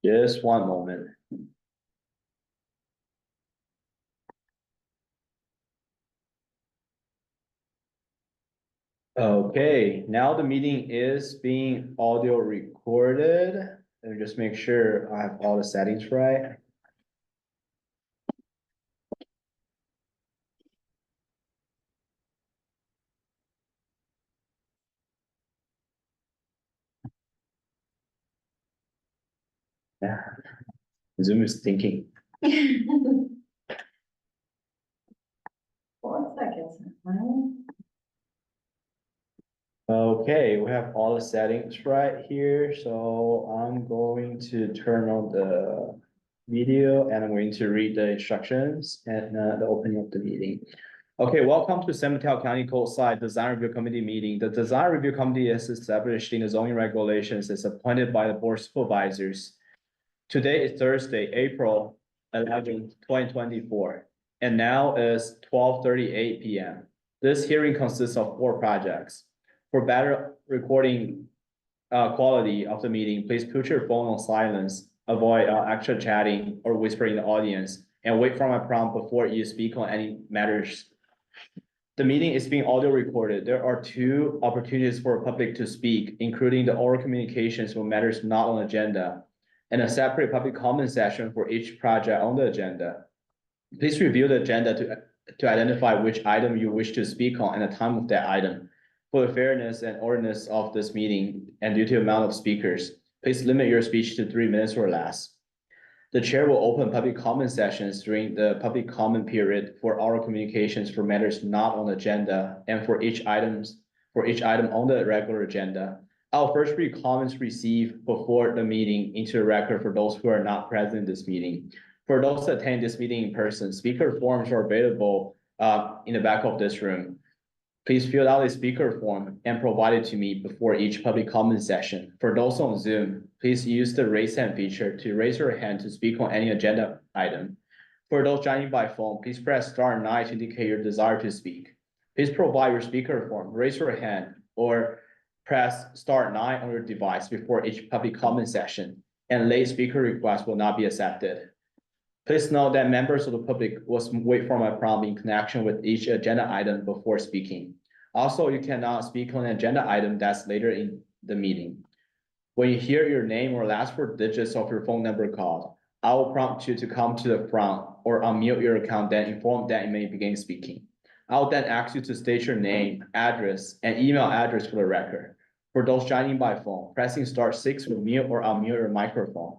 Just one moment. Okay, now the meeting is being audio recorded. Let me just make sure I have all the settings right. Yeah. Zoom is thinking. 4 seconds. Okay, we have all the settings right here, so I'm going to turn on the video and I'm going to read the instructions and the opening of the meeting. Okay, welcome to San Mateo County Coastside Design Review Committee meeting. The Design Review Committee is established in the zoning regulations. It's appointed by the board supervisors. Today is Thursday, April 11th, 2024, and now is 12:38 p.m. This hearing consists of 4 projects. For better recording quality of the meeting, please put your phone on silence, avoid extra chatting or whispering in the audience, and wait for my prompt before you speak on any matters. The meeting is being audio recorded. There are 2 opportunities for public to speak, including the oral communications on matters not on agenda, and a separate public comment session for each project on the agenda. Please review the agenda to identify which item you wish to speak on and the time of that item. For the fairness and orderliness of this meeting and due to the amount of speakers, please limit your speech to 3 minutes or less. The chair will open public comment sessions during the public comment period for oral communications for matters not on the agenda and for each item on the regular agenda. I'll first read comments received before the meeting into the record for those who are not present in this meeting. For those that attend this meeting in person, speaker forms are available in the back of this room. Please fill out a speaker form and provide it to me before each public comment session. For those on Zoom, please use the raise hand feature to raise your hand to speak on any agenda item. For those joining by phone, please press *9 to indicate your desire to speak. Please provide your speaker form, raise your hand, or press *9 on your device before each public comment session, and late speaker requests will not be accepted. Please note that members of the public will wait for my prompt in connection with each agenda item before speaking. Also, you cannot speak on an agenda item that's later in the meeting. When you hear your name or last 4 digits of your phone number called, I will prompt you to come to the front or unmute your account, then inform that you may begin speaking. I will then ask you to state your name, address, and email address for the record. For those joining by phone, pressing *6 will mute or unmute your microphone.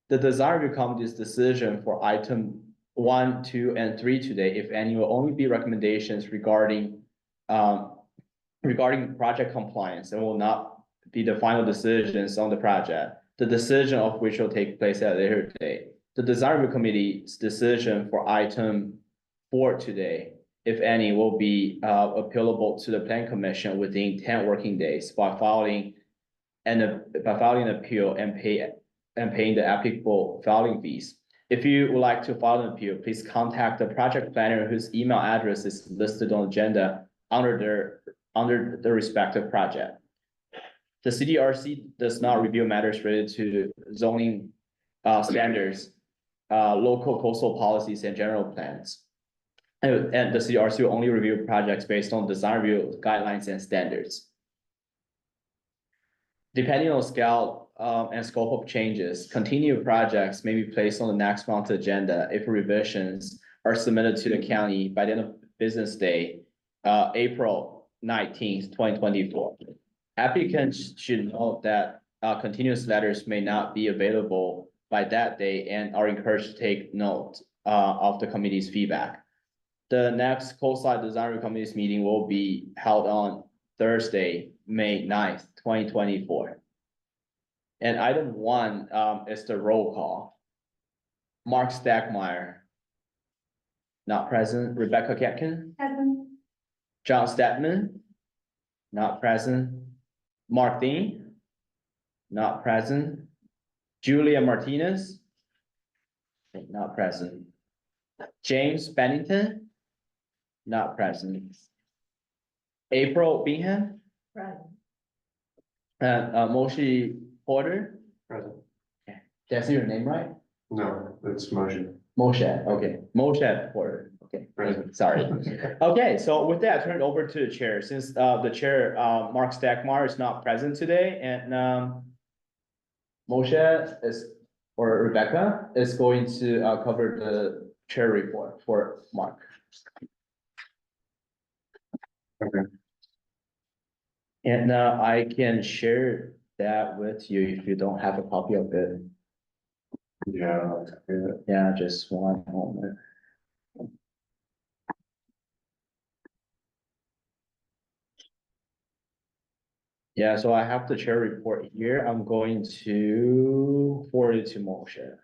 The design review committee's decision for item 1, 2, and 3 today, if any, will only be recommendations regarding project compliance and will not be the final decisions on the project, the decision of which will take place at a later date. The design review committee's decision for item 4 today, if any, will be appealable to the plan commission within 10 working days by filing an appeal and paying the applicable filing fees. If you would like to file an appeal, please contact the project planner whose email address is listed on the agenda under the respective project. The CDRC does not review matters related to zoning standards, local coastal policies, and general plans. And the CDRC will only review projects based on design review guidelines and standards. Depending on scale and scope of changes, continued projects may be placed on the next month's agenda if revisions are submitted to the county by the end of business day, April 19th, 2024. Applicants should note that continuous letters may not be available by that day and are encouraged to take note of the committee's feedback. The next Coastside Design Review Committee's meeting will be held on Thursday, May 9th, 2024. And item 1 is the roll call. Mark Stackmeyer, not present. Rebecca Ketkin. Present. John Statman, not present. Mark Dean, not present. Julia Martinez, not present. James Bennington, not present. April Bingham. Present. And Moshi Porter. Present. Did I say your name right? No, it's Moshe. Moshe, okay, Moshe Porter, okay, Present. sorry. Okay, so with that, I turn it over to the chair, since the chair, Mark Stackmar is not present today, and Moshe is, or Rebecca is going to cover the chair report for Mark. Okay. And I can share that with you if you don't have a copy of it. Yeah. Yeah, just one moment. Yeah, so I have the chair report here. I'm going to forward it to Moshe.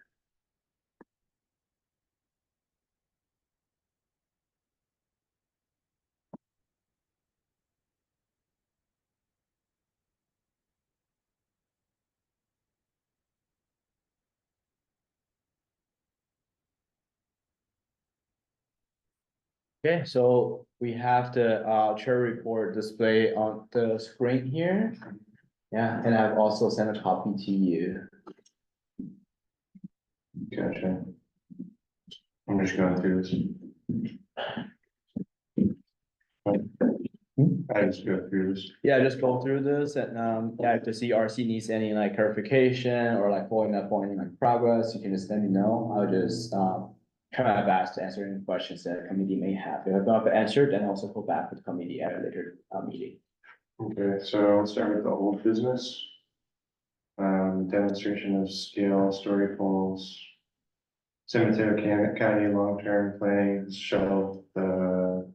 Okay, so we have the chair report display on the screen here. Yeah, and I've also sent a copy to you. Gotcha. I'm just going through this. I just go through this. Yeah, just go through this and yeah, if the CRC needs any like clarification or like following up on any like progress, you can just let me know. I'll just try my best to answer any questions that the committee may have. If I've not answered, then also go back with the committee at a later meeting. Okay, so let's start with the old business. Demonstration of scale story poles. San Mateo County long-term planning has shelved the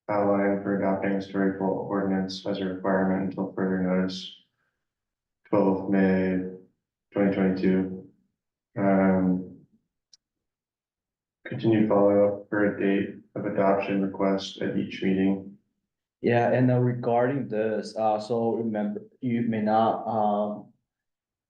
outline for adopting a story pole ordinance as a requirement until further notice. 12th May 2022. Continue follow-up for a date of adoption request at each meeting. Yeah, and regarding this, so remember, you may not,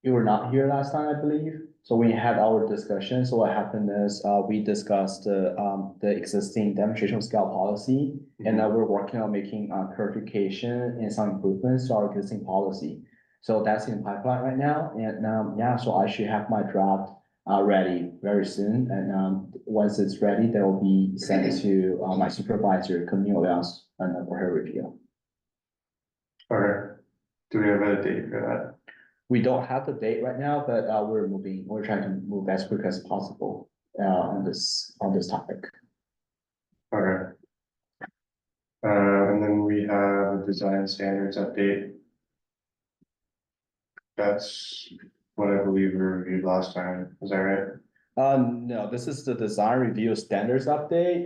you were not here last time, I believe. So we had our discussion. So what happened is, we discussed the existing demonstration scale policy. And now we're working on making clarification and some improvements to our existing policy. So that's in pipeline right now. And yeah, so I should have my draft ready very soon. And once it's ready, that will be sent to my supervisor, Camille Liang, and for her review. Okay. Do we have a date for that? We don't have the date right now, but we're trying to move as quick as possible on this topic. Okay. And then we have a design standards update. That's what I believe we reviewed last time. Is that right? No, this is the design review standards update.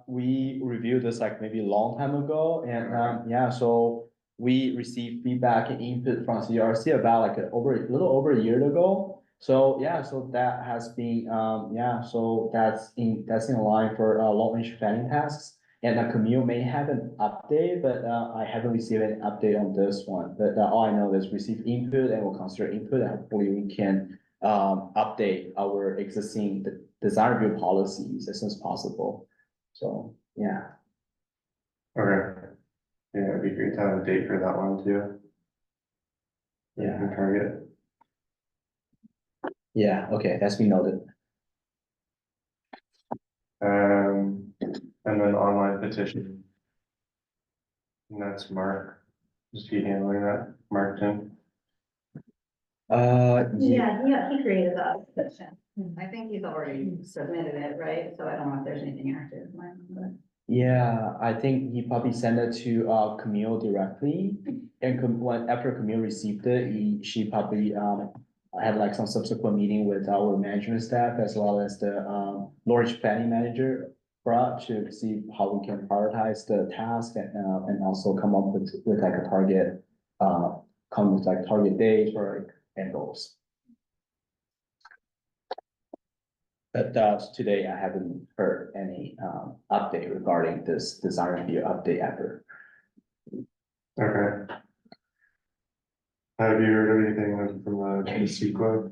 We reviewed this like maybe a long time ago, and yeah, so we received feedback and input from CRC about like a little over a year ago. So yeah, so that has been yeah, so that's in line for long range planning tasks. And the Camille may have an update, but I haven't received an update on this one. But all I know is receive input and we'll consider input, and hopefully we can update our existing design review policies as soon as possible. So, yeah. Okay. Yeah, it'd be great to have a date for that one too. Yeah. We can target. Yeah, okay, that's been noted. And then online petition. And that's Mark. Is he handling that? Mark Tim? Yeah, he created that petition. I think he's already submitted it, right? So I don't know if there's anything active. But yeah, I think he probably sent it to Camille directly. And after Camille received it, she probably had like some subsequent meeting with our management staff as well as the Norwich planning manager to see how we can prioritize the task and also come up with like a target, come with like target dates or like and goals. But today I haven't heard any update regarding this design review update ever. Okay. Have you heard of anything from the CEQA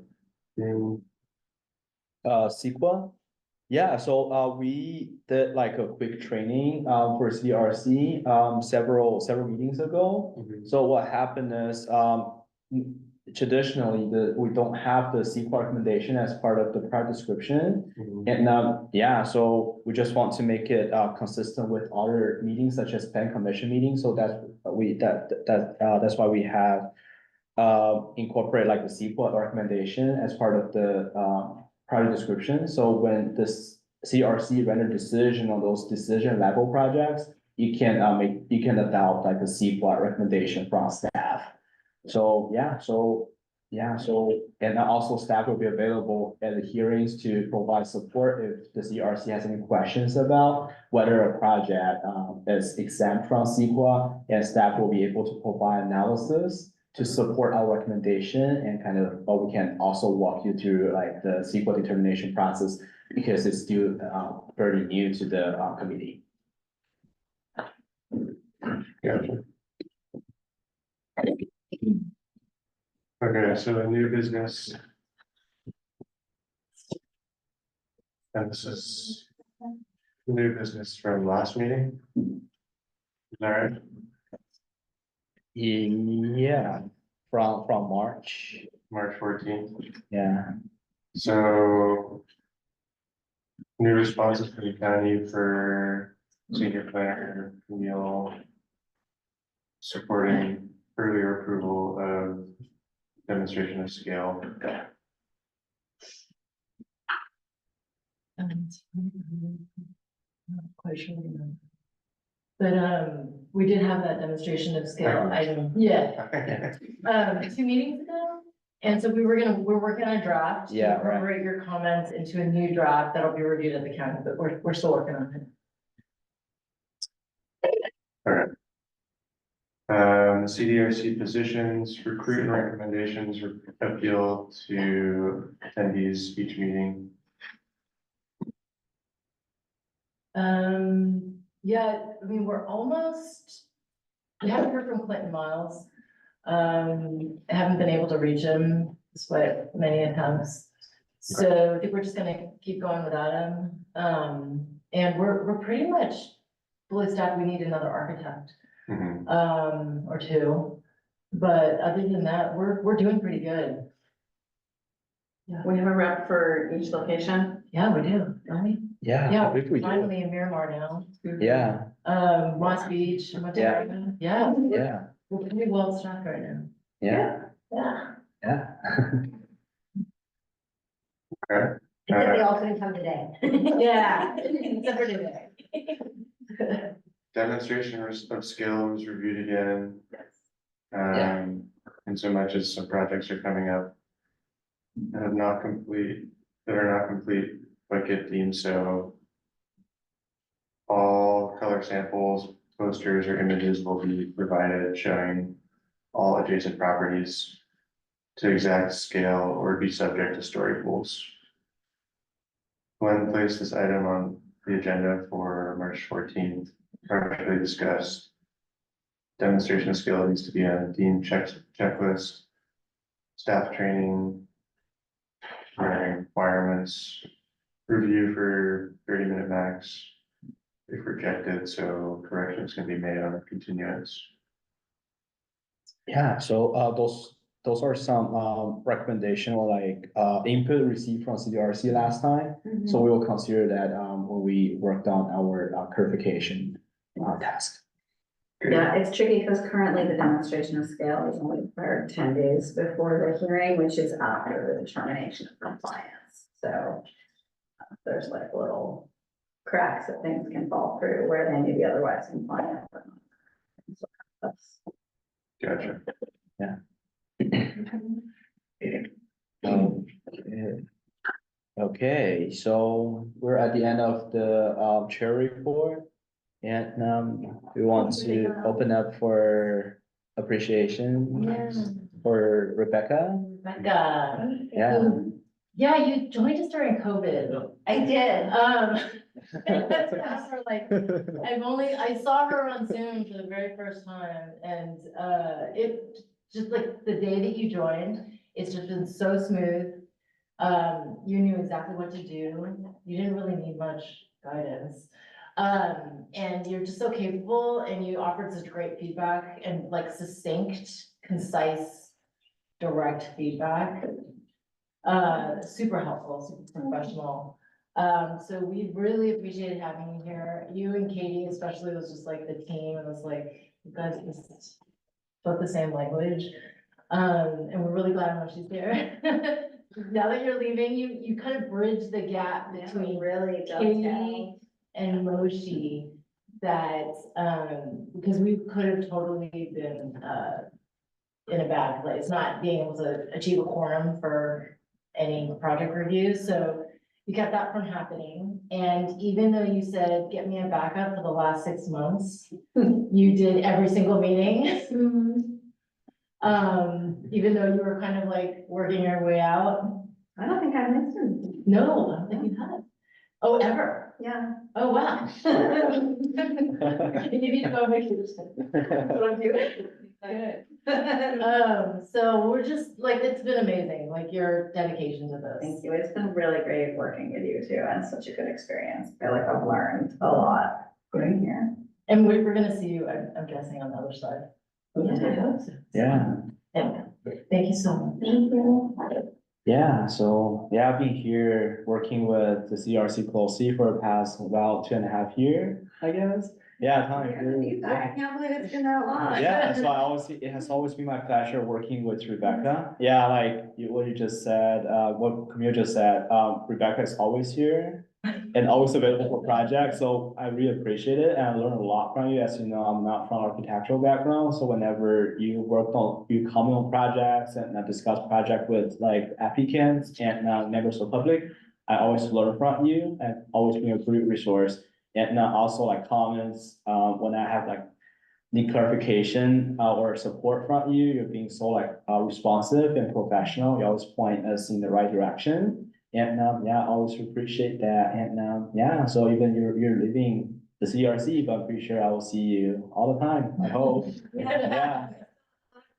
team? CEQA? Yeah, so we did like a quick training for CRC several meetings ago. Mhm. So what happened is traditionally, we don't have the sequel recommendation as part of the prior description. And yeah, so we just want to make it consistent with other meetings such as plan commission meetings, so that's why we have. Incorporate like the sequel recommendation as part of the prior description, so when this CRC render decision on those decision level projects, you can adopt like a sequel recommendation from staff. So, and also staff will be available at the hearings to provide support if the CRC has any questions about whether a project is exempt from CEQA, and staff will be able to provide analysis to support our recommendation, and kind of, but we can also walk you through like the CEQA determination process because it's still very new to the committee. Gotcha. Okay, so a new business. And this is new business from last meeting. Is that right? Yeah, from March, March 14th. yeah. So. New responses from the county for senior planner, Neil. Supporting earlier approval of demonstration of scale. Not quite sure. But we did have that demonstration of scale item, yeah, 2 meetings ago. And so we're working on a draft. Yeah, to incorporate your comments into a new draft that'll be reviewed at the county, but we're still working on it. All right. CDRC positions, recruit and recommendations, appeal to attendees each meeting. Yeah, I mean, we haven't heard from Clinton Miles. Haven't been able to reach him despite many attempts. So I think we're just gonna keep going without him. And we're pretty much fully staffed. We need another architect, or 2. But other than that, we're doing pretty good. Yeah, We have a rep for each location. yeah, we do, don't we? Yeah, Yeah, I think we do. finally in Miramar now. Yeah, Moss Beach, Mateo. Yeah, yeah, we're pretty well staffed right now. yeah, Yeah. yeah. Okay. Except they all couldn't come today. Yeah, except for today. Demonstration of scale was reviewed again. Yeah. In so much as some projects are coming up. That are not complete, but get deemed so. All color samples, posters or images will be provided showing all adjacent properties to exact scale or be subject to story pools. Glenn placed this item on the agenda for March 14th, partially discussed. Demonstration of scale needs to be on a deemed checklist, staff training, requirements, review for 30-minute max if rejected, so corrections can be made on a continuance. Yeah, so those are some recommendation or like input received from CDRC last time. So we will consider that when we worked on our clarification task. Yeah, it's tricky because currently the demonstration of scale is only required 10 days before the hearing, which is after the determination of compliance. So there's like little cracks that things can fall through where they may be otherwise compliant. But not. So that's Gotcha. Okay, so we're at the end of the chair report. And we want to open up for appreciation for Rebecca. Rebecca. Yeah. Yeah, you joined us during COVID. I did. That's her, like, I saw her on Zoom for the very first time, and it just like the day that you joined, it's just been so smooth. You knew exactly what to do. You didn't really need much guidance. And you're just so capable, and you offered such great feedback and like succinct, concise direct feedback. Super helpful, super professional. So we really appreciated having you here. You and Katie especially was just like the team, and was like, you guys just spoke the same language. And we're really glad when she's here. Now that you're leaving, you kind of bridge the gap between really Katie and Moshi that, because we could have totally been, in a bad place, not being able to achieve a quorum for any project review, so you kept that from happening. And even though you said, get me a backup for the last 6 months, you did every single meeting. Even though you were kind of like working your way out. I don't think I've missed him. No, I don't think you have. Oh, ever? Yeah. Oh, wow. You need to go on vacation. That's what I'm doing. Good. So we're just, like, it's been amazing, like, your dedication to this. Thank you. It's been really great working with you too, and such a good experience. I feel like I've learned a lot being here. And we're gonna see you, I'm guessing, on the other side. Yeah. Anyway, thank you so much. Thank you. Yeah, so yeah, I've been here working with the CRC closely for the past about 2.5 years, I guess. Yeah, time flew. I can't believe it's been that long. Yeah, so it has always been my pleasure working with Rebecca. Yeah, like what you just said, what Camille just said, Rebecca is always here and always available for projects, so I really appreciate it, and I learned a lot from you. As you know, I'm not from architectural background, so whenever you comment on projects and discuss project with like applicants and members of the public, I always learn from you and always been a great resource. And also like comments, when I have like need clarification or support from you, you're being so like responsive and professional. You always point us in the right direction. And yeah, I always appreciate that. And yeah, so even you're leaving the CRC, but I'm pretty sure I will see you all the time, I hope. Yeah,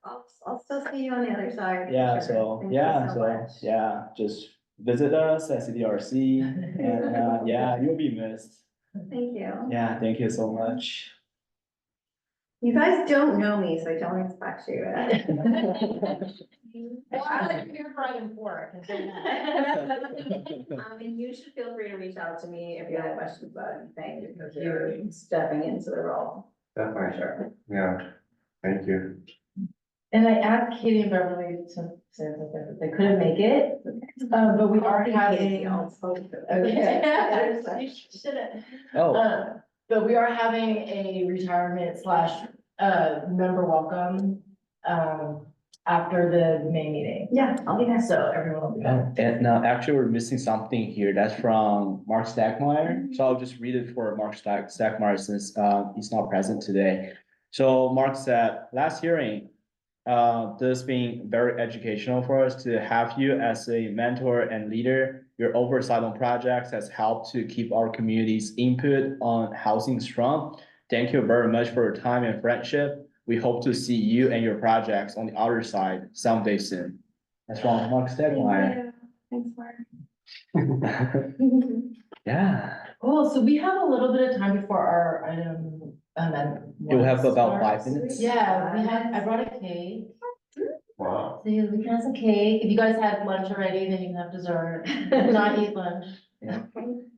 I'll still see you on the other side. for yeah, sure. so, Thank you yeah, so so, much. yeah, just visit us at CDRC and yeah, you'll be missed. Thank you. Yeah, thank you so much. You guys don't know me, so I don't expect you. Well, I like to hear Brian and Pork, and say that. And you should feel free to reach out to me if you have questions about anything, because you're stepping into the role. For Definitely, sure. yeah, thank you. And I asked Katie and Beverly to say something, but they couldn't make it, but we are having. Okay. You should've. Oh, But we are having a retirement slash, member welcome, after the May meeting. Yeah, I'll be there. So everyone will be there. and actually, we're missing something here. That's from Mark Stackmeyer. So I'll just read it for Mark Stackmeyer since he's not present today. So Mark said, last hearing, this being very educational for us to have you as a mentor and leader. Your oversight on projects has helped to keep our community's input on housing strong. Thank you very much for your time and friendship. We hope to see you and your projects on the other side someday soon. That's from Mark Stegmeyer. Thanks, Mark. Yeah, Cool, so we have a little bit of time before our item, you'll have about starts. 5 minutes. Yeah, I brought a cake. Wow. So we can have some cake. If you guys had lunch already, then you can have dessert. If not, eat lunch.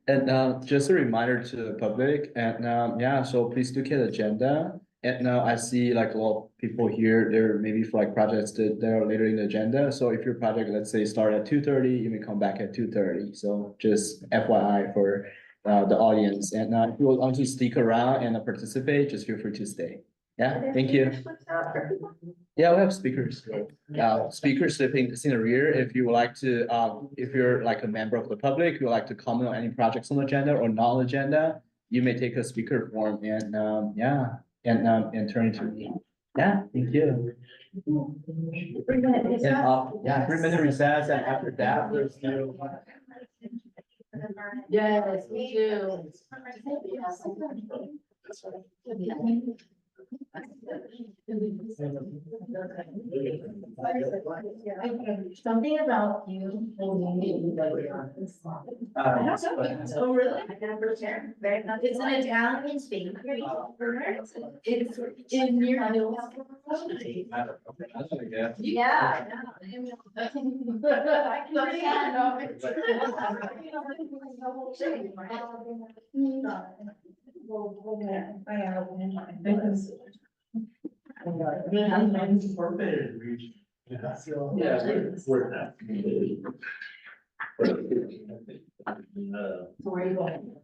And just a reminder to the public, and yeah, so please look at the agenda. And now I see like a lot of people here, they're maybe for like projects that are later in the agenda. So if your project, let's say, start at 2:30, you may come back at 2:30. So just FYI for the audience. And if you want to stick around and participate, just feel free to stay. Yeah, thank you. Yeah, we have speakers. Speakers sitting in the rear. If you would like to, if you're like a member of the public, you would like to comment on any projects on the agenda or non-agenda, you may take a speaker form and yeah, and turn it to me. Yeah, thank you. 3 minute recess. And yeah, 3-minute recess, and after that, there's no. Yes, me too. Something about you. Oh, really? I can prepare. Very nice. It's an Italian speaker. It's in your. Yeah. Where are you going?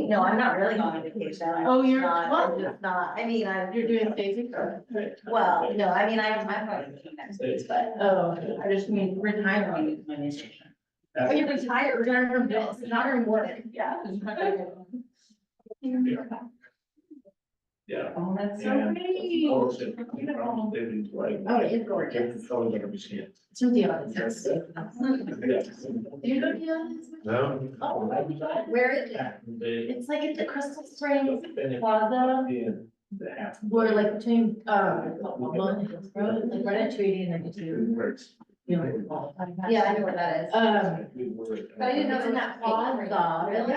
No, I'm not really going on vacation. Oh, you're I'm not? just not, I mean, You're doing phasing? well, no, I mean, I'm going to next week, but. Oh, I just mean retiring. Oh, you're retired, retired from this, not from work. Yeah. Yeah. Oh, that's so And- great. Oh, Oh, it is gorgeous. It's from the audience. Do you go to the audience? No. Oh, my God. Where is it? It's like at the Crystal Springs Plaza, where like between, Mullen and Hills Road, it's like right at Tweedy and then you know. Yeah, I know where that is. But I didn't know It's in that plaza. Really?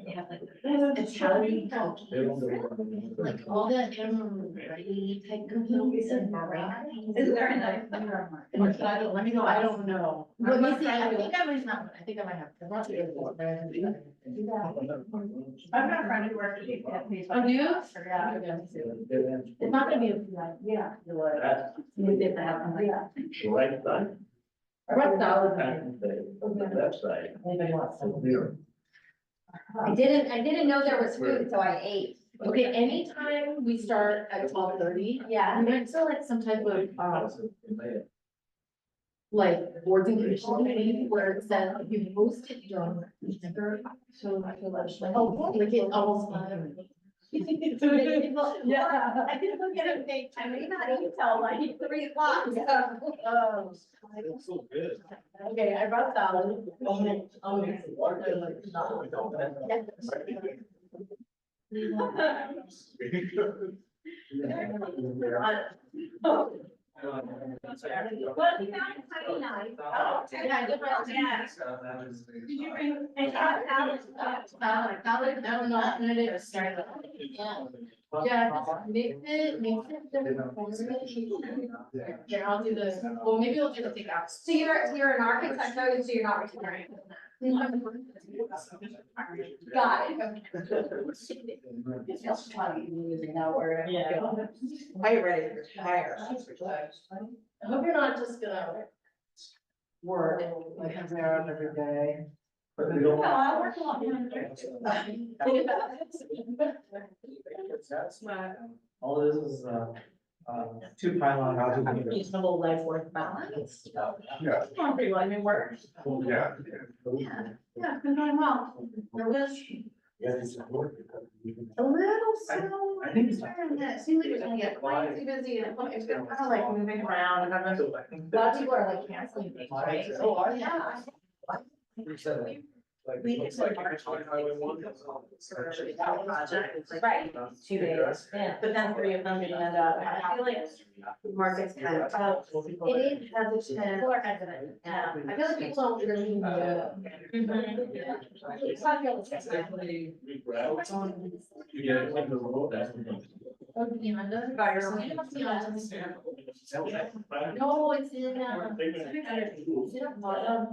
They have like Italian cookies, like all the ready type cookies and varieties. Is there another? Let me know, I don't know. Let me see, I think I might have, I'm not sure. I've got a friend who works at. Oh, do you? Yeah. It's not gonna be a, Yeah. maybe if I have, I'm like, Right side. I brought salads. The left side. Anybody wants some? I didn't know there was food, so I ate. Okay, anytime we start at 12:30, Yeah. we went to like some type of, like boards and commission meeting where it says if you host it, you don't. So I feel like it almost. Yeah. I didn't look at it, and think, I may not eat till like 3 o'clock. Oh. So good. Okay, I brought salad. I'll mix it. Well, you found it pretty nice. Oh, Yeah, I did my- yeah. Did you bring? And salad? Salad, I don't know, I'm gonna do a start. Yeah, mix it, different forms. Yeah, I'll do this, well, maybe we'll do the takeout. So you're an architect, so you're not retiring. Got it. It's funny using that word. Yeah. Are you ready to retire? I hope you're not just gonna work like an hour every day. No, I work a lot. All this is, two pylon houses. Reasonable life work balance. Yeah. Not pretty well, I mean, work. Yeah. Yeah, it's been going well. There was Yeah, it's work. a little slow. I think it's- It seems like it was gonna get crazy busy and it's been kind of like moving around and I'm, a lot of people are like canceling things, right? So, yeah. We did like highway one. Project, it's like, right, 2 days, yeah, but then 3 of them didn't end up. I feel like the market's kind of, it is hesitant. People are hesitant, yeah. I feel like people don't really know. You get it like the road, that's. Oh, Deanna, no, it's in, it's in a bottom.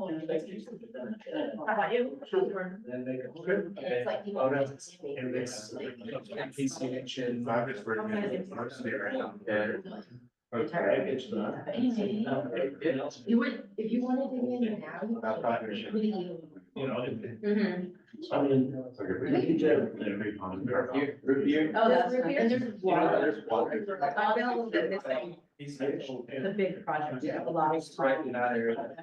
How about you? It's like. I'm just working. I'm just there right now. You would, if you wanted to get in now, you About 5 years. could. You know. Mhm. I mean. It's like a big pond there. Oh, that's root beer? And there's water. There's water. I've been a little bit missing. The big project, Yeah. a lot of. Right in that area.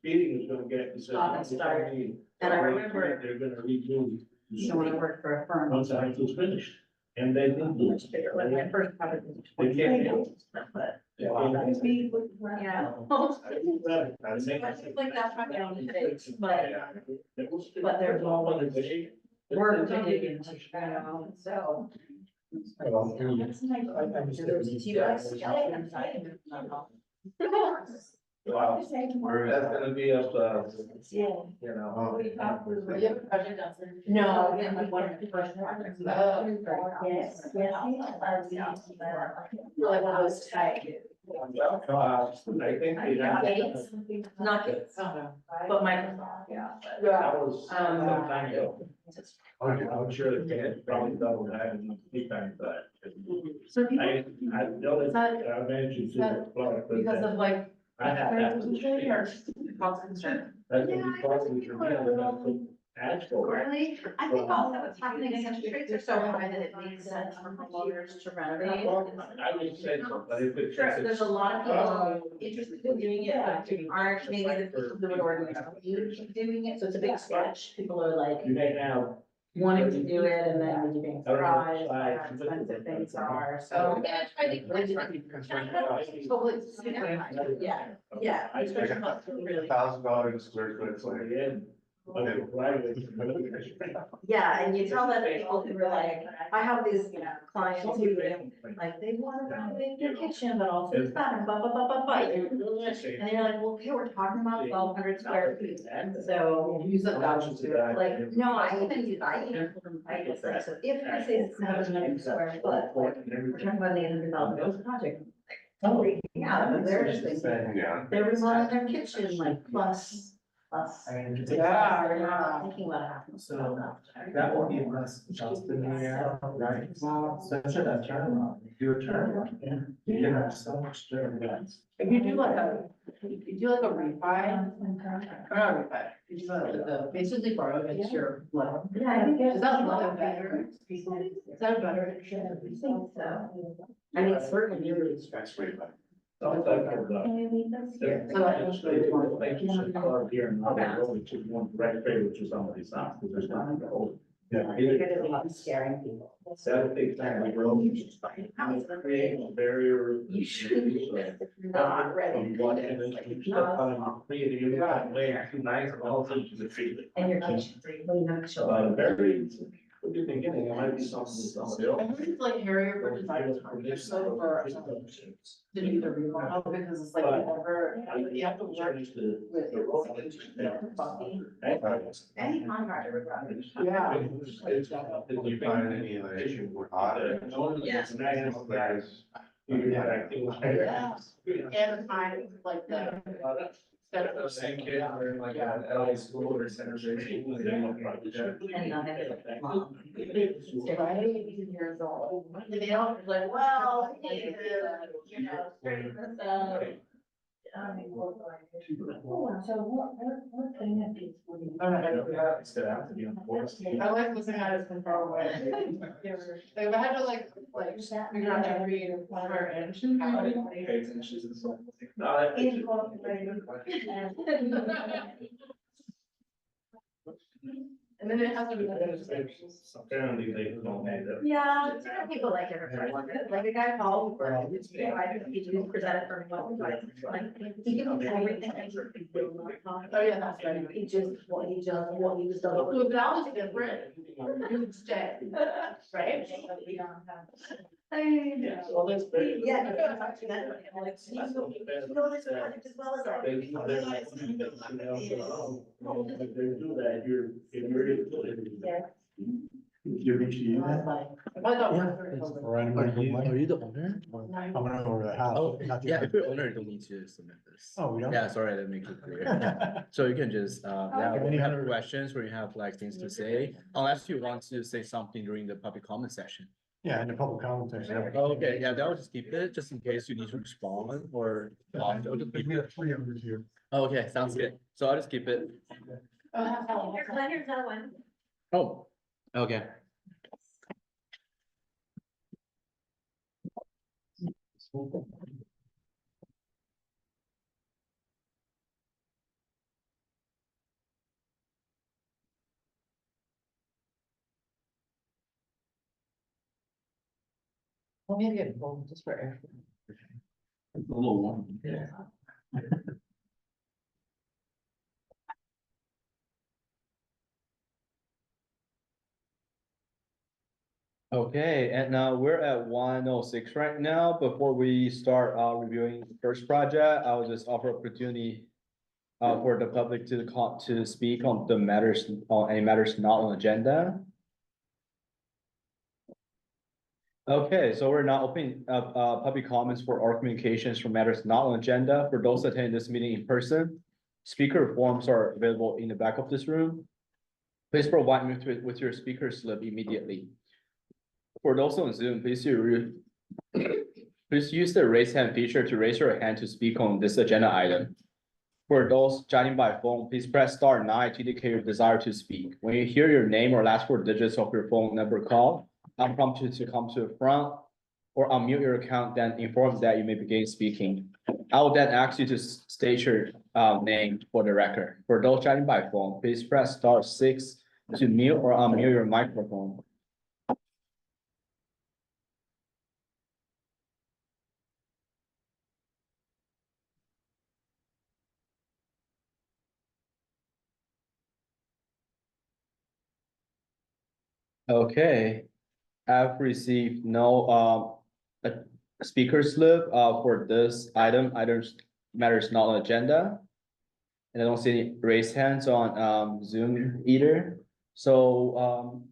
Meeting is gonna get. Stop and start. And I remember- They're gonna redo. You know, when I worked for a firm. Once the house was finished, and they didn't do it. Much bigger, like my first project was They 20 can't. acres, but. Yeah. Like that project on the face, but there's always work to dig into, you know, so. There's two guys yelling inside. Wow, that's gonna be up, you know. You have a project downstairs? No, we have one of the first projects. Yes, yes. Like one of those type. I think we have. Gates? Not Gates, but Microsoft, yeah. That was some time ago. I'm sure the kids probably double that in the time, but. So people, I know Is that, that- I mentioned to the floor, but because of like, I had that. usually or cause concern. That's gonna be possibly for me, I'm gonna put asphalt. Really, I think also what's happening is interest rates are so high that it makes sense for homeowners to renovate. I would say so, but if it's. Sure, there's a lot of people interested in doing it, but aren't maybe the people who would ordinarily be doing it, so it's a big stretch. People are like You may have. wanting to do it and then maybe being surprised by how expensive things are, so. Yeah, yeah. Like $1,000 a square foot, it's like. Yeah, and you tell that to people who are like, I have these clients who, like, they want to renovate their kitchen, but also it's that, and blah, blah, blah, blah, blah. And they're like, well, okay, we're talking about 1,200 square feet, so. Use the thousands to. Like, no, I even use, I just like, so if I say it's 700 square foot, like, we're talking about an $800,000 project. Oh, yeah, but they're just thinking, Yeah. they're remodeling their kitchen, like, plus. Yeah. They're not thinking about half. So that will be less just in the air, right? Especially that turnaround, do a turnaround, you can have so much turnaround. If you do like a, if you do like a refi, or not refi, you do the basically borrow against your loan. Yeah, I think Is that loan better? Is that a better? I think so. I mean, certainly really That's way back. So it's like, Can we leave this here? So like- Like you said, here in the road, which is one right trade, which is somebody's not, because there's not. Yeah. It is a lot of scaring people. That'll take time, like, we're only just creating a barrier. You shouldn't do this if you're not ready. From one end, and keep stuff on, creating a different way, too nice, and also to the tree. And your kitchen, clean up So, children. very, what do you think, it might be something, somebody else. I heard it's like Harrier for design, they're so for, to do the remodel, because it's like whatever, you have to work with. Any contractor would rather. Yeah. Did you find any like odd? Yeah. Yeah. And time, like the. The same kid wearing like an LA school or center. And not every mom. Right, years old. And they don't, like, well, you know, 30%. So what thing is these? It's gonna have to be enforced. I like listening at it from far away. Like, if I had to like figure out every square inch. how it- Eggs and cheese and so. And then it has to be. Apparently they don't have that. Yeah, different people like different parts, like the guy Paul, who I he presented for me, like, he can do everything. Oh, yeah, that's right. He just, what he was So done. if that was different, you would stay, right? Yeah, well, that's great. Yeah. You know this project as well as I. They do that, you're. You reach you then? I thought. Or anybody. Are you the owner? Coming over the house. Oh, not the- yeah, if you're owner, you don't need to submit this. Oh, we don't? Yeah, sorry, I didn't make it clear. So you can just, yeah, when you have Any other- questions, where you have like things to say, unless you want to say something during the public comment session. Yeah, in the public comment section. Okay, yeah, that would just keep it, just in case you need to respond or. I'll just keep it. Three others here. Okay, sounds good. So I'll just keep it. Here's another one. Oh, okay. Let me get bold just for air. A little warm. Yeah. Okay, and now we're at 1:06 right now. Before we start reviewing the first project, I will just offer opportunity for the public to speak on the matters, on any matters not on agenda. Okay, so we're now opening up public comments for our communications for matters not on agenda. For those attending this meeting in person, speaker forms are available in the back of this room. Please provide me with your speaker slip immediately. For those on Zoom, please use the raise hand feature to raise your hand to speak on this agenda item. For those joining by phone, please press *9 to indicate your desire to speak. When you hear your name or last four digits of your phone number called, I'll prompt you to come to the front or unmute your account, then inform that you may begin speaking. I will then ask you to state your name for the record. For those joining by phone, please press *6 to mute or unmute your microphone. Okay, I've received no speaker slip for this items matters not on agenda. And I don't see any raised hands on Zoom either. So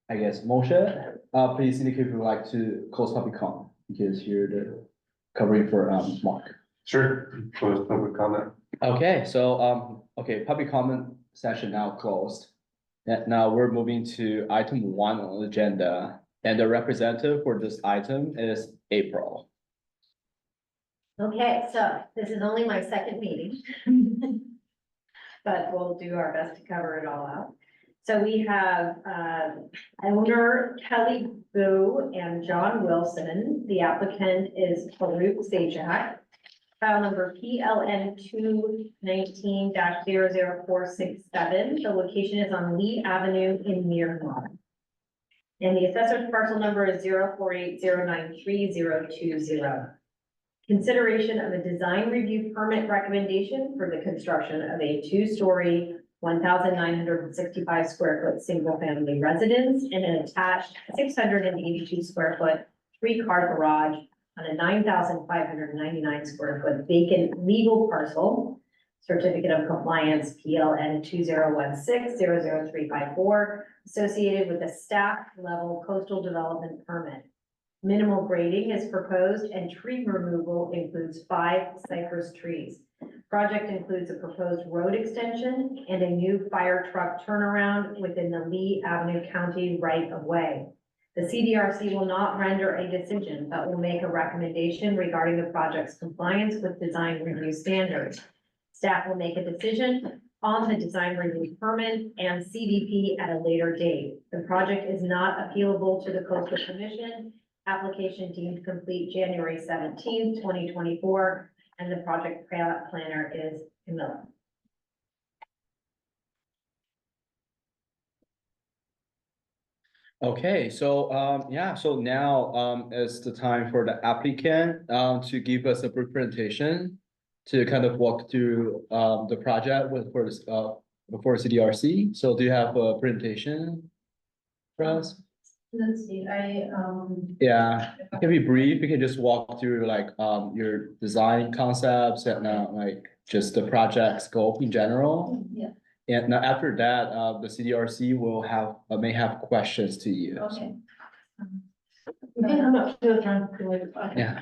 I guess Moshe, please indicate if you would like to close public comment because you're the covering for Mark. Sure, close public comment. Okay, so okay, public comment session now closed. And now we're moving to item 1 on the agenda, and the representative for this item is April. Okay, so this is only my second meeting. But we'll do our best to cover it all out. So we have owner Kelly Boo and John Wilson. The applicant is Farouk Sajak. File number PLN 219-00467. The location is on Lee Avenue in Miramar. And the assessor's parcel number is 048093020. Consideration of a design review permit recommendation for the construction of a 2-story, 1,965 square foot single family residence and an attached 682 square foot 3-car garage on a 9,599 square foot vacant legal parcel. Certificate of compliance PLN 2016-00354 associated with a staff level coastal development permit. Minimal grading is proposed and tree removal includes 5 cypress trees. Project includes a proposed road extension and a new fire truck turnaround within the Lee Avenue County right of way. The CDRC will not render a decision, but will make a recommendation regarding the project's compliance with design review standards. Staff will make a decision on the design review permit and CDP at a later date. The project is not appealable to the Coastal Commission. Application deemed complete January 17th, 2024, and the project planner is Camilla. Okay, so yeah, so now is the time for the applicant to give us a brief presentation to kind of walk through the project for this before CDRC. So do you have a presentation for us? Let's see, Yeah, it can be brief. You can just walk through like your design concepts and like just the project scope in general. Yeah. And now after that, the CDRC will may have questions to you. Okay. We can come up to the front. Yeah.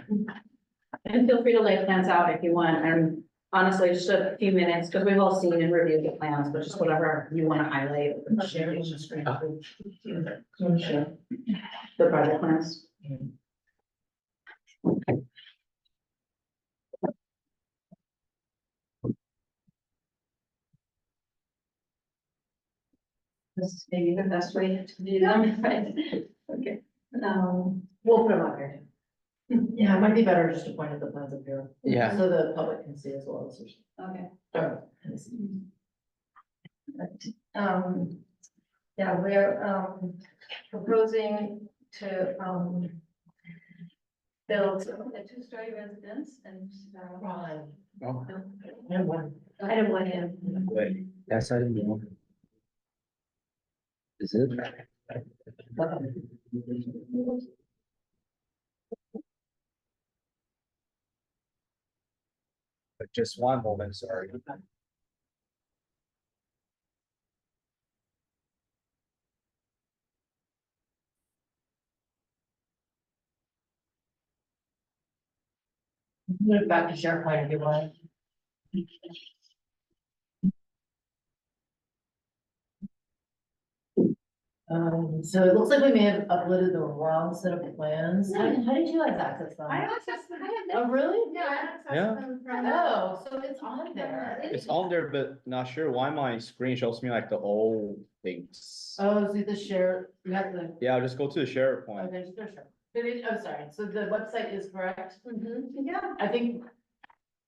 And feel free to lay plans out if you want, and honestly, just a few minutes, because we've all seen and reviewed the plans, but just whatever you want to highlight. Share the screen. Sure. The project plans. This is maybe the best way to do them, right? Okay. We'll put them up here. Yeah, it might be better just to point at the plans up here. Yeah. So the public can see as well as. Okay. Can see. Yeah, we're proposing to build a 2-story residence and. Oh, I don't want him. wait, that's I didn't know. Is it? But just one moment, sorry. Move back to SharePoint if you want. So it looks like we may have uploaded the wrong set of plans. How did you guys access them? I accessed them. Oh, really? Yeah, I Yeah. accessed them from. Oh, so it's on there. It's on there, but not sure why my screen shows me like the old things. Oh, so the share, you have the, Yeah, I'll just go to the SharePoint. there's, oh, sorry, so the website is correct? Yeah. I think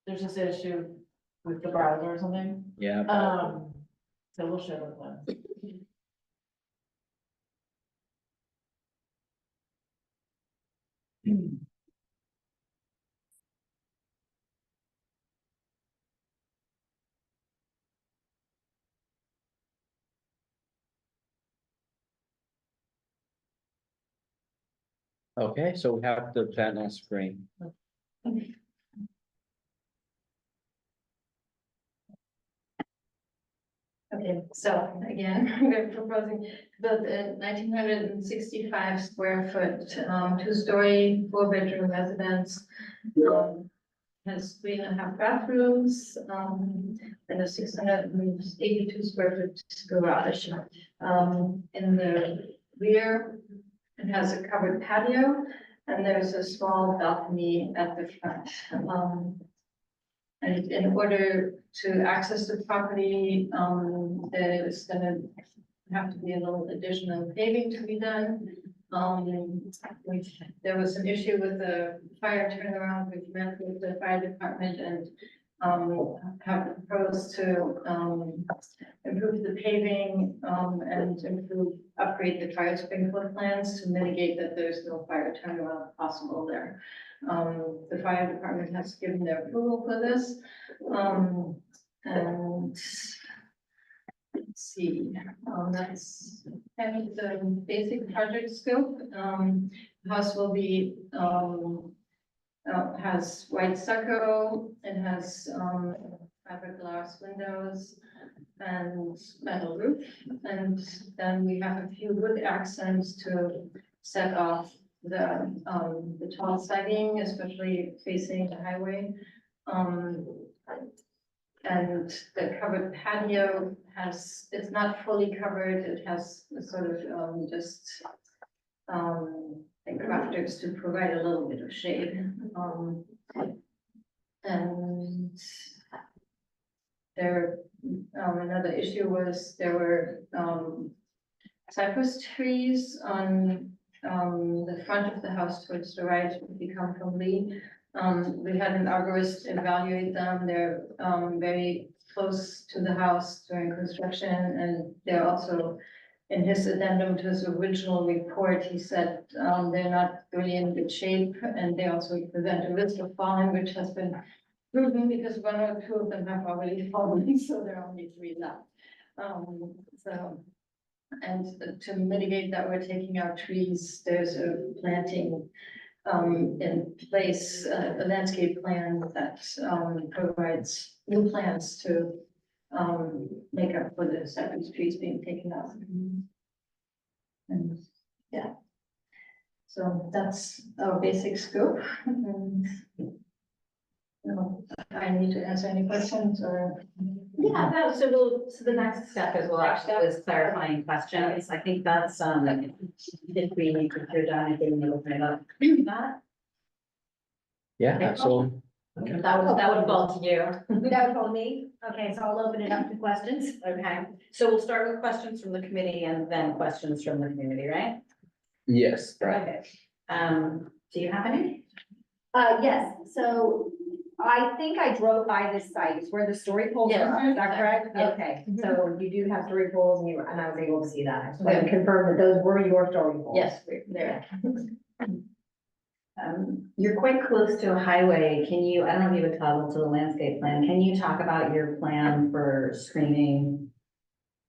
there's just an issue with the browser or something. Yeah. So we'll share the plans. Okay, so we have the plan on screen. Okay, so again, we're proposing to build a 1,965 square foot, two-story, four-bedroom residence. Has 3.5 bathrooms, and a 682 square foot garage. In the rear, it has a covered patio, and there's a small balcony at the front. And in order to access the property, there's gonna have to be a little additional paving to be done. There was an issue with the fire turnaround, which met with the fire department and have proposed to improve the paving and upgrade the fire sprinkler plans to mitigate that there's no fire turnaround possible there. The fire department has given their approval for this. And let's see, that's kind of the basic project scope. The house will be, has white stucco, it has, fiberglass windows and metal roof. And then we have a few wood accents to set off the tall siding, especially facing the highway. And the covered patio it's not fully covered, it has a sort of, like rafters to provide a little bit of shade. And there, another issue was there were, cypress trees on, the front of the house towards the right, if you come from Lee. We had an arborist evaluate them. They're very close to the house during construction, and they're also, in his addendum to his original report, he said they're not really in good shape, and they also present a risk of falling, which has been proven because one or two of them have already fallen, so there are only 3 left. And to mitigate that, we're taking out trees. There's a planting in place, a landscape plan that provides new plants to make up for the cypress trees being taken out. And yeah, so that's our basic scope. And, I need to answer any questions or. Yeah, no, so the next step is we'll actually is clarifying questions. I think that's, if you're done, I think we'll open it up. That Yeah, so that would fall to you. That would hold me. Okay, so I'll open it up to questions. Okay, so we'll start with questions from the committee and then questions from the community, right? yes, right. Okay. Do you have any? Yes, so I think I drove by this site, it's where the story poles are, is that correct? Yeah. Okay, so you do have story poles and I was able to see that, so I can confirm that those were your story poles. Yes, there. You're quite close to a highway. Can you, I don't know if you would toggle to the landscape plan. Can you talk about your plan for screening?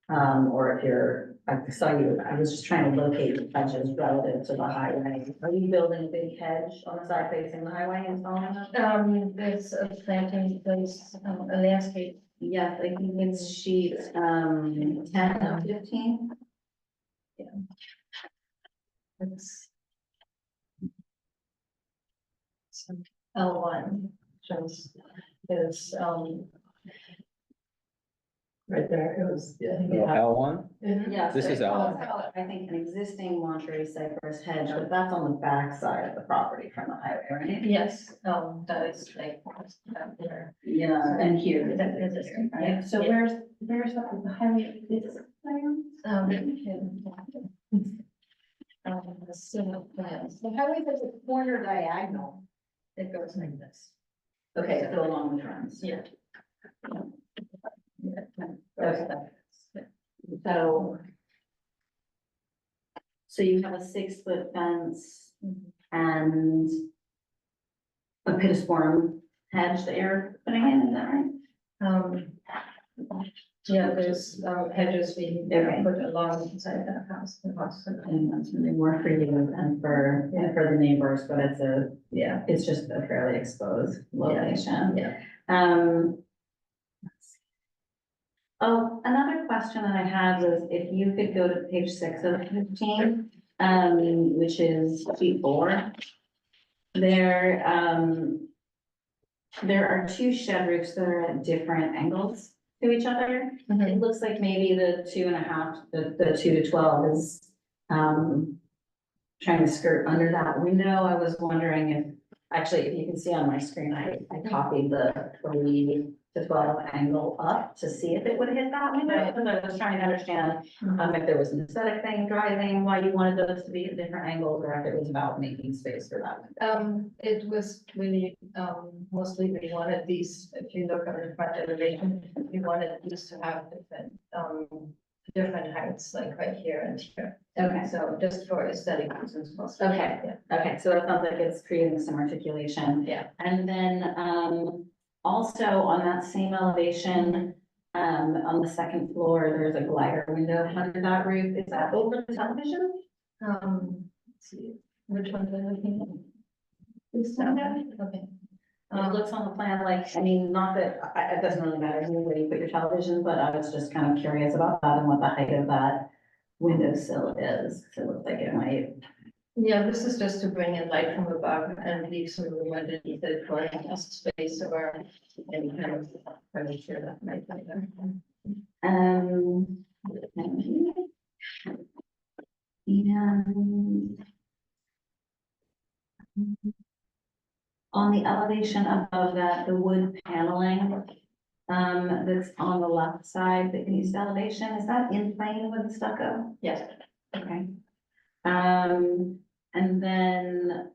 Or if you're I saw you, I was just trying to locate the hedges relative to the highway. Are you building a big hedge on the side facing the highway and installing it? There's a planting place, a landscape. Yes, I think it's sheet, 10 of 15. It's L1 shows is, right there, it was, yeah. L1? Yeah. This so is it our- calls out, I think, an existing Monterey cypress hedge, but that's on the back side of the property from the highway, right? Yes, that is like, there. Yeah, and here. That is it, right? Yeah, so Yeah. where's the highway? Is it there? The single plans. The highway is a corner diagonal. It goes like this. Okay, so along the trends. Yeah. Okay. So. So you have a 6-foot fence and a pittosporum hedge that you're putting in, is that right? Yeah, there's hedges we Okay. put along inside that house. The house. And that's really more for you and for the neighbors, but Yeah, it's just a fairly exposed location. yeah. let's see. Oh, another question that I had was if you could go to page 6 of 15, which is sheet 4. There are 2 shed roofs that are at different angles to each other. It looks like maybe the 2.5, the 2 to 12 is, trying to skirt under that window. I was wondering if you can see on my screen, I copied the 3 to 12 angle up to see if it would hit that window. Right. Because I was trying to understand, if there was an aesthetic thing driving, why you wanted those to be at different angles, or if it was about making space for that window. It was really, mostly we wanted these, if you look at the front elevation, we wanted these to have different heights, like right here and here. Okay. So just for aesthetic reasons mostly. Okay. Yeah. Okay, so it sounds like it's creating some articulation. Yeah. And then, also on that same elevation, on the second floor, there's a glider window under that roof. Is that over the television? Let's see, which one are we looking at? This window? Okay. It looks on the plan like, I mean, not that, it doesn't really matter where you put your television, but I was just kind of curious about that and what the height of that windowsill is. 'Cause it looks like it might. Yeah, this is just to bring in light from above and leave some room underneath it for less space or any kind of furniture that might be there. And on the elevation above that, the wood paneling, that's on the left side, the east elevation, is that in plane with the stucco? Yes. Okay. And then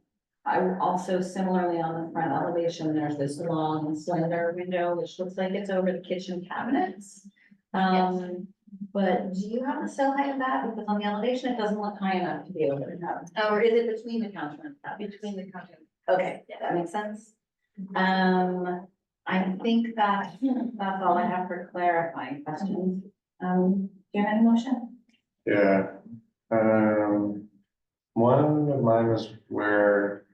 I would also similarly on the front elevation, there's this long slender window, which looks like it's over the kitchen cabinets. But do you have the sill height of that? Because on the elevation, it doesn't look high enough to be over the cabinet. Or is it between the counter and the cabinet? Between the counter. Okay, that makes sense. I think that's all I have for clarifying questions. Do you have any motion? Yeah, one of mine was where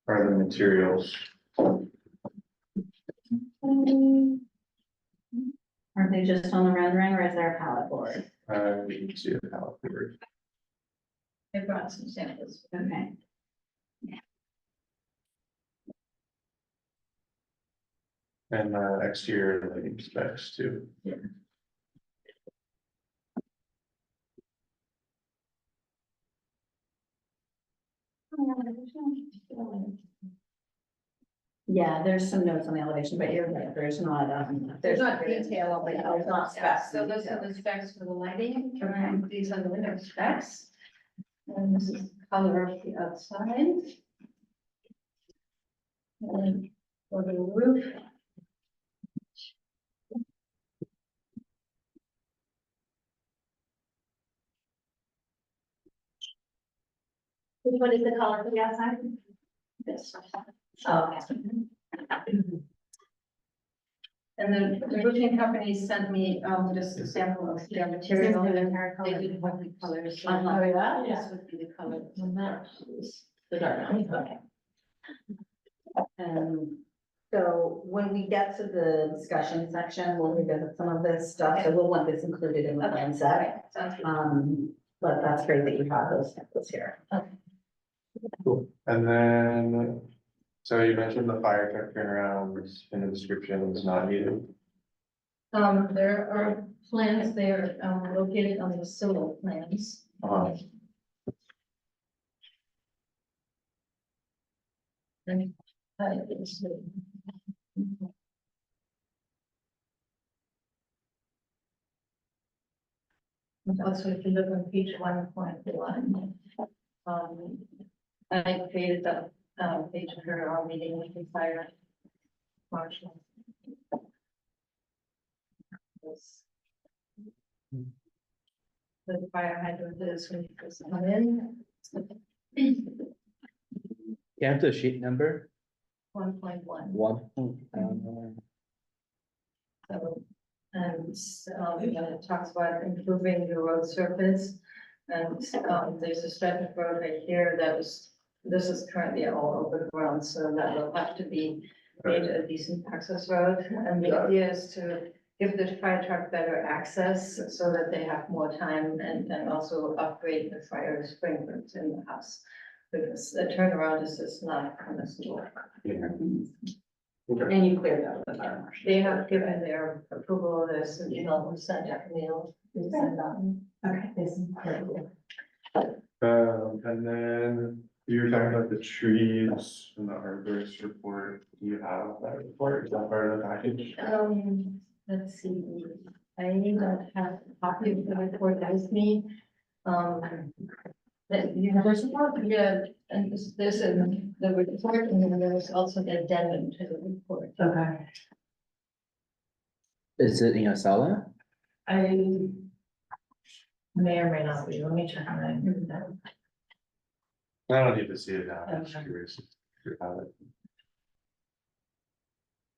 are the materials? Are they just on the rendering or is there a palette board? We can see how it works. I brought some samples. Okay. And exterior lighting specs too. Yeah, there's some notes on the elevation, but you're right, there's not, There's not detail, but There's not specs. So those are the specs for the lighting, Okay. and these are the window specs. And this is the color of the outside. And for the roof. Which one is the color for the outside? This. Oh, okay. And the roofing company sent me, just a sample of their material. They did want the colors. So Oh, yeah? this would be the color. The dark one, okay. And so when we get to the discussion section, we'll revisit some of this stuff, so we'll want this included in the plan set. Sounds good. But that's great that you have those templates here. Cool. And then, so you mentioned the fire truck turnaround in the description is not needed. There are plans there, located on the civil plans. And, it's, and also, if you look on page 1.1, I created that, page for our meeting with the fire marshal. The fire hydrant is when you first come in. You have the sheet number, 1.1. one. So, and, it talks about improving the road surface. And, there's a stretch of road right here this is currently all open ground, so that will have to be made a decent access road. And the idea is to give the fire truck better access so that they have more time and also upgrade the fire sprinklers in the house. Because the turnaround is just not permissible. And you cleared that with the fire marshal. They have given their approval of this, and we sent out mail. We sent out. Okay. And then you were talking about the trees and the arborist report. Do you have that report? Is that part of the package? Let's see, I don't have a copy of the report with me. That you have, yeah, and there's the report, and then there's also the addendum to the report. Okay. Is it in a sala? I may or may not be, let me check on that. I don't need to see it now. I'm just Okay. curious. If you have it.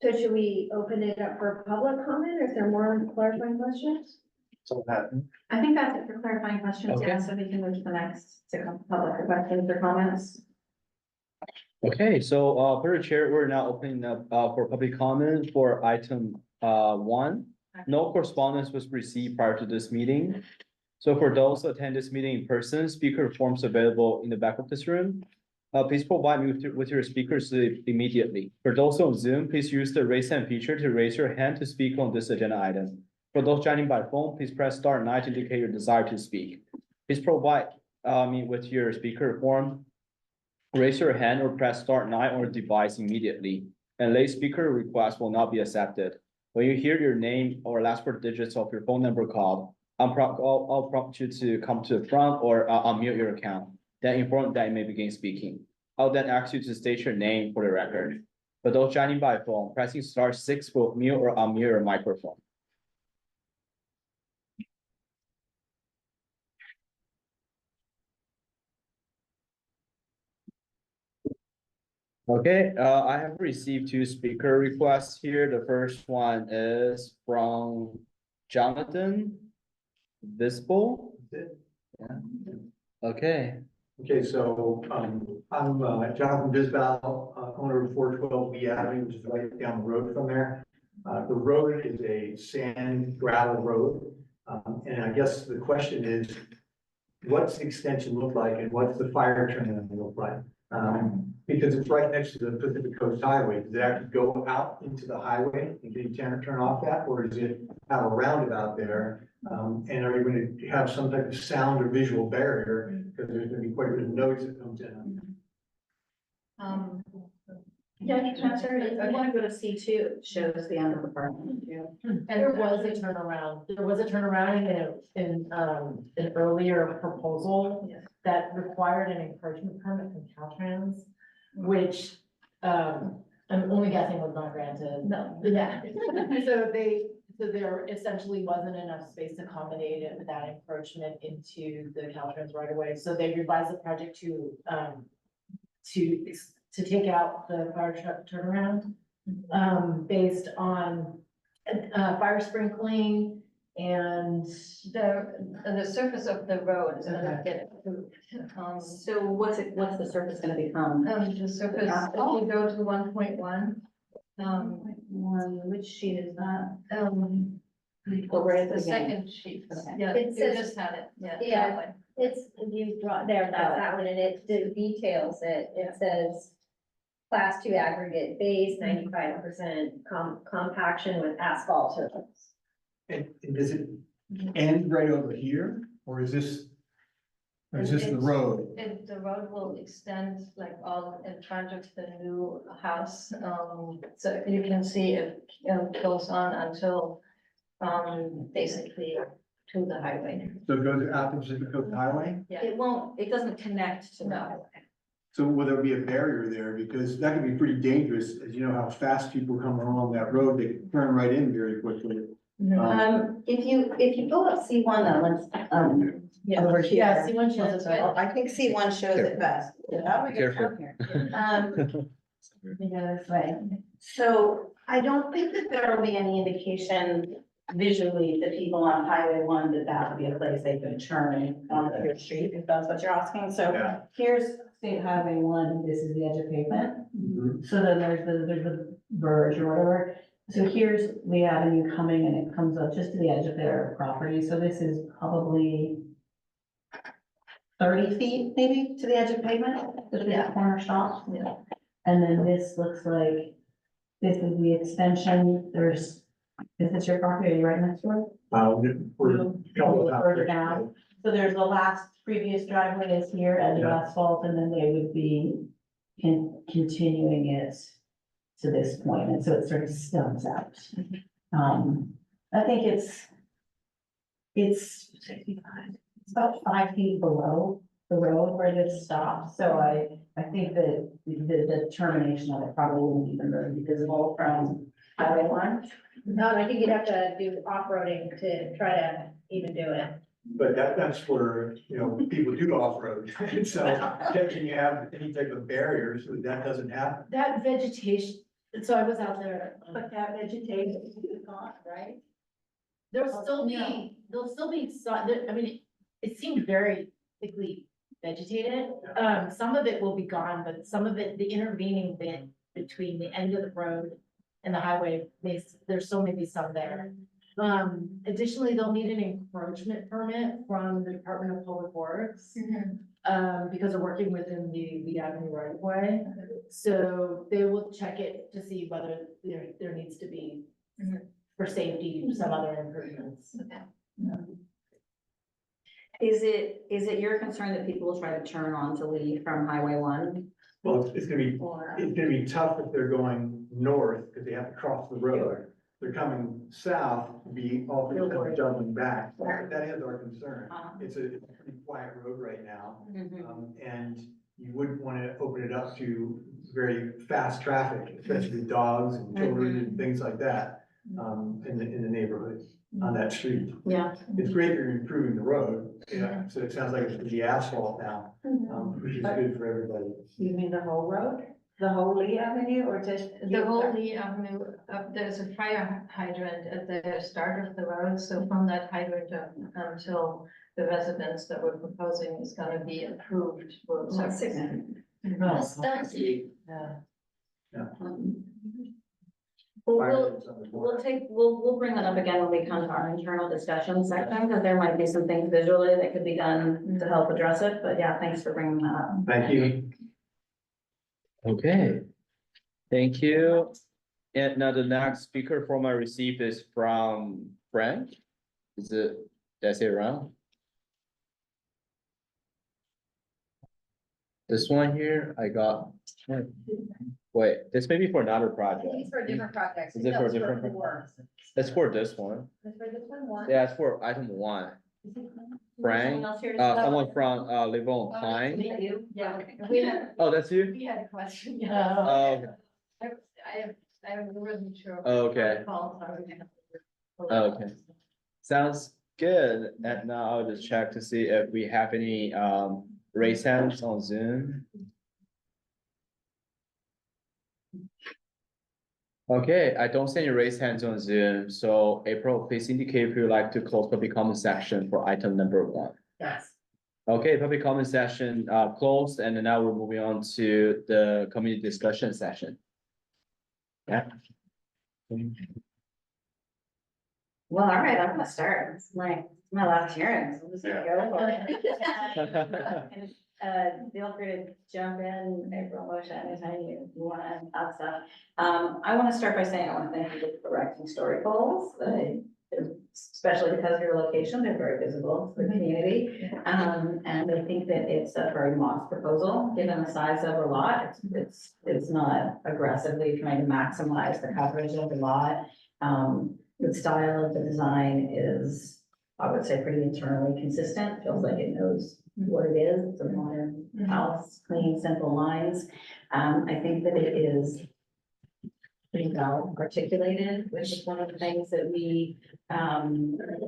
So should we open it up for public comment, or is there more clarifying questions? So that, I think that's it for clarifying questions, yeah, Okay. so we can move to the next, to public questions or comments. Okay, so, per the chair, we're now opening up, for public comment for item, 1. No correspondence was received prior to this meeting. So for those who attend this meeting in person, speaker forms available in the back of this room. Please provide me with your speaker slip immediately. For those on Zoom, please use the raise hand feature to raise your hand to speak on this agenda item. For those joining by phone, please press star 9 to indicate your desire to speak. Please provide me with your speaker form. Raise your hand or press star 9 on your device immediately, and late speaker requests will not be accepted. When you hear your name or last 4 digits of your phone number called, I'll prompt you to come to the front or unmute your account. Then inform that you may begin speaking. I'll then ask you to state your name for the record. For those joining by phone, pressing star 6 will mute or unmute your microphone. Okay, I have received 2 speaker requests here. The first one is from Jonathan Visible. Yeah. Okay, Okay, so, I'm Jonathan Bisbal, owner of 412 B Avenue, which is right down the road from there. The road is a sand gravel road. And I guess the question is, what's the extension look like and what's the fire turn look like? Because it's right next to the Pacific Coast Highway. Does it actually go out into the highway and can you turn off that, or does it have a roundabout there? And are you going to have some type of sound or visual barrier? Because there's going to be quite a bit of noise that comes in. Yeah, you can answer it. I want to go to C2, it shows the end of the park. And there was a turnaround in an earlier proposal that required an encroachment permit from Caltrans, which, I'm only guessing was not granted. No. Yeah. So there essentially wasn't enough space to accommodate it without encroachment into the Caltrans right away. So they revised the project to take out the fire truck turnaround, based on fire sprinkling and The surface of the road is gonna get approved. So what's the surface gonna become? The surface, if you go to 1.1, Which sheet is that? the right at the beginning. second sheet, Okay. yeah, It you says- just had it, yeah. Yeah. that one. It's, you draw, that's that one, and it details it, it says. Class 2 aggregate base, 95% compaction with asphalt surface. And does it end right over here, or is this? Or is this the road? The road will extend like all in front of the new house, so you can see it goes on until, basically to the highway. So it goes out to Pacific Coast Highway? Yeah. It doesn't connect to the No. highway. So will there be a barrier there? Because that can be pretty dangerous, as you know how fast people come along that road, they turn right in very quickly. If you go up C1 though, let's, Yeah. over here. Yeah, C1 shows it. I think C1 shows it best. How do we get Careful. from here? Yeah, this way. So I don't think that there will be any indication visually to people on Highway 1 that that would be a place they could turn on their street, if that's what you're asking. So Yeah. here's State Highway 1, this is the edge of pavement. Mhm. So then there's the verge or whatever. So here's Lee Avenue coming and it comes up just to the edge of their property. So this is probably 30 feet maybe to the edge of pavement, the corner stop. Yeah. And then this looks like, this is the extension. Is this your property? Are you right next door? We're. Further down. So there's the last previous driveway is here and the Yeah. asphalt, and then they would be continuing it to this point, and so it sort of stubs out. I think it's about 5 feet below the road where this stops, so I think that the termination of it probably wouldn't even really be visible from Highway 1. No, and I think you'd have to do off-roading to try to even do it. But that's where, people do off-road, so can you have any type of barriers so that doesn't happen? That vegetation, so I was out there. But that vegetation is gone, right? There'll still be some, I mean, it seemed very thickly vegetated. Some of it will be gone, but some of it, the intervening bit between the end of the road and the highway, there's still maybe some there. Additionally, they'll need an encroachment permit from the Department of Public Works. Because they're working within the avenue right of way. So they will check it to see whether there needs to be, for safety, some other improvements. Is it your concern that people will try to turn onto Lee from Highway 1? Well, it's gonna be Or? tough if they're going north, because they have to cross the road. They're coming south, to be all doubling back. That is our concern. It's a pretty quiet road right now. And you wouldn't want to open it up to very fast traffic, especially dogs and children and things like that, in the neighborhood on that street. Yeah. It's great you're improving the road, so it sounds like it's gonna be asphalt now, which is good for everybody. You mean the whole road? The whole Lee Avenue or just? The whole Lee Avenue, there's a fire hydrant at the start of the road, so from that hydrant up until the residence that we're proposing is gonna be approved. road surface. We'll bring that up again when we come to our internal discussion section, because there might be some things visually that could be done to help address it, but yeah, thanks for bringing that up. Thank you. Okay, thank you. And now the next speaker from I received is from Frank. That's it around? This one here, I got. Wait, this may be for another project. It's for a different project. Is it for a No, different It's for this one. It's for this one. Yeah, it's for item 1. Frank, someone from, Livon Pine. Yeah, we had, Oh, that's you? we had a question. Oh, I wasn't sure. Okay. Sorry. Okay. Sounds good. And now I'll just check to see if we have any, raise hands on Zoom. Okay, I don't see any raised hands on Zoom, so April, please indicate if you'd like to close public comment section for item number 1. Yes. Okay, public comment session closed, and now we're moving on to the community discussion session. Yeah. Well, all right, I'm gonna start. It's my last hearing, so I'm just gonna go. Feel free to jump in, April, Moshe, anytime you wanna add stuff. I wanna start by saying I wanna thank you for correcting story polls. Especially because of your location, they're very visible to the community. And I think that it's a very modest proposal, given the size of the lot. It's not aggressively trying to maximize the coverage of the lot. The style of the design is, I would say, pretty internally consistent. Feels like it knows what it is. It's a modern house, clean, simple lines. I think that it is pretty well articulated, which is one of the things that we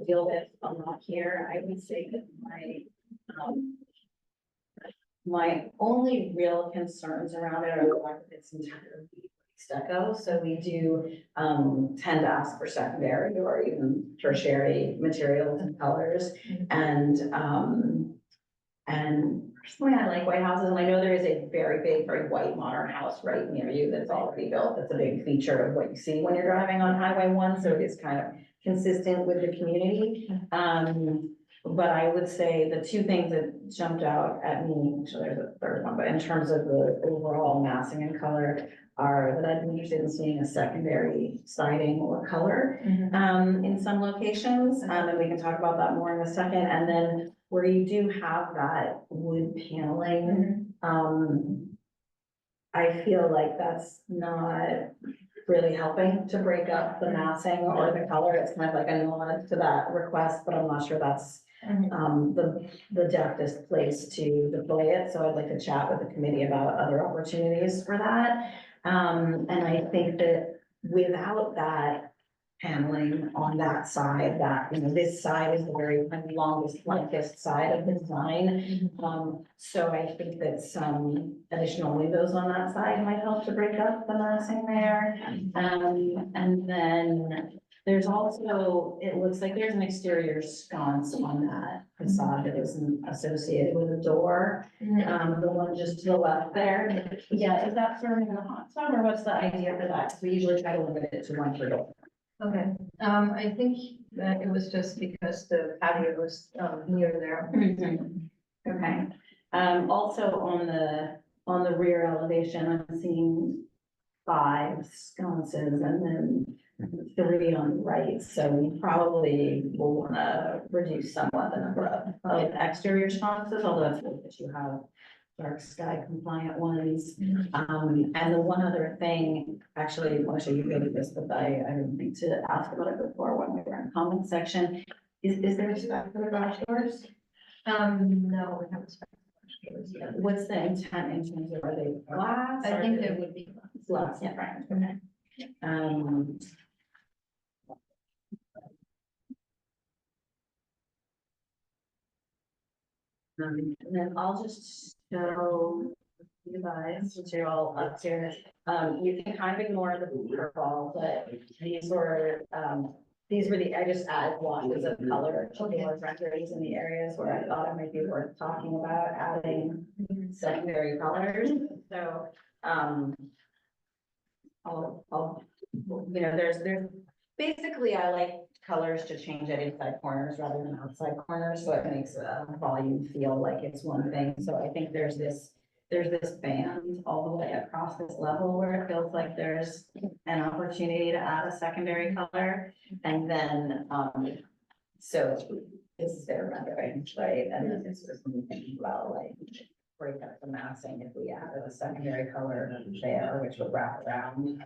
deal with a lot here. I would say that my only real concerns around it are the fact that it's entirely stucco. So we do tend to ask for secondary or even tertiary materials and colors. And personally, I like white houses, and I know there is a very big, very white modern house right near you that's already built. That's a big feature of what you see when you're driving on Highway 1, so it is kind of consistent with the community. But I would say the two things that jumped out at me, actually there's a third one, but in terms of the overall massing and color, are that I'd be interested in seeing a secondary siding or color in some locations, and we can talk about that more in a second. And then where you do have that wood paneling, I feel like that's not really helping to break up the massing or the color. It's kind of like a nod to that request, but I'm not sure that's the deftest place to deploy it. So I'd like to chat with the committee about other opportunities for that. And I think that without that paneling on that side, that, you know, this side is the very kind of longest, blankest side of the design. So I think that some additional windows on that side might help to break up the massing there. And then there's also, it looks like there's an exterior sconce on that facade that isn't associated with a door. The one just to the left there. Yeah, is that serving the hot spot, or what's the idea for that? 'Cause we usually try to limit it to one per door. Okay, I think that it was just because the patio was, near there. Okay, also on the rear elevation, I'm seeing 5 sconces and then 3 on the right, so we probably will wanna reduce somewhat the number of exterior sconces, although it's good that you have dark sky compliant ones. And the one other thing, actually, Moshe, you raised this, but I didn't think to ask about it before when we were in the comment section. Is there a spec for the garage doors? No, we haven't spent much doors yet. What's the intent in terms of, are they glass? I Are think they there would be. glass, yeah, right, okay. And then I'll just show you guys, since you're all upstairs, you can kind of ignore the purple, but these were the, I just added washes of color to the renderings in the areas where I thought it might be worth talking about adding secondary colors. So, I'll, you know, there's basically, I like colors to change at inside corners rather than outside corners, so it makes a volume feel like it's one thing. So I think there's this band all the way across this level where it feels like there's an opportunity to add a secondary color. And then, so this is their rendering, right? And then this is me thinking about like break up the massing if we added a secondary color there, which would wrap around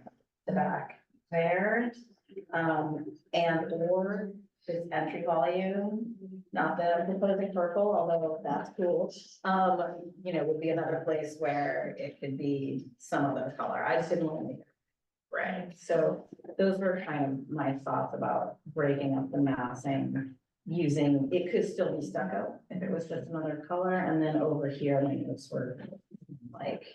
the back there. And or this entry volume, not that I'm proposing purple, although that's cool. You know, would be another place where it could be some other color. I just didn't want to make it gray. So those were kind of my thoughts about breaking up the massing. Using, it could still be stucco if it was just another color, and then over here, my notes were like,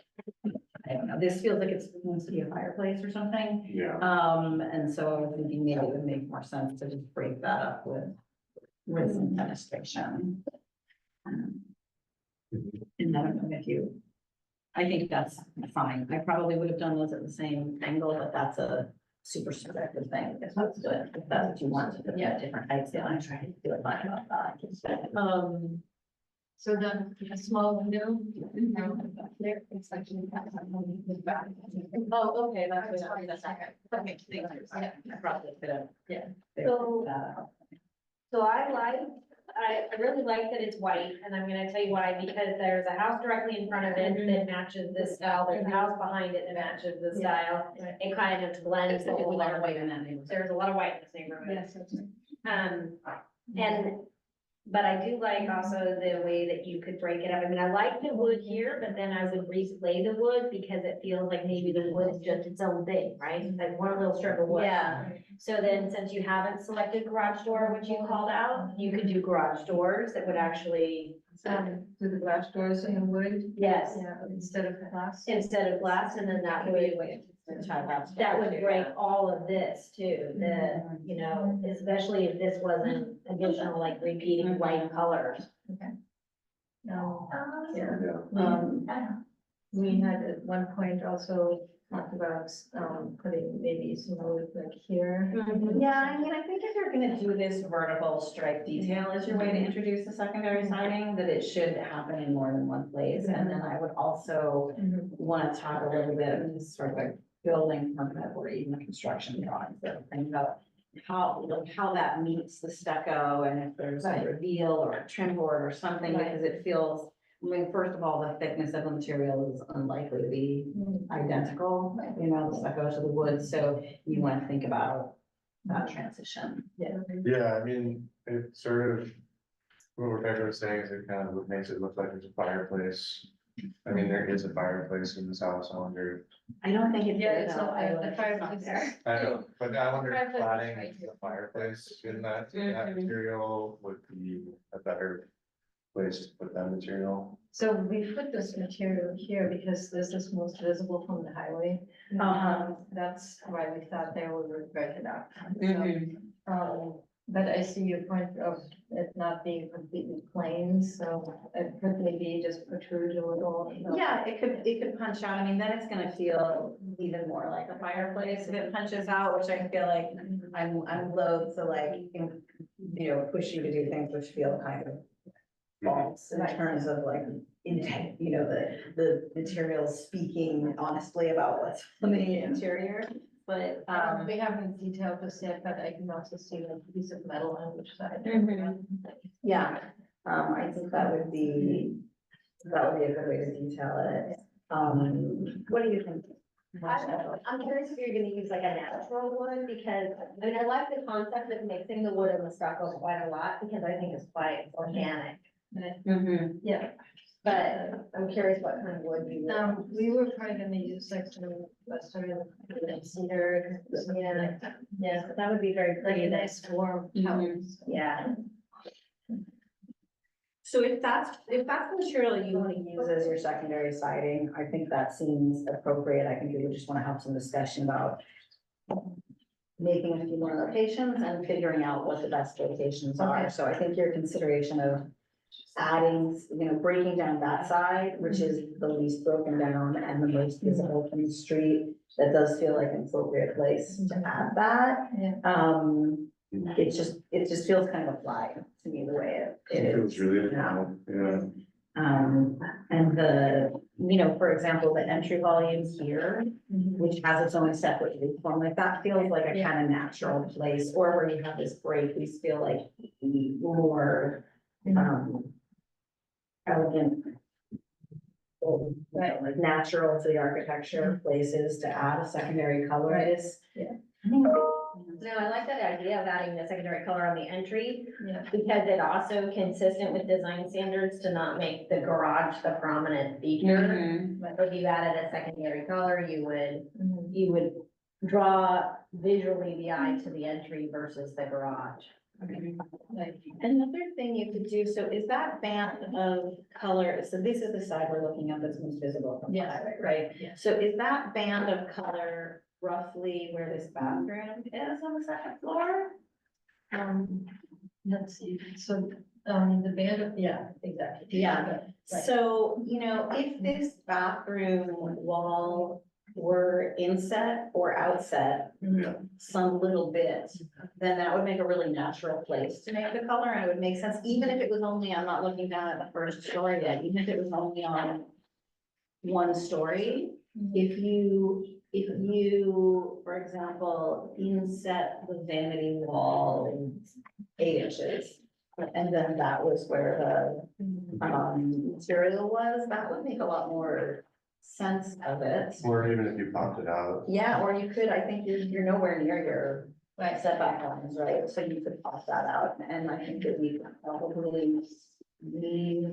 I don't know, this feels like it's supposed to be a fireplace or something. Yeah. And so I was thinking maybe it would make more sense to just break that up with some fenestration. And I don't know if you, I think that's fine. I probably would have done those at the same angle, but that's a super subjective thing. If that's good, if that's what you want to do, yeah, different heights, yeah, I'm trying to do it like that. So the small window, there, it's actually. Oh, okay, that's okay. Okay, thank you. Yeah, I probably could have, yeah. So- So I really like that it's white, and I'm gonna tell you why, because there's a house directly in front of it that matches this style, there's a house behind it that matches the style. It kind of blends the There's a whole lot of white in neighborhood. that neighborhood. There's a lot of white in this neighborhood. Yes, that's right. And, but I do like also the way that you could break it up. I mean, I like the wood here, but then I would replay the wood because it feels like maybe the wood is just its own thing, right? Like one little strip of wood. Yeah. So then, since you haven't selected garage door, which you called out, you could do garage doors that would actually, Do the glass doors in wood? yes, Yeah, instead of glass. instead of glass, and then that would, that would break all of this too, the, you know, especially if this wasn't additional, like repeating white colors. No, Yeah. we had at one point also talked about, putting maybe some wood like here. Yeah, I mean, I think if you're gonna do this vertical stripe detail as your way to introduce the secondary siding, that it should happen in more than one place. And then I would also want to talk a little bit, and this is sort of a building permit or even a construction drawing, so think about how that meets the stucco, and if there's a reveal or a trim board or something, because it feels, I mean, first of all, the thickness of the material is unlikely to be identical, you know, the stucco to the wood, so you want to think about that transition. Yeah, I mean, it sort of, what Rebecca was saying is it kind of makes it look like there's a fireplace. I mean, there is a fireplace in this house, I wonder, I don't think it's. Yeah, there, it's though. not I there. would- The it's not fireplace there. is- I don't know, but I wonder if Fireplace is cladding right here. the fireplace in that material would be a better place to put that material. So we put this material here because this is most visible from the highway. That's why we thought they would break it up. But I see your point of it not being completely plain, so it could maybe just protrude a little. Yeah, it could punch out, I mean, then it's gonna feel even more like a fireplace if it punches out, which I feel like I'm loath to like, you know, push you to do things which feel kind of false in terms of like intent, you know, the material speaking honestly about what's on the interior, but, We haven't detailed this yet, but I can also see the piece of metal on which side. yeah, I think that would be a good way to detail it. What do you think? I'm curious if you're gonna use like a natural wood, because, I mean, I like the concept of mixing the wood and the stucco quite a lot, because I think it's quite organic. Yeah, But I'm curious what kind of wood you would. we were probably gonna use like some western cedar, yeah, That would be very like pretty, a nice. nice warm house. Yeah. So if that's the material you want to use as your secondary siding, I think that seems appropriate. I think we would just want to have some discussion about making a few more locations and figuring out what the best locations are. Okay. So I think your consideration of adding, you know, breaking down that side, which is the least broken down and the most visible from the street, that does feel like an appropriate place to add that. Yeah. It just feels kind of fly to me the way it It is. feels really, now. yeah. And you know, for example, the entry volume here, which has its own separate roof form, like that feels like a kind of natural place, or where you have this break, these feel like more, elegant. Right. Like natural to the architecture places to add a secondary color is. Yeah. No, I like that idea of adding the secondary color on the entry, Yeah. because it also consistent with design standards to not make the garage the prominent feature. But if you added a secondary color, you would draw visually the eye to the entry versus the garage. Another thing you could do, so is that band of color, so this is the side we're looking at that's most visible from the Yes. highway, right? Yes. So is that band of color roughly where this bathroom is on the second floor? Let's see, so, the band of, yeah, exactly. Yeah. Right. So, you know, if this bathroom wall were inset or outset some little bit, then that would make a really natural place to make the color, and it would make sense, even if it was only, I'm not looking down at the first story yet, even if it was only on one story, if you, for example, inset the vanity wall 8 inches, and then that was where the material was, that would make a lot more sense of it. Or even if you popped it out. Yeah, or you could, I think you're nowhere near your setback lines, right? So you could pop that out, and I think that we could probably leave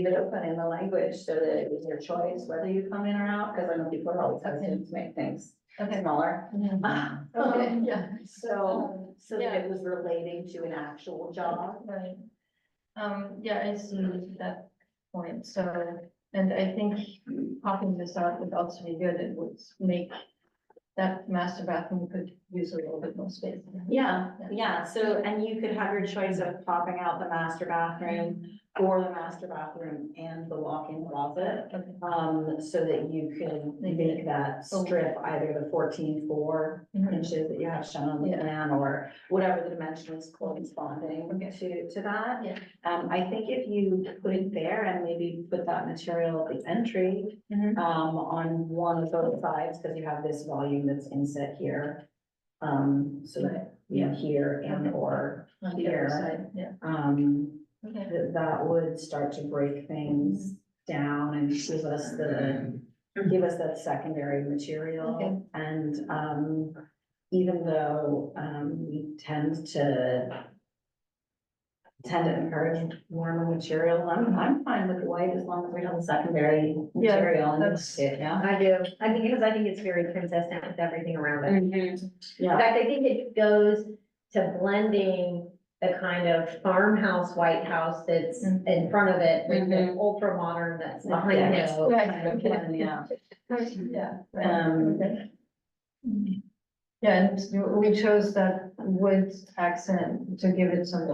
it open in the language so that it was your choice whether you come in or out, because I know people are always hesitant to make things smaller. Okay, yeah. So that it was relating to an actual job. Right. Yeah, I see that point, so, and I think popping this out would also be good, it would make that master bathroom could use a little bit more space. Yeah, so, and you could have your choice of popping out the master bathroom or the master bathroom and the walk-in closet. So that you could make that strip either the 14.4 inches that you have shown on the Yeah. plan, or whatever the dimension is corresponding to that. Yeah. I think if you put it there and maybe put that material at the entry, on one of both sides, because you have this volume that's inset here. So that, you know, here and or On the other here, side, yeah. Okay. that would start to break things down and give us that secondary material. Okay. And, even though, we tend to encourage warmer material, I'm fine with the white as long as we have a secondary Yeah, material. and that's- yeah. I do, I think it's very consistent with everything around it. In Yeah, fact, I think it goes to blending the kind of farmhouse, White House that's in front of it with the ultra modern that's behind it. so Right, kind of okay. blend, yeah. Yeah. right, Um, okay. Yeah, and we chose that wood accent to give it some.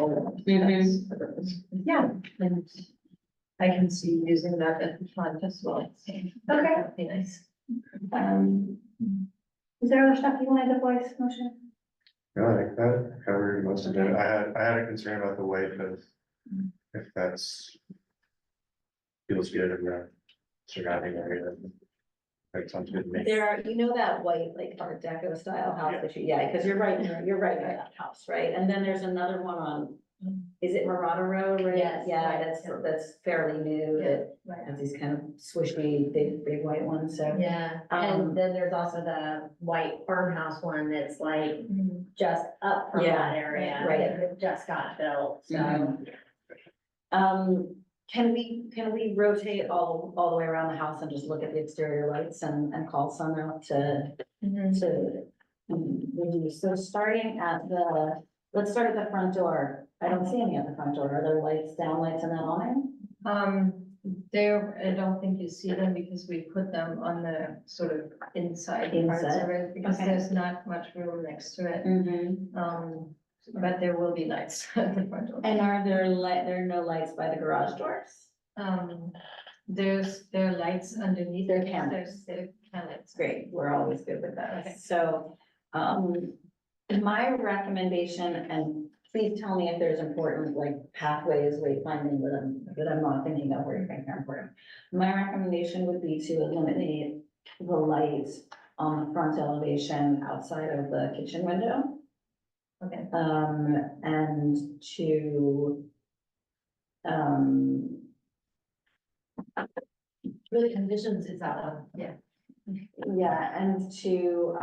Yeah, and I can see using that at the front as well. So that'd be nice. Is there other stuff you wanted to voice, motion? No, I think that covered most of it. I had a concern about the white, but if that's feels good in the surrounding area, that sounds good to me. There are, you know, that white, like Art Deco style house that because you're right near that house, right? And then there's another one on, is it Marauder Road, right? Yes, Yeah, right, that's fairly new, that Right. has these kind of swishy, big white ones, so. Yeah, Um, and then there's also the white farmhouse one that's like just up from Yeah, that area. right. That just got built, so. Mhm. Can we rotate all the way around the house and just look at the exterior lights and call some out to review? So starting at let's start at the front door. I don't see any at the front door. Are there lights, down lights in that line? There, I don't think you see them because we put them on the sort of inside parts Inside, of it, because okay. there's not much room next to it. Mm-hmm. But there will be lights at the front door. And are there no lights by the garage doors? There are lights underneath. There it. can. There can lights. Great, we're always good with Okay. that. So, my recommendation, and please tell me if there's important, like pathways, wayfinding that I'm not thinking of where you think are important. My recommendation would be to eliminate the lights on the front elevation outside of the kitchen window. Okay. And to, Really envisions is that one. yeah, and to,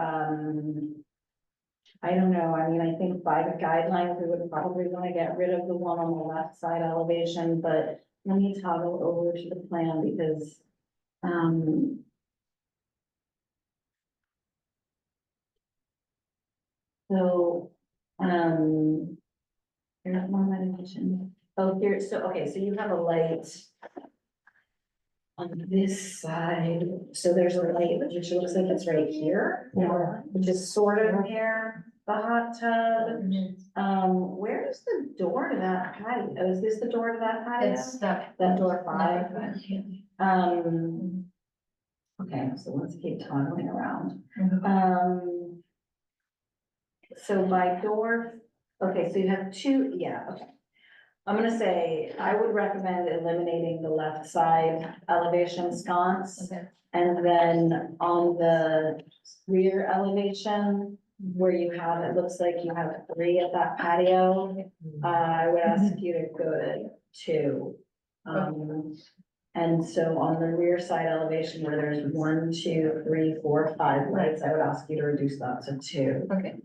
I don't know, I mean, I think by the guidelines, we would probably want to get rid of the one on the left side elevation, but let me toggle over to the plan because, so There's one meditation. Oh, here, so, okay, so you have a light on this side, so there's a light, which looks like it's right here, which is sort of near the hot tub. Where is the door to that patio? Oh, is this the door to that patio? It's that. That door 5? Okay, so let's keep toggling around. So by door, okay, so you have 2, yeah, okay. I'm gonna say, I would recommend eliminating the left side elevation sconce. Okay. And then on the rear elevation, where you have, it looks like you have 3 at that patio, I would ask you to go to 2. And so on the rear side elevation where there's 1, 2, 3, 4, 5 lights, I would ask you to reduce that to 2. Okay.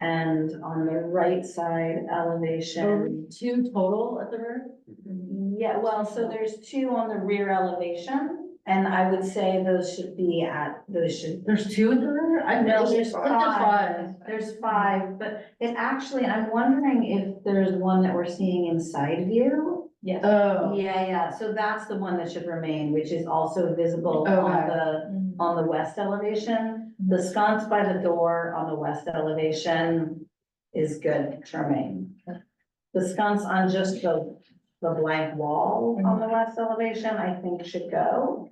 And on the right side elevation, 2 total at the rear? yeah, well, so there's 2 on the rear elevation. And I would say those should, There's 2 at the rear? I know, there's looked at 5. There's 5, but it actually, I'm wondering if there's one that we're seeing in side view. Yes. Oh. Yeah, so that's the one that should remain, which is also visible Okay. on the west elevation. The sconce by the door on the west elevation is good to remain. The sconce on just the blank wall on the west elevation, I think should go.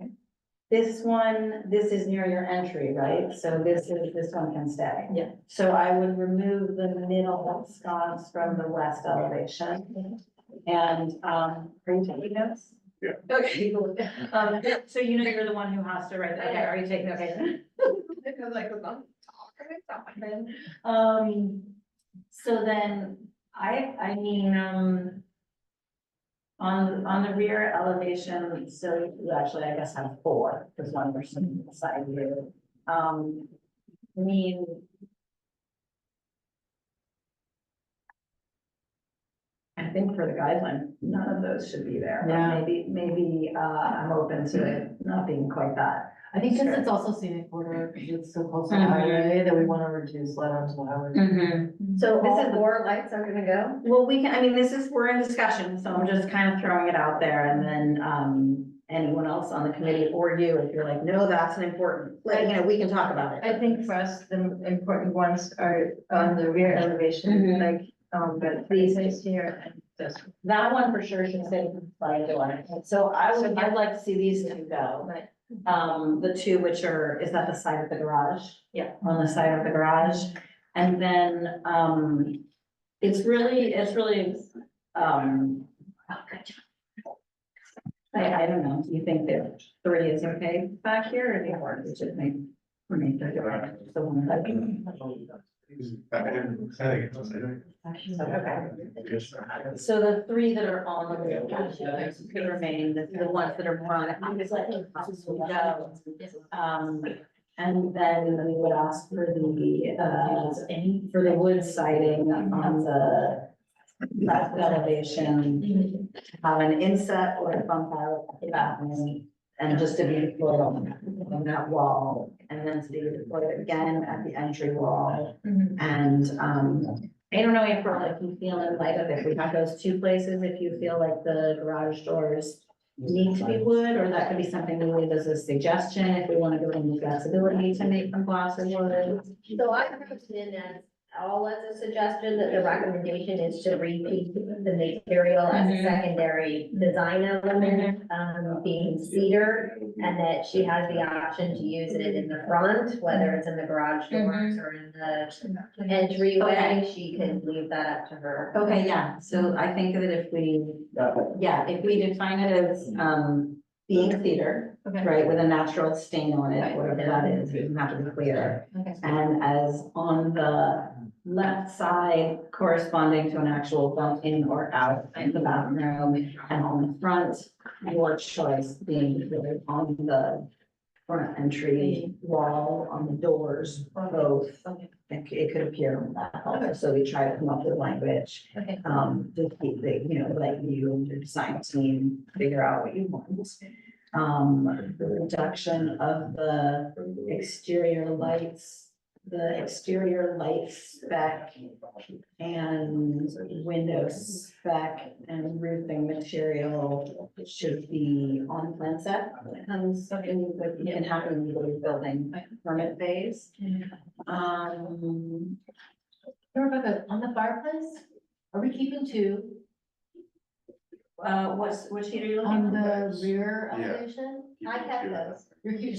This one, this is near your entry, right? So this one can stay. Yeah. So I would remove the middle sconce from the west elevation. And, are you taking notes? Yeah. Okay. So you know you're the one who has to write that. Okay, are you taking, okay? Because I could not talk, So then, I mean, on the rear elevation, so you actually, I guess, have 4, because one person beside you. I mean. I think for the guideline, none of those should be there. But Yeah. Maybe, I'm open to it not being quite that. I think because it's also scenic border, because it's so close to the highway, that we want to reduce light onto the highway. So This all is 4 lights are gonna go? Well, we can, I mean, we're in discussion, so I'm just kind of throwing it out there, and then, anyone else on the committee or you, if you're like, no, that's an important, like, we can talk about it. I think for us, the important ones are on the rear elevation, like, these here and this. That one for sure should stay by the door. So I'd like to see these 2 go. Right. The 2 which are, is that the side of the garage? Yeah. On the side of the garage. And then, it's really, I don't know, do you think that 3 is okay back here, or do you want to just make? The one that I can. Okay. So the 3 that are on the rear could remain, the ones that are more on it, will go. And then we would ask for the wood siding on the left elevation, have an inset or a bump out bathroom, and just to be deployed on that wall, and then to be deployed again at the entry wall. And, I don't know if you feel in light of if we have those 2 places, if you feel like the garage doors need to be wood, or that could be something we leave as a suggestion if we want to go into flexibility to make them gloss or wood. So I put in as all as a suggestion that the recommendation is to repeat the material as a secondary design element, being cedar. And that she has the option to use it in the front, whether it's in the garage doors or in the entryway, she can leave that up to her. Okay, yeah, so I think that if we define it as, being cedar, Okay. right, with a natural stain on it, whatever that is, it doesn't have to be clear. Okay. And as on the left side corresponding to an actual bump in or out in the bathroom, and on the front, your choice being really on the front entry wall, on the doors, both. It could appear on that also, so we try to come up with language, Okay. to keep the, let you and the design team figure out what you want. The reduction of the exterior lights, the exterior light spec and window spec and roofing material should be on plan set when it comes, it can happen in the building permit phase. Rebecca, on the fireplace, are we keeping two What sheet are you looking on at? the rear Yeah. elevation? I kept those.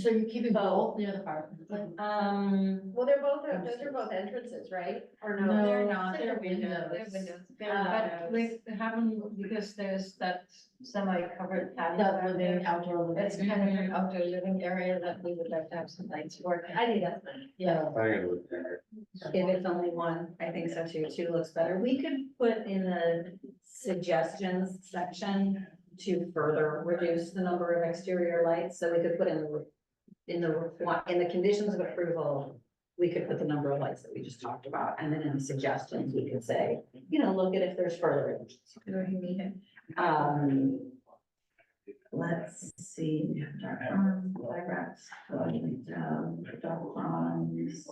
So you're keeping both near the fireplace? Well, they're both, those are both entrances, right? Or no? No. They're not, They're they're windows. windows. They're windows. But we haven't, because there's that semi-covered patio. That living, outdoor living. It's kind of an outdoor living area that we would like to have some lights working. I think that's fine. Yeah. I gotta look there. If it's only one, I think so too. Two looks better. We could put in the suggestions section to further reduce the number of exterior lights. So we could put in the conditions of approval, we could put the number of lights that we just talked about. And then in the suggestions, we could say, look at if there's further. Let's see. Dark bronze, black rocks, dark bronze.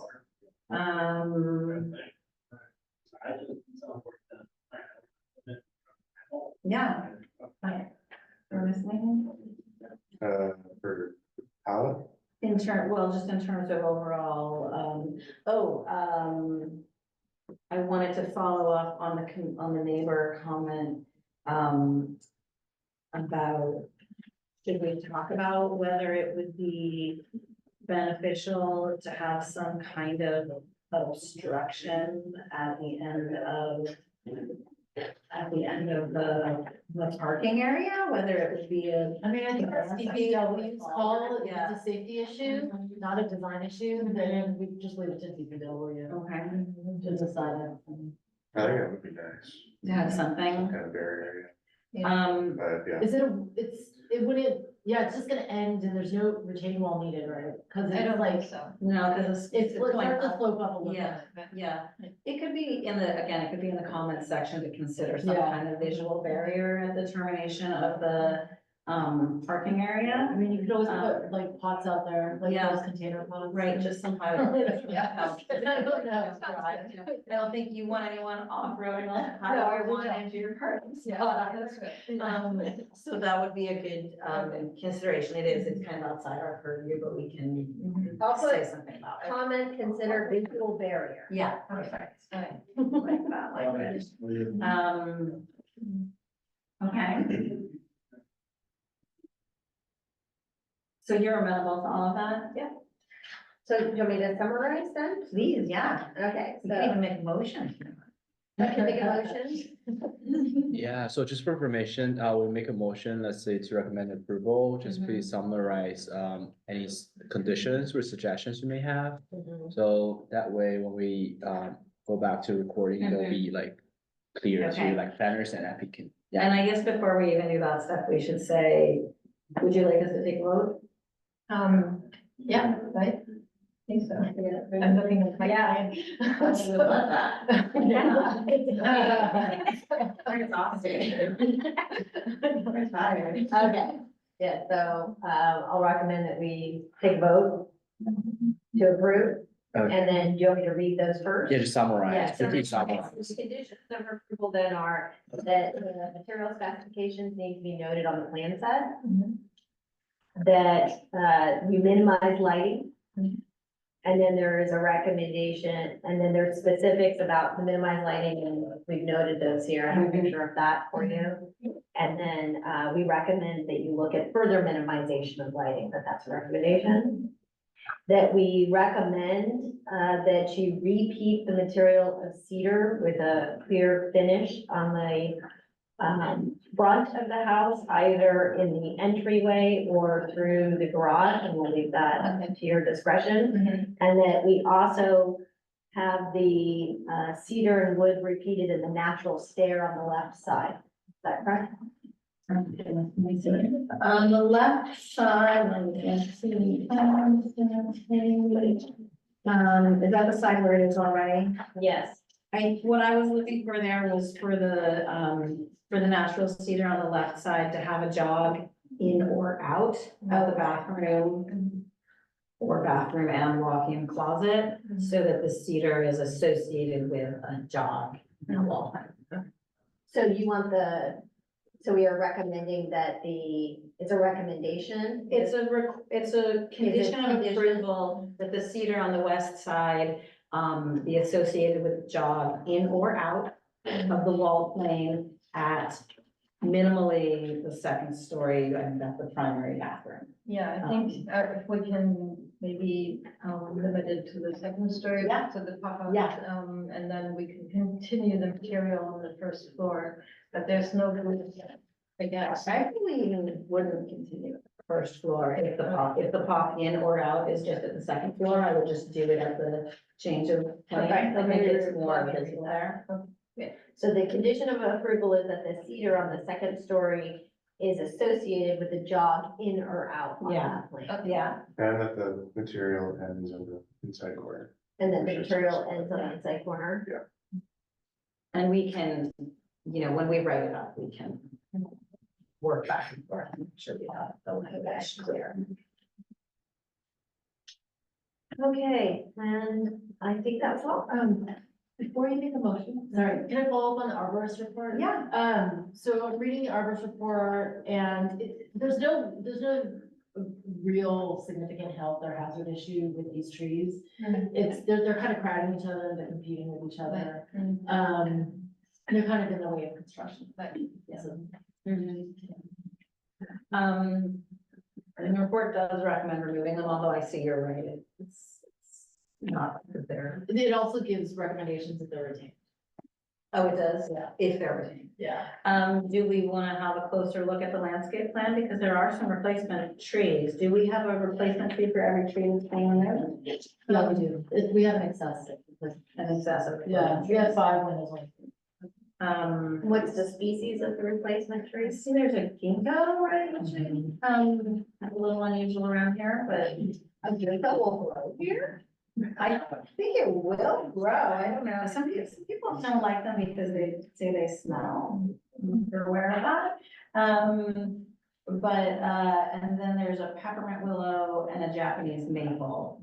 Yeah. We're missing. For palette, Just in terms of overall, I wanted to follow up on the neighbor comment, about, should we talk about whether it would be beneficial to have some kind of obstruction at the end of the parking area, whether it would be I mean, I think that's DPW's call, if Yeah. it's a safety issue, not a design issue, then we just leave it to DPW okay, to decide it. I think it would be nice, to have something. kind of barrier Um, area, but yeah. Is it wouldn't, yeah, it's just gonna end and there's no retaining wall needed, right? Cause I it's don't like, think so. no, because it's going starts to up. slope up a little Yeah, bit. yeah, it could be it could be in the comments section to consider some Yeah. kind of visual barrier at the termination of the parking I area. mean, you could always put like pots out there, like Yeah. those container pots. Right, just somehow. Yeah. I don't know. I don't think you want anyone off-roading on the highway one into your parking spot. So that would be a good consideration. It's kind of outside our purview, but we can I'll say put something about it. comment, consider visual barrier. Yeah, perfect. Like that, like this. Okay. So you're amenable to all of that? Yeah. So do you want me to summarize then? Please, yeah. Okay, You can even so make a motion. I can make a motion. Yeah, so just for information, we'll make a motion, let's say to recommend approval, just please summarize any conditions or suggestions you may have. So that way, when we go back to recording, it'll be like clear Okay. to like planners and applicant. And I guess before we even do that stuff, we should say, would you like us to take a vote? Yeah, right? I think so. I'm looking at my. Yeah. plan. We would love that. We're exhausted. We're tired. Okay, yeah, so, I'll recommend that we take a vote to approve. Okay. And then do you want me to read those first? Yeah, just summarize, Yeah, so please summarize. the conditions of approval then are that the material specifications need to be noted on the plan set. That, you minimize lighting. And then there is a recommendation, and then there's specifics about the minimized lighting, and we've noted those here. I have a picture of that for you. And then, we recommend that you look at further minimization of lighting, but that's a recommendation. That we recommend, that you repeat the material of cedar with a clear finish on the front of the house, either in the entryway or through the garage, and we'll leave that to your discretion. And that we also have the cedar and wood repeated in the natural stair on the left side. Is that correct? On the left side, let me see. Is that the side where it is already? Yes. What I was looking for there was for the natural cedar on the left side to have a jog in or out of the bathroom. or bathroom and walk-in closet, so that the cedar is associated with a jog and a wall. So you want so we are recommending that it's a recommendation? It's a condition of condition? approval that the cedar on the west side, be associated with jog in or out of the wall plane at minimally the second story, and that's the primary bathroom. Yeah, I think if we can maybe limit it to the second story, Yeah. to the pop-up. Yeah. And then we can continue the material on the first floor, but there's no, I guess. I really even wouldn't continue at the first floor if the pop in or out is just at the second floor, I would just do it at the change of plane. Okay, I think it's more okay. visible there. So the condition of approval is that the cedar on the second story is associated with the jog in or out on Yeah. that plane. Yeah, And that the material ends on the inside corner. And then the material ends on the inside corner. and we can, when we write it up, we can work back and forth and make sure we have the language clear. Okay, and I think that's all. Before you make a motion, sorry, can I follow up on the arborist report? Yeah. So I'm reading the arborist report and there's no real significant health or hazard issue with these trees. They're kind of crowding each other, they're competing with each other. And they're kind of in the way of construction, but yeah. And the report does recommend removing them, although I see you're right, it's not that they're, It also gives recommendations if they're retained. oh, it does, Yeah. if they're retained. Yeah. Do we want to have a closer look at the landscape plan, because there are some replacement trees, do we have a replacement tree for every tree that's being removed? Yeah, we do. We have an excessive. An excessive. Yeah, we had 5 when there's only 3. What's the species of the replacement I trees? see there's a ginkgo, right? A little unusual around here, but A ginkgo will grow here? I think it will grow. I don't know. Some people don't like them because they say they smell. You're aware of that. And then there's a peppermint willow and a Japanese maple.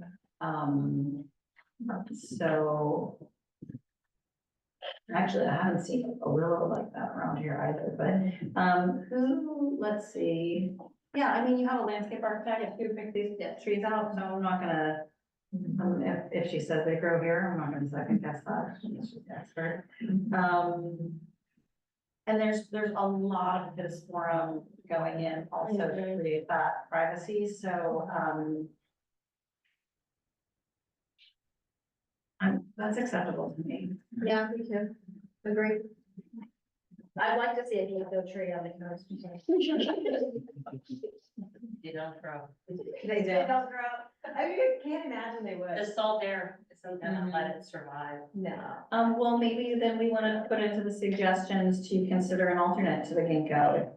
So actually, I haven't seen a willow like that around here either, but let's see. Yeah, I mean, you have a landscape architect who picked these trees out, so I'm not gonna, if she says they grow here, I'm not gonna second guess that. She's the expert. And there's a lot of Pittosporum going in also to create that privacy, so, that's acceptable to me. Yeah, me too. Agree. I'd like to see a ginkgo tree on the coast. They don't grow. They do. don't grow. I mean, I can't imagine they would. The salt air isn't gonna let it survive. No. Well, maybe then we wanna put into the suggestions to consider an alternate to the ginkgo.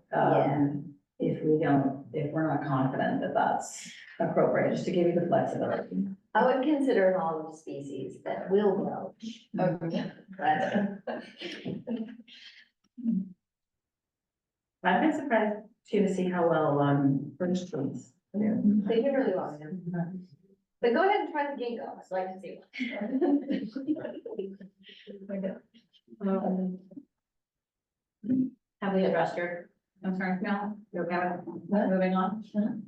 If we're not confident that that's appropriate, just to give you the flexibility. I would consider an olive species that will grow. I've been surprised too to see how well, French trees. do. They do really well. But go ahead and try the ginkgo, I'd like to see one. Have we addressed your concerns, Mel? You okay with moving on?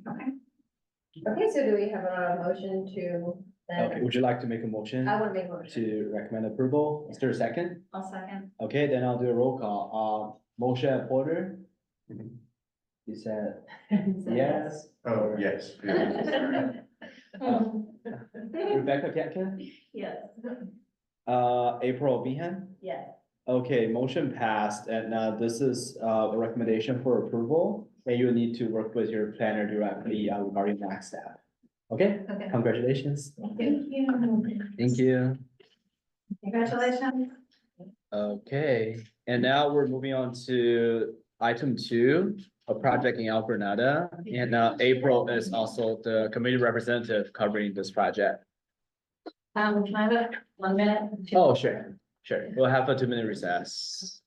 Okay. Okay, so do we have a motion to Okay, then, would you like to make a motion I want to make a motion. to recommend approval? Is there a second? I'll second. Okay, then I'll do a roll call. Motion Porter? You said yes? Oh, yes. Yeah. Rebecca Ketkin? Yes. April Behan? Yes. Okay, motion passed, and this is a recommendation for approval, and you will need to work with your planner directly regarding next step. Okay, Okay. congratulations. Thank you. Thank you. Congratulations. Okay, and now we're moving on to item 2, a project in Alprenada, and April is also the committee representative covering this project. Can I have 1 minute? Oh, sure, we'll have a 2-minute recess.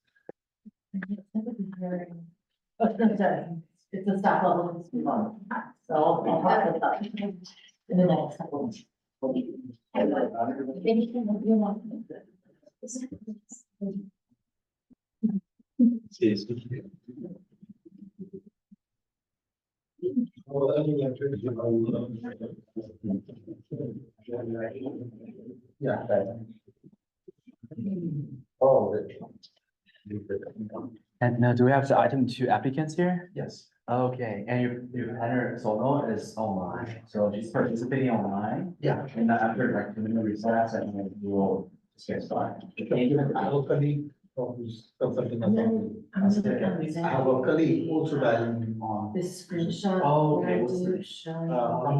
Oh, no, sorry. It's a stop level. So I'll talk about that. in the next couple of Yeah. Oh. And now, do we have the item two applicants here? Yes. Okay, and your planner solo is online, so she's participating online, Yeah. and after like the minute recess, and then we will just get started. I have a colleague who's something. And then I'm just looking at I have a colleague also dialing on. this screenshot. Oh, where I okay, what's do the- showing,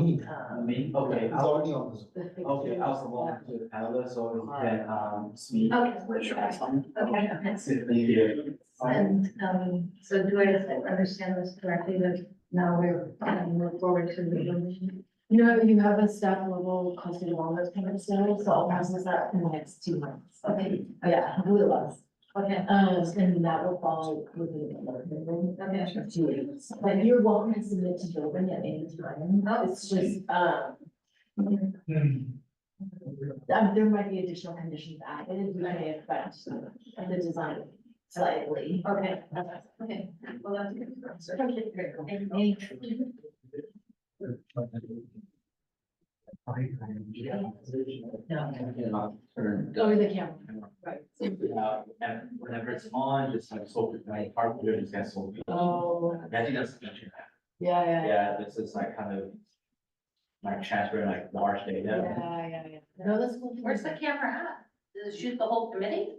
me. Me, okay, It's I'll, already on this. the pictures okay, I'll come on that- to the panel, so we can, speak. Okay. Okay. Thank you. And, so do I understand this correctly, that now we're move forward to the. You have a staff level cluster development permit still, so I'll process that in the next 2 months. Okay. Yeah, who it was. Okay. And that will fall within the 2 weeks. But you're welcome to submit to building at any time. It's just, there might be additional conditions added, we may affect the design slightly. Okay. Okay. Well, that's good. Over the camera. Right. And whenever it's on, just like so, my heart will just get so. Oh, I think that's. yeah. Yeah, this is like kind of. Like transferring like large data. Yeah. No, that's cool. Where's the camera at? Does it shoot the whole committee?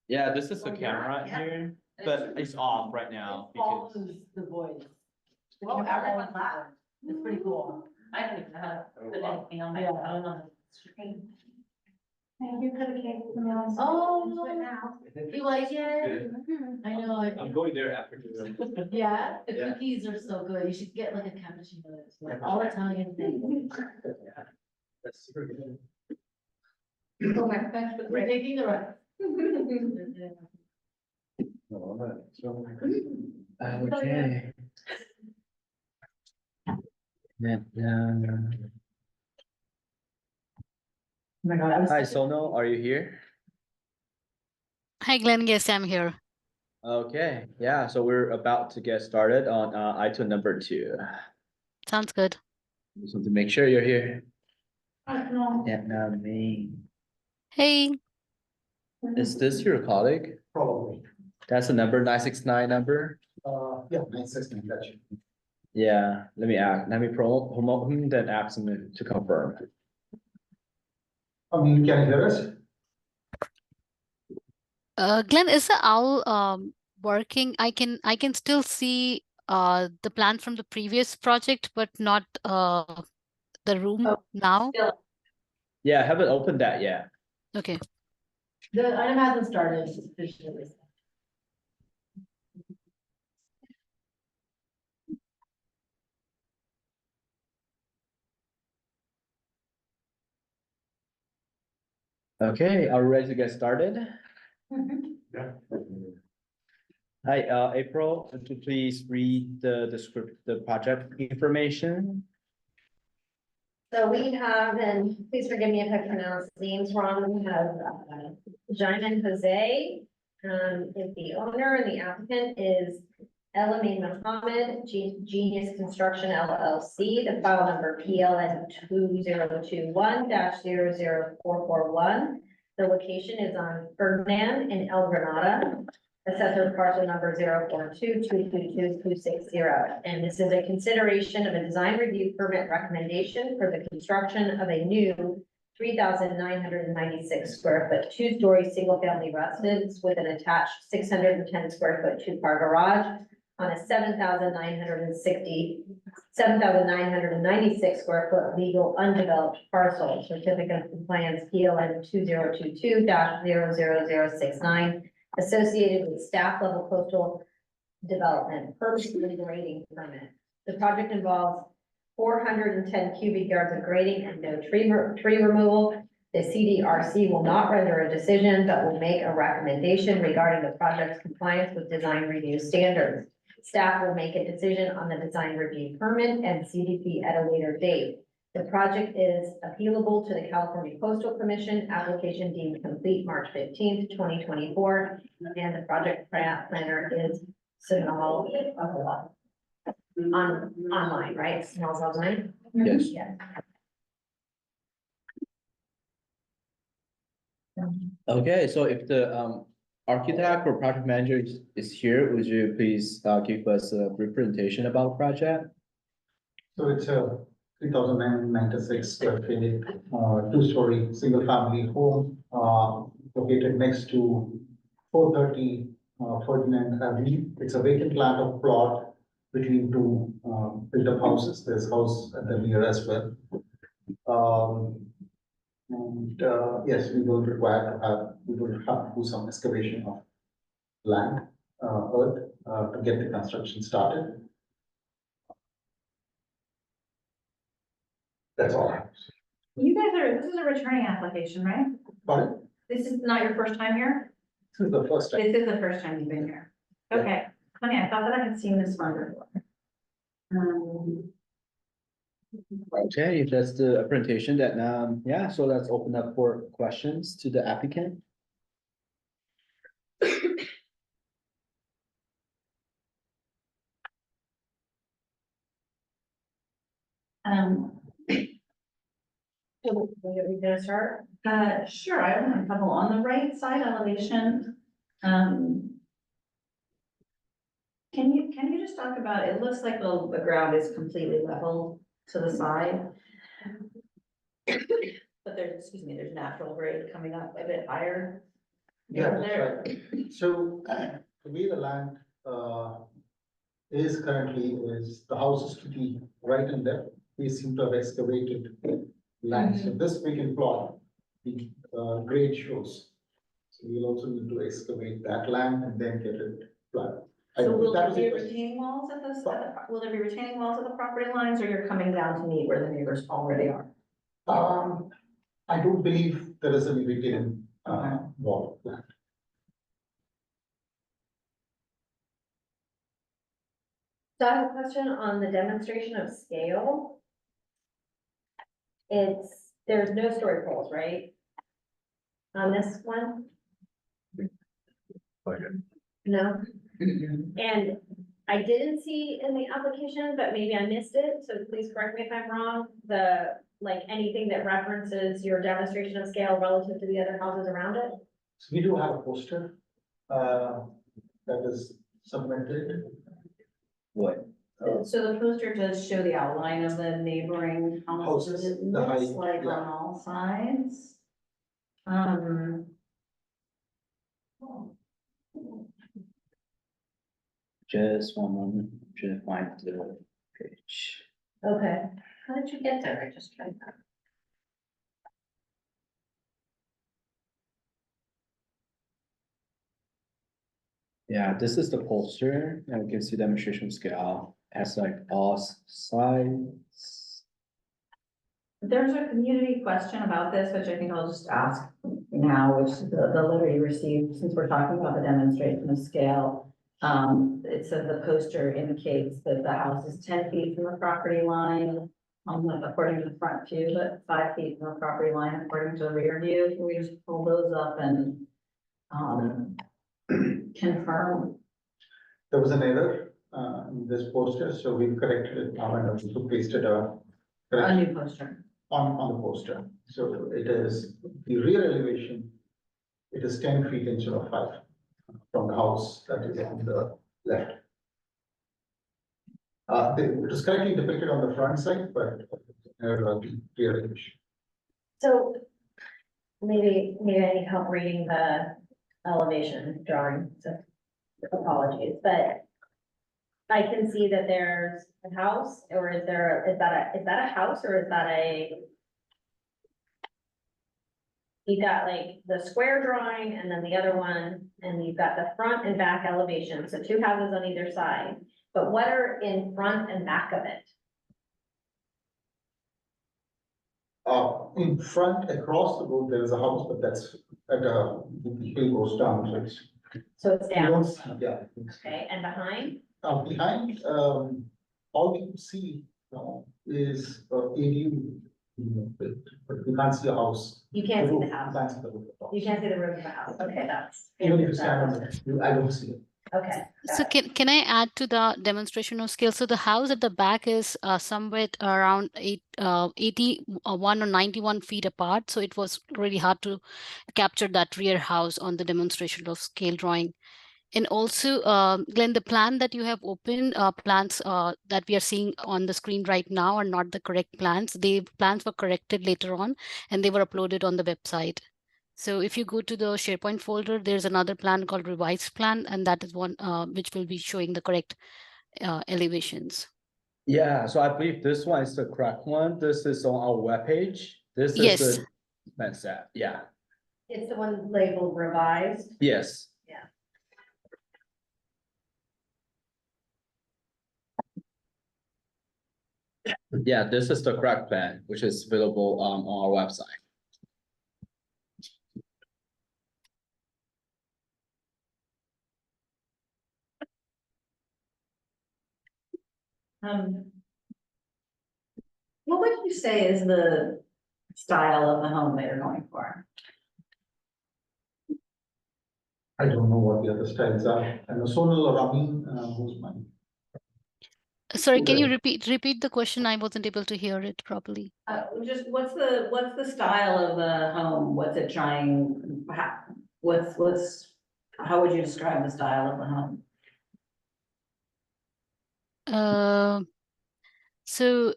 Yeah, this is the camera here, but it's off right now because. Follows the voice. The Oh, camera everyone follows laughed. it. It's pretty cool. I don't even know how to put anything on my Yeah. phone on the screen. Thank you for the cake. Camille. Oh, you like it? I know. I'm going there after. Yeah, the Yeah. cookies are so good. You should get like a cappuccino, it's like all Italian thing. That's super good. Oh, my gosh, but We're taking the rest. Okay. Then, Oh my God, I was. hi, such a- Sono, are you here? Hi, Glenn. Yes, I'm here. Okay, yeah, so we're about to get started on item number 2. Sounds good. Just want to make sure you're here. And me. Hey, Is this your colleague? Probably. That's the number 969 number? Yeah, 969, gotcha. Yeah, let me promote him, then ask him to confirm. Can you hear us? Glenn, is the owl working? I can still see the plan from the previous project, but not the room now. Yeah, I haven't opened that yet. Okay. The item hasn't started officially. Okay, are we ready to get started? Yeah. Hi, April, would you please read the script, the project information? So we have, and please forgive me if I pronounce names wrong, we have Jaimin Jose is the owner, and the applicant is Elamine Mohammed, Genius Construction LLC, the file number PLN 2021-00441. The location is on Ferdinand in El Granada. Assessor parcel number 042222260. And this is a consideration of a design review permit recommendation for the construction of a new 3,996 square foot, 2-story, single-family residence with an attached 610 square foot 2-car garage on a 7,996 square foot legal undeveloped parcel. Certificate of compliance PLN 2022-00069. Associated with staff level coastal development, purposely grading permit. The project involves 410 cubic yards of grading and no tree removal. The CDRC will not render a decision, but will make a recommendation regarding the project's compliance with design review standards. Staff will make a decision on the design review permit and CDP at a later date. The project is appealable to the California Coastal Commission, application deemed complete March 15th, 2024. And the project planner is Sunal online, right? Sunal's online? Yes. Yeah. Okay, so if the architect or project manager is here, would you please give us a brief presentation about the project? So it's a 3,996 square feet, two-story, single-family home, located next to 430 Ferdinand Avenue. It's a vacant land of plot between two built-up houses. There's house at the rear as well. Yes, we will have to do some excavation of land, earth, to get the construction started. That's all. You guys are, this is a returning application, right? Pardon? This is not your first time here? This is the first time. This is the first time you've been here. Okay, funny, I thought that I had seen this one before. Okay, if that's the presentation, then yeah, so let's open up for questions to the applicant. So we're gonna start? Sure, I have a couple on the right side elevation. Can you just talk about, it looks like the ground is completely level to the side. But there's, excuse me, there's natural grade coming up a bit higher. Yeah, that's There. right. So the way the land is currently is the houses to the right and left, we seem to have excavated land. So this vacant plot, the grade shows. So we'll also need to excavate that land and then get it planted. So will That there was be the question. retaining walls at this, will there be retaining walls at the property lines, or you're coming down to meet where the neighbors already are? I don't believe there is any retaining Okay. wall plan. So I have a question on the demonstration of scale. There's no story poles, right? On this one? No? And I didn't see in the application, but maybe I missed it, so please correct me if I'm wrong, like anything that references your demonstration of scale relative to the other houses around it? So we do have a poster that is submitted. What? So the poster does show the outline of the neighboring houses, Houses, it the looks height, like yeah. on all sides. Just one moment, trying to find the page. Okay. How did you get there? I just tried that. Yeah, this is the poster, and we can see demonstration scale has like all sides. There's a community question about this, which I think I'll just ask now, which is the letter you received, since we're talking about the demonstration of scale. It says the poster indicates that the house is 10 feet from the property line, according to the front view, but 5 feet from the property line according to the rear view. Can we just pull those up and confirm? There was an error in this poster, so we've corrected it now and also pasted A correction new poster. on the poster. So it is the rear elevation, it is 10 feet instead of 5 from the house that is on the left. It is correctly depicted on the front side, but error on the rear elevation. So maybe I need help reading the elevation drawing, so apologies, but I can see that there's a house, or is that a house, or is that you got like the square drawing and then the other one, and you've got the front and back elevation, so 2 houses on either side. But what are in front and back of it? In front, across the road, there is a house, but that's at the hill goes down, so it's. So it's you down, don't see- Yeah. okay, and behind? Behind, all you see is ADU But you can't see a house. You can't see the You house. can't see the roof of the house. You can't see the roof of the house. Okay, that's. Even if you stand on it, I don't see it. Okay. So can I add to the demonstration of scale? So the house at the back is somewhere around 81 or 91 feet apart. So it was really hard to capture that rear house on the demonstration of scale drawing. And also, Glenn, the plan that you have opened, plans that we are seeing on the screen right now are not the correct plans. The plans were corrected later on and they were uploaded on the website. So if you go to the SharePoint folder, there's another plan called revised plan, and that is one which will be showing the correct elevations. Yeah, so I believe this one is the correct one. This is on our webpage. This is Yes. the plan set. Yeah, It's the one labeled revised. yes. Yeah. Yeah, this is the correct plan, which is available on our website. What would you say is the style of the home that you're going for? I don't know what the other styles are. And the Sonal or Ramin, who's mine? Sorry, can you Okay. repeat the question? I wasn't able to hear it properly. Just what's the style of the home? What's it trying, how would you describe the style of the home? So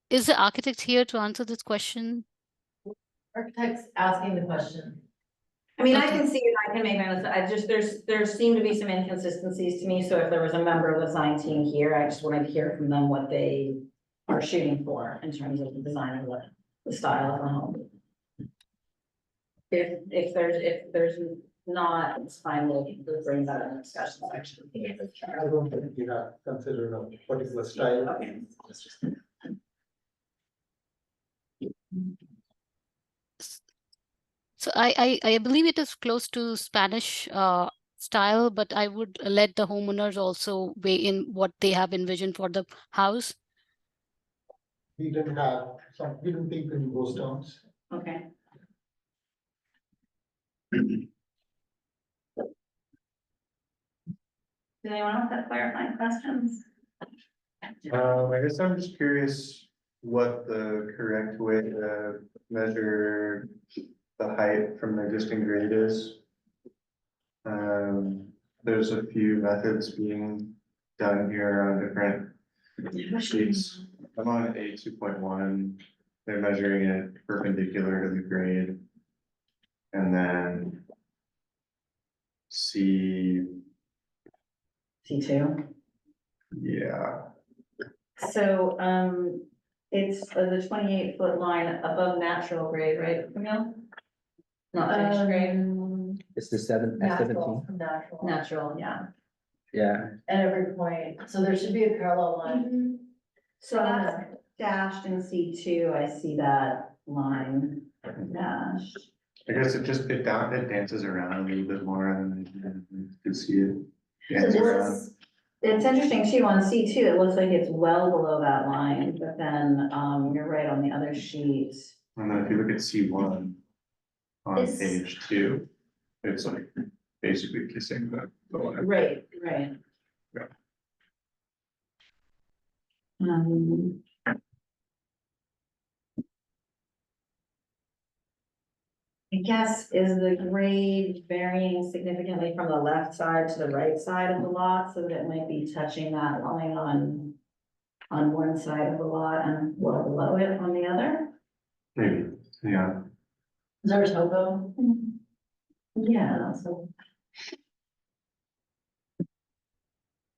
is the architect here to answer this question? Architects asking the question. I mean, I Okay. can see it, I can make my, there seem to be some inconsistencies to me, so if there was a member of the design team here, I just wanted to hear from them what they are shooting for in terms of the design of the style of the home. If there's not, it's fine, we'll bring that in the discussion section. I don't think we have considered a particular style. Okay. So I believe it is close to Spanish style, but I would let the homeowners also weigh in what they have envisioned for the house. We didn't think in those terms. Okay. Do anyone else have clarifying questions? I guess I'm just curious what the correct way to measure the height from the existing grade is. There's a few methods being done here on different sheets. I'm on A 2.1. They're measuring it perpendicular to the grade. And then C, C2. yeah, So, it's the 28-foot line above natural grade, right, Camille? Not finished grade, It's the 17. Natural. natural, yeah. Yeah, At every point, so there should be a parallel line. So that's dashed in C2, I see that line dashed. I guess it dances around a little bit more and you can see it So dance this around. is, it's interesting too, on C2, it looks like it's well below that line, but then, you're right on the other sheet. And then if you look at C1 on It's- page 2, it's like basically kissing the line. Right. Yeah. I guess, is the grade varying significantly from the left side to the right side of the lot, so that it might be touching that line on one side of the lot and well below it on the other? Maybe, yeah. Is there a topo? Yeah, so.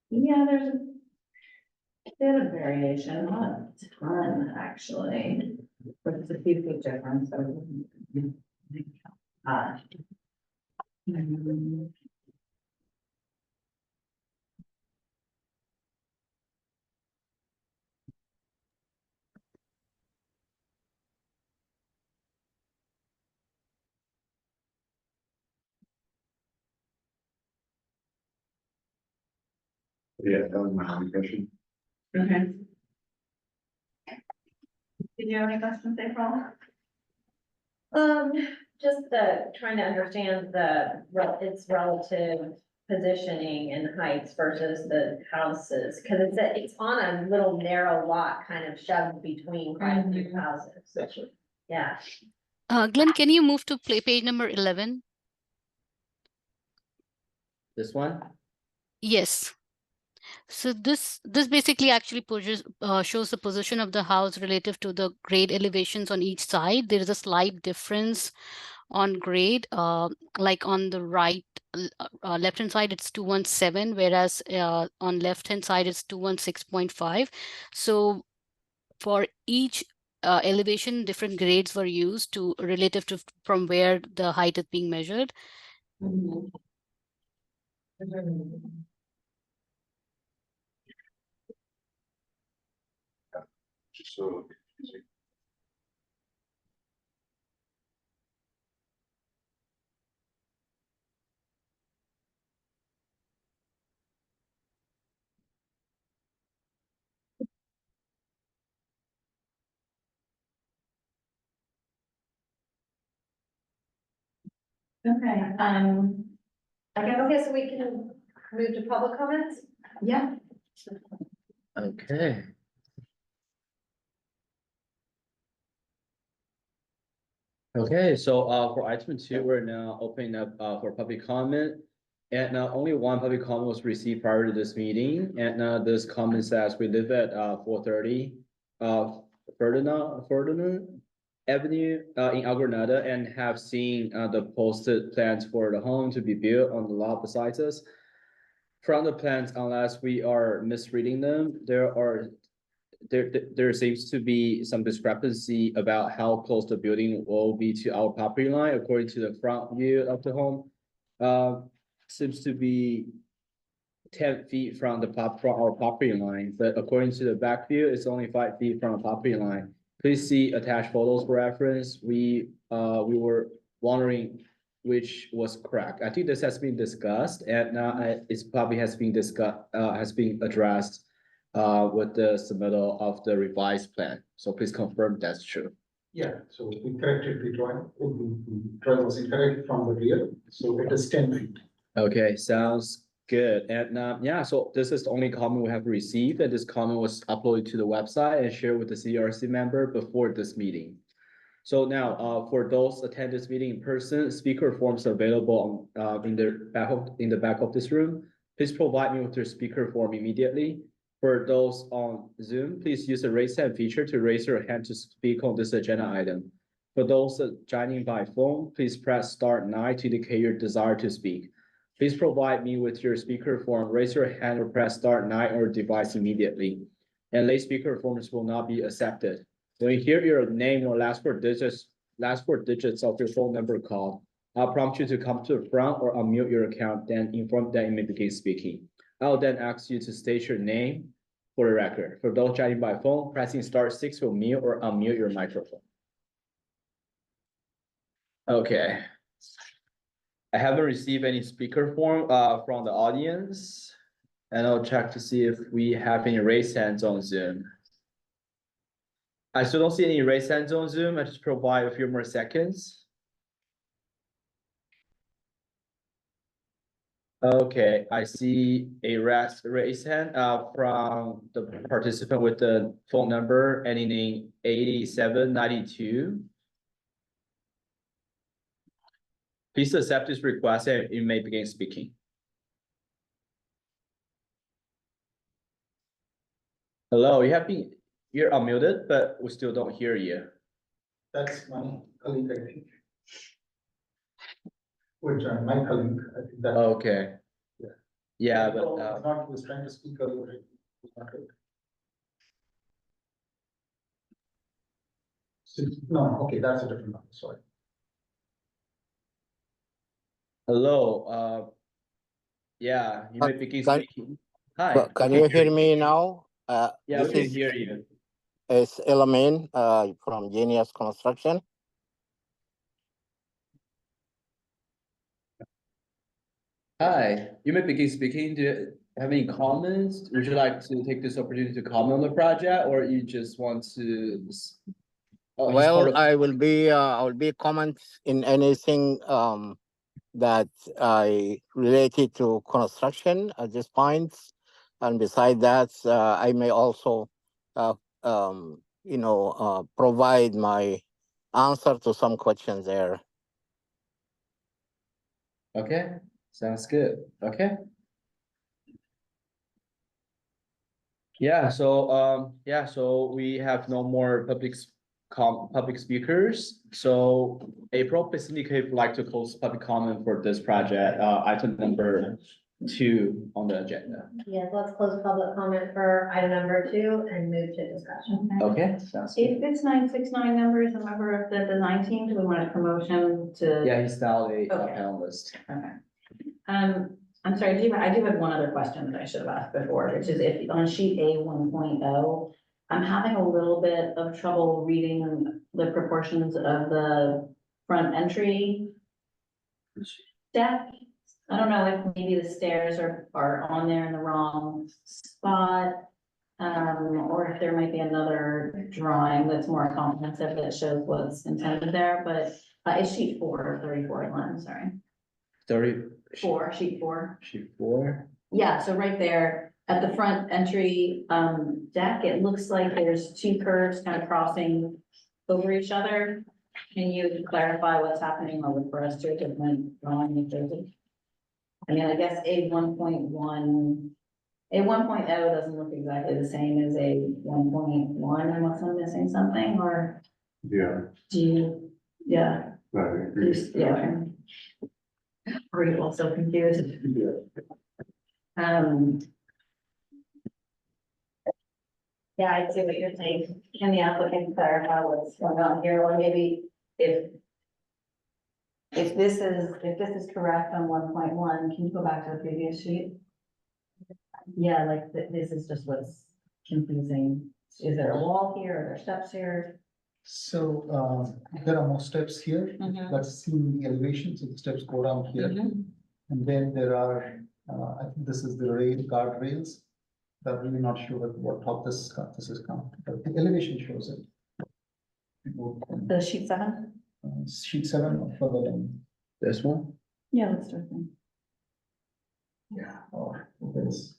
Yeah, there's a bit of variation, not a ton, actually, but it's a few feet difference, so. uh, Yeah, that was my only question. Okay. Did you have any questions, April? Just trying to understand its relative positioning and heights versus the houses, because it's on a little narrow lot kind of shoved between quite a few houses. Yeah. Glenn, can you move to page number 11? This one? Yes. So this basically actually shows the position of the house relative to the grade elevations on each side. There is a slight difference on grade, like on the left hand side it's 217, whereas on left hand side it's 216.5. So for each elevation, different grades were used to relative to from where the height is being measured. Just so confusing. Okay, Okay, so we can move to public comments? yeah. Okay. Okay, so for item 2, we're now opening up for public comment. And only one public comment was received prior to this meeting. And this comment says we live at 430 Ferdinand Avenue in Algranada and have seen the posted plans for the home to be built on the lot beside us. From the plans, unless we are misreading them, there seems to be some discrepancy about how close the building will be to our property line according to the front view of the home. Seems to be 10 feet from our property line, but according to the back view, it's only 5 feet from the property line. Please see attached photos for reference. We were wondering which was correct. I think this has been discussed, and it's probably has been addressed with the submittal of the revised plan. So please confirm that's true. Yeah, so we corrected the drawing, the drawing was incorrect from the rear, so it is 10 feet. Okay, sounds good. And yeah, so this is the only comment we have received, and this comment was uploaded to the website and shared with the CRC member before this meeting. So now, for those attend this meeting in person, speaker forms are available in the back of this room. Please provide me with your speaker form immediately. For those on Zoom, please use the raise hand feature to raise your hand to speak on this agenda item. For those joining by phone, please press *9 to indicate your desire to speak. Please provide me with your speaker form, raise your hand or press *9 on your device immediately. And late speaker forms will not be accepted. When you hear your name or last four digits of your phone number called, I'll prompt you to come to the front or unmute your account, then inform that you may begin speaking. I'll then ask you to state your name for the record. For those joining by phone, pressing *6 will mute or unmute your microphone. Okay. I haven't received any speaker form from the audience, and I'll check to see if we have any raised hands on Zoom. I still don't see any raised hands on Zoom. I just provide a few more seconds. Okay, I see a raised hand from the participant with the phone number ending in 8792. Please accept this request and you may begin speaking. Hello, you're unmuted, but we still don't hear you. That's my colleague, I think. Which my colleague, I think that. Okay. Yeah. Yeah, No, but not, he was trying to speak earlier. Right? It's not good. No, okay, that's a different number, sorry. hello, yeah, you may begin Can, speaking. Hi. can you hear me now? Yeah, This we can is hear you. Elamin from Genius Construction. Hi, you may begin speaking. Do you have any comments? Would you like to take this opportunity to comment on the project, or you just want to Oh, he's part Well, of- I will be comment in anything that I related to construction at this point. And beside that, I may also provide my answer to some questions there. Okay, sounds good. Okay. So we have no more public speakers. So April, basically, if you'd like to close public comment for this project, item number 2 on the agenda. Yes, let's close public comment for item number 2 and move to discussion. Okay, sounds good. If it's 969 numbers, a member of the 19, do we want a promotion to? Yeah, he's now a Okay. panelist. Okay. I'm sorry, I do have one other question that I should have asked before, which is if on sheet A 1.0, I'm having a little bit of trouble reading the proportions of the front entry deck. I don't know if maybe the stairs are on there in the wrong spot. Or if there might be another drawing that's more comprehensive that shows what's intended there, but it's sheet 4, 34 line, sorry. 34. Sheet 4. Sheet 4. Yeah, so right there at the front entry deck, it looks like there's 2 curves kind of crossing over each other. Can you clarify what's happening or for us to a different drawing if there's a? I mean, I guess a 1.1 doesn't look exactly the same as a 1.1 unless I'm missing something, or Yeah. do you, yeah, I agree. yeah. Are you also confused? Yeah, I see what you're saying. Can the applicant clarify what's going on here, or maybe if this is correct on 1.1, can you go back to the previous sheet? Yeah, like this is just what's confusing. Is there a wall here? Are there steps here? So, there are more steps here. That's seen the elevation, so the steps go down here. And then there are, I think this is the rail guardrails. I'm really not sure what top this is come, but the elevation shows it. The sheet 7? Sheet 7 or further down. This one? Yeah, let's do it then. Yeah. Or this.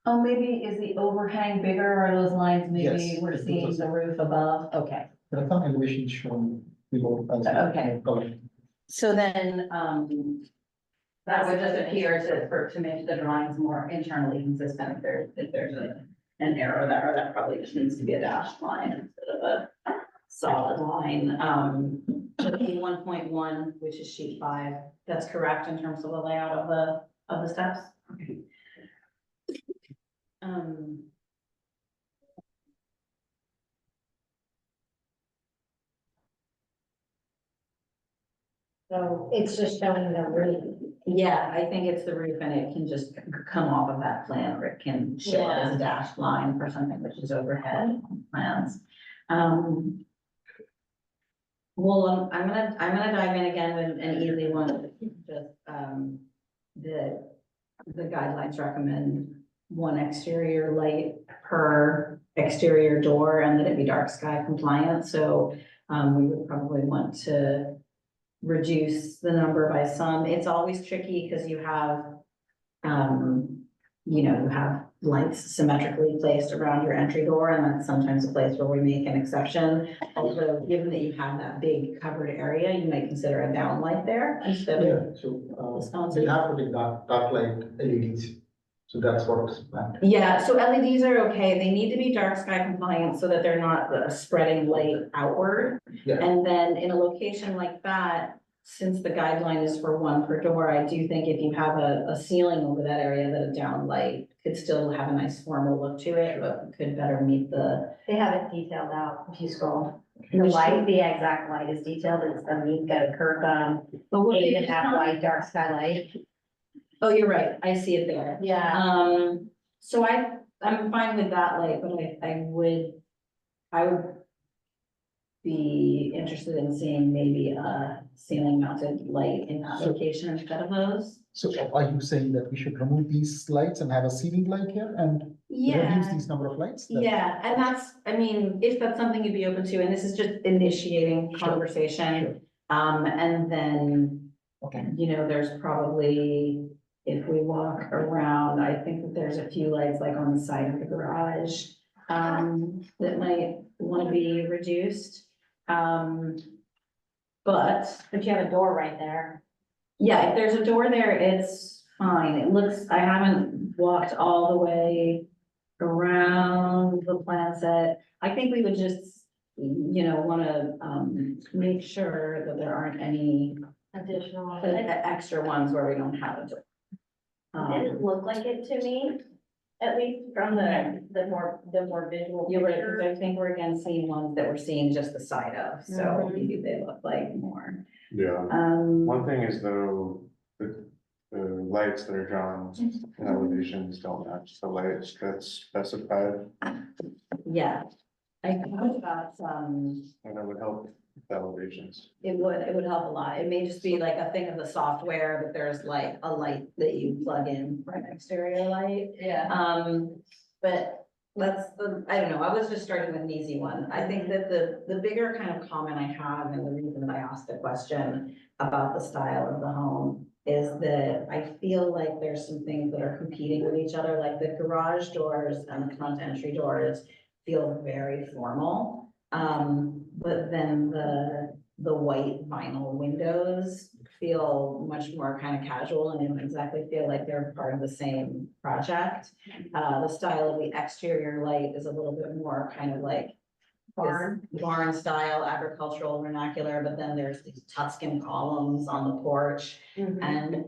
Oh, maybe is the overhang bigger, or are those lines, maybe Yes, we're it seeing does. the roof above? Okay. There are some elevations shown below. As well. Okay. Color. So then, that would just appear to make the drawings more internally consistent if there's an arrow there, that probably just needs to be a dashed line instead of a solid line. The 1.1, which is sheet 5, that's correct in terms of the layout of the steps? Okay. So it's just showing the roof. Yeah, I think it's the roof and it can just come off of that plan, or it can show up as a dashed line for something which is overhead on plans. Well, I'm gonna dive in again with an easy one, just, the guidelines recommend 1 exterior light per exterior door and that it be dark sky compliant, so, we would probably want to reduce the number by some. It's always tricky because you have, you have lights symmetrically placed around your entry door, and that's sometimes a place where we make an exception. Although, given that you have that big covered area, you might consider a downlight there instead of. Yeah, so, we have to be dark light LEDs. So that's what's planned. Yeah, so LEDs are okay. They need to be dark sky compliant so that they're not spreading light outward. Yeah. And then in a location like that, since the guideline is for 1 per door, I do think if you have a ceiling over that area, that a down light could still have a nice formal look to it, but could better meet the. They have it detailed out if you scroll. The light, the exact light is detailed. It's you've got a curve, 8.5 light, dark sky light. Oh, you're right. I see it there. Yeah. So I'm fine with that light, but I would be interested in seeing maybe a ceiling mounted light in that So- location instead of those. So are you saying that we should remove these lights and have a ceiling light here and reduce these number of lights? Yeah, and that's, I mean, if that's something you'd be open to, and this is just initiating Sure, conversation. And then, Okay, you know, there's probably, if we walk around, I think that there's a few lights like on the side of the garage. That might want to be reduced. But But you have a door right there. yeah, if there's a door there, it's fine. It looks, I haven't walked all the way around the plan set. I think we would just, you know, wanna, make sure that there aren't any Additional. extra ones where we don't have a door. Didn't look like it to me, at least from the more visual. You're right, picture. because I think we're again seeing ones that we're seeing just the side of, so Mhm. maybe they look like more. Yeah. Um, One thing is though, the lights that are drawn in elevations don't match the lights that's specified, yeah, I think that's, and that would help the elevations. it would help a lot. It may just be like a thing of the software, that there's like a light that you plug in for an exterior light. Yeah. But that's I don't know, I was just starting with an easy one. I think that the bigger kind of comment I have, and the reason that I asked the question about the style of the home is that I feel like there's some things that are competing with each other, like the garage doors and the front entry doors feel very formal. But then the white vinyl windows feel much more kind of casual and don't exactly feel like they're part of the same project. The style of the exterior light is a little bit more kind of like barn style, agricultural vernacular, but then there's these Tuscan columns on the porch. And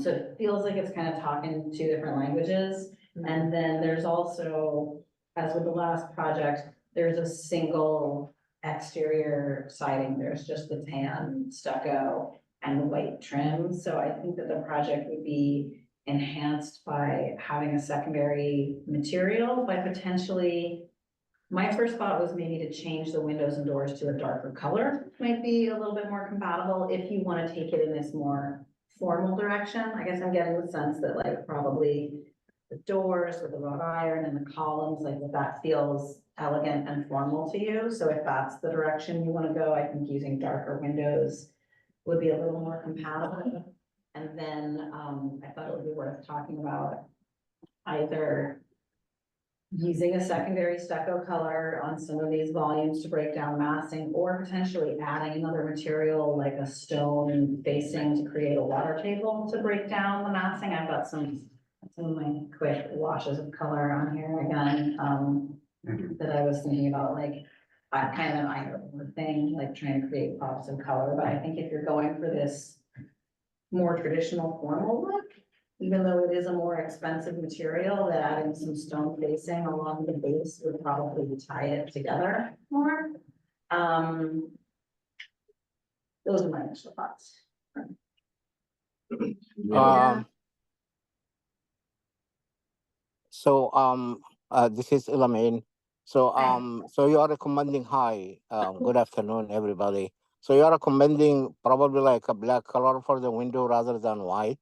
so it feels like it's kind of talking two different languages. And then there's also, as with the last project, there's a single exterior siding. There's just the tan stucco and the white trim. So I think that the project would be enhanced by having a secondary material, by potentially, my first thought was maybe to change the windows and doors to a darker color, might be a little bit more compatible if you want to take it in this more formal direction. I guess I'm getting the sense that like probably the doors with the wrought iron and the columns, like that feels elegant and formal to you. So if that's the direction you want to go, I think using darker windows would be a little more compatible. And then I thought it would be worth talking about either using a secondary stucco color on some of these volumes to break down massing, or potentially adding another material like a stone facing to create a water table to break down the massing. I've got some of my quick washes of color on here again, that I was thinking about, like kind of an either or thing, like trying to create pops of color. But I think if you're going for this more traditional formal look, even though it is a more expensive material, that adding some stone facing along the base would probably tie it together more. Those are my initial thoughts. This is Elaine. So you are recommending, hi, good afternoon, everybody. So you are recommending probably like a black color for the window rather than white?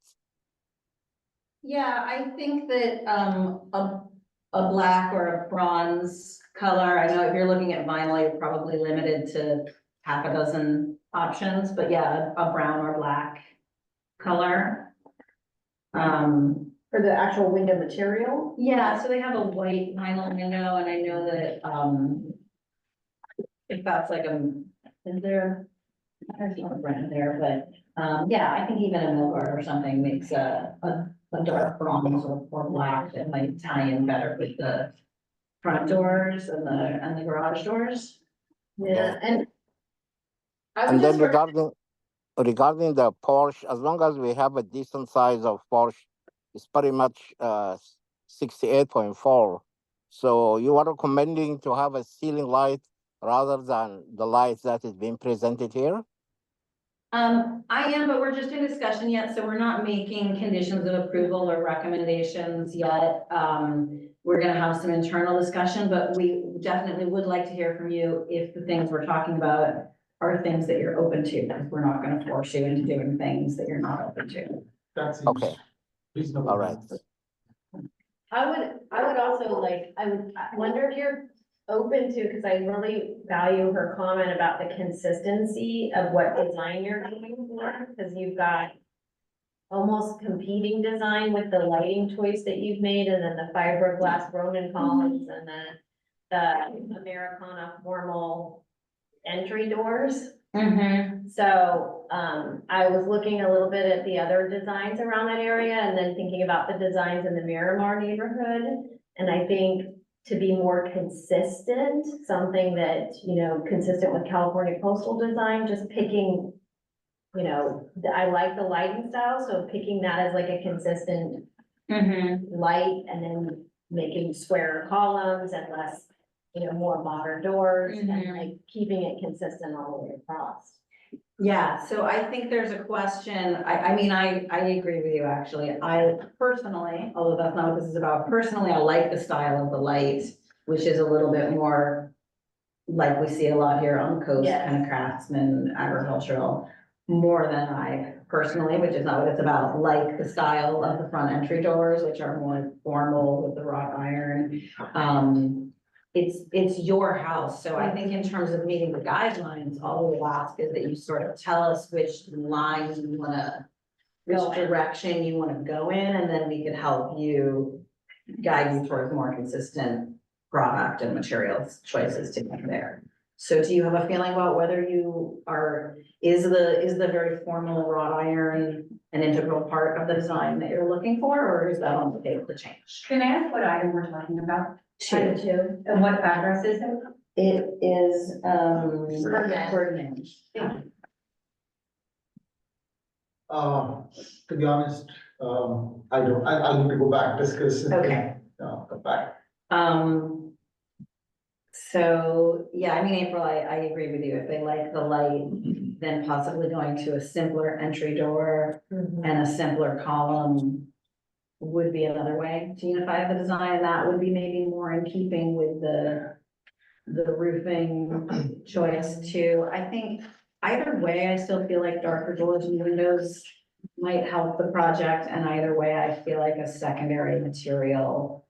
Yeah, I think that a black or a bronze color, I know if you're looking at vinyl, you're probably limited to half a dozen options, but yeah, a brown or black color. For the actual window material? Yeah, so they have a white vinyl window, and I know that if that's like is there, there's not a brand there, but yeah, I think even a Milgard or something makes a dark bronze or black that might tie in better with the front doors and the garage doors. Yeah, and I And would then just. regarding the Porsche, as long as we have a decent size of Porsche, it's pretty much 68.4. So you are recommending to have a ceiling light rather than the light that is being presented here? I am, but we're just in discussion yet, so we're not making conditions of approval or recommendations yet. we're gonna have some internal discussion, but we definitely would like to hear from you if the things we're talking about are things that you're open to, because we're not gonna force you into doing things that you're not open to. That seems Okay. reasonable. All right. I would also like, I wonder if you're open to, because I really value her comment about the consistency of what design you're going for, because you've got almost competing design with the lighting choice that you've made, and then the fiberglass Roman columns, and then the Americana formal entry doors. So, I was looking a little bit at the other designs around that area and then thinking about the designs in the Miramar neighborhood. And I think to be more consistent, something that, you know, consistent with California coastal design, just picking, you know, I like the lighting style, so picking that as like a consistent light, and then making square columns and less, you know, more modern doors, and like keeping it consistent all the way across. Yeah, so I think there's a question, I mean, I agree with you, actually. I personally, although that's not what this is about, personally, I like the style of the light, which is a little bit more like we see a lot here on the coast, Yes. kind of craftsman, agricultural, more than I personally, which is not what it's about, like the style of the front entry doors, which are more formal with the wrought iron. It's your house, so I think in terms of meeting the guidelines, all we'll ask is that you sort of tell us which lines you wanna, which direction you wanna go in, and then we could help you guide you towards more consistent product and materials choices to get there. So do you have a feeling about whether you are, is the very formal wrought iron an integral part of the design that you're looking for, or is that on the table to change? Can I ask what item we're talking about? Two. And what address is it? It is, Ferdinand. Ferdinand. To be honest, I'll need to go back, discuss. Okay. Come back. So, yeah, I mean, April, I agree with you. If they like the light, then possibly going to a simpler entry door and a simpler column would be another way to unify the design. That would be maybe more in keeping with the roofing choice too. I think either way, I still feel like darker doors and windows might help the project, and either way, I feel like a secondary material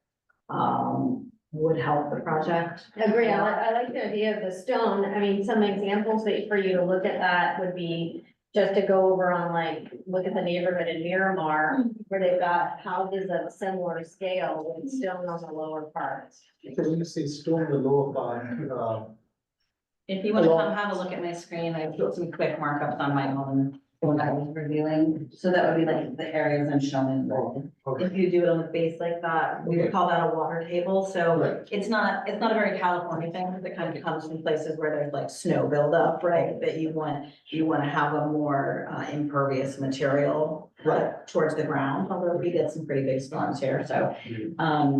would help the project. Agree, I like the idea of the stone. I mean, some examples that for you to look at that would be just to go over on like, look at the neighborhood in Miramar, where they've got houses of a similar scale with stone on the lower parts. So when you say stone, the lower part, If you want to come have a look at my screen, I put some quick markups on my own when I was reviewing. So that would be like the areas I'm showing. okay. If you do it on the base like that, we would call that a water table. So Right. it's not a very California thing, because it kind of comes from places where there's like snow buildup, right? That you want to have a more impervious material Right. towards the ground, although we get some pretty big storms here, so. I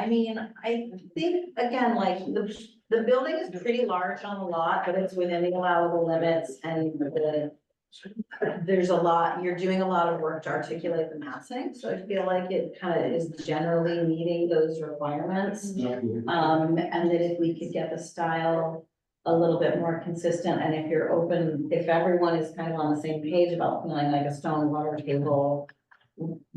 mean, I think, again, like, the building is pretty large on the lot, but it's within the allowable limits, and there's a lot, you're doing a lot of work to articulate the massing, so I feel like it kind of is generally meeting those requirements. And that if we could get the style a little bit more consistent, and if you're open, if everyone is kind of on the same page about feeling like a stone water table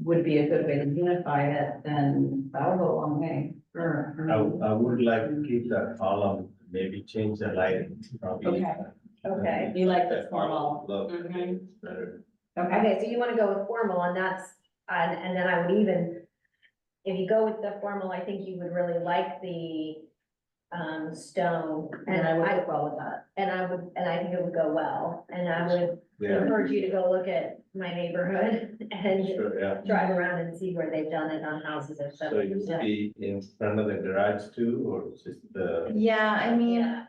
would be a good way to unify it, then that'll go a long way. I would like to keep that column, maybe change the lighting, probably. Okay, you like the formal. Look, Mhm. it's better. Okay, so you wanna go with formal, and that's, and then I would even, if you go with the formal, I think you would really like the stone. And I would work well with that. And I think it would go well, and I would Yeah, encourage you to go look at my neighborhood and sure, yeah. drive around and see where they've done it on houses and stuff. So you would be in front of the garage too, or just the? Yeah, I mean, Yeah.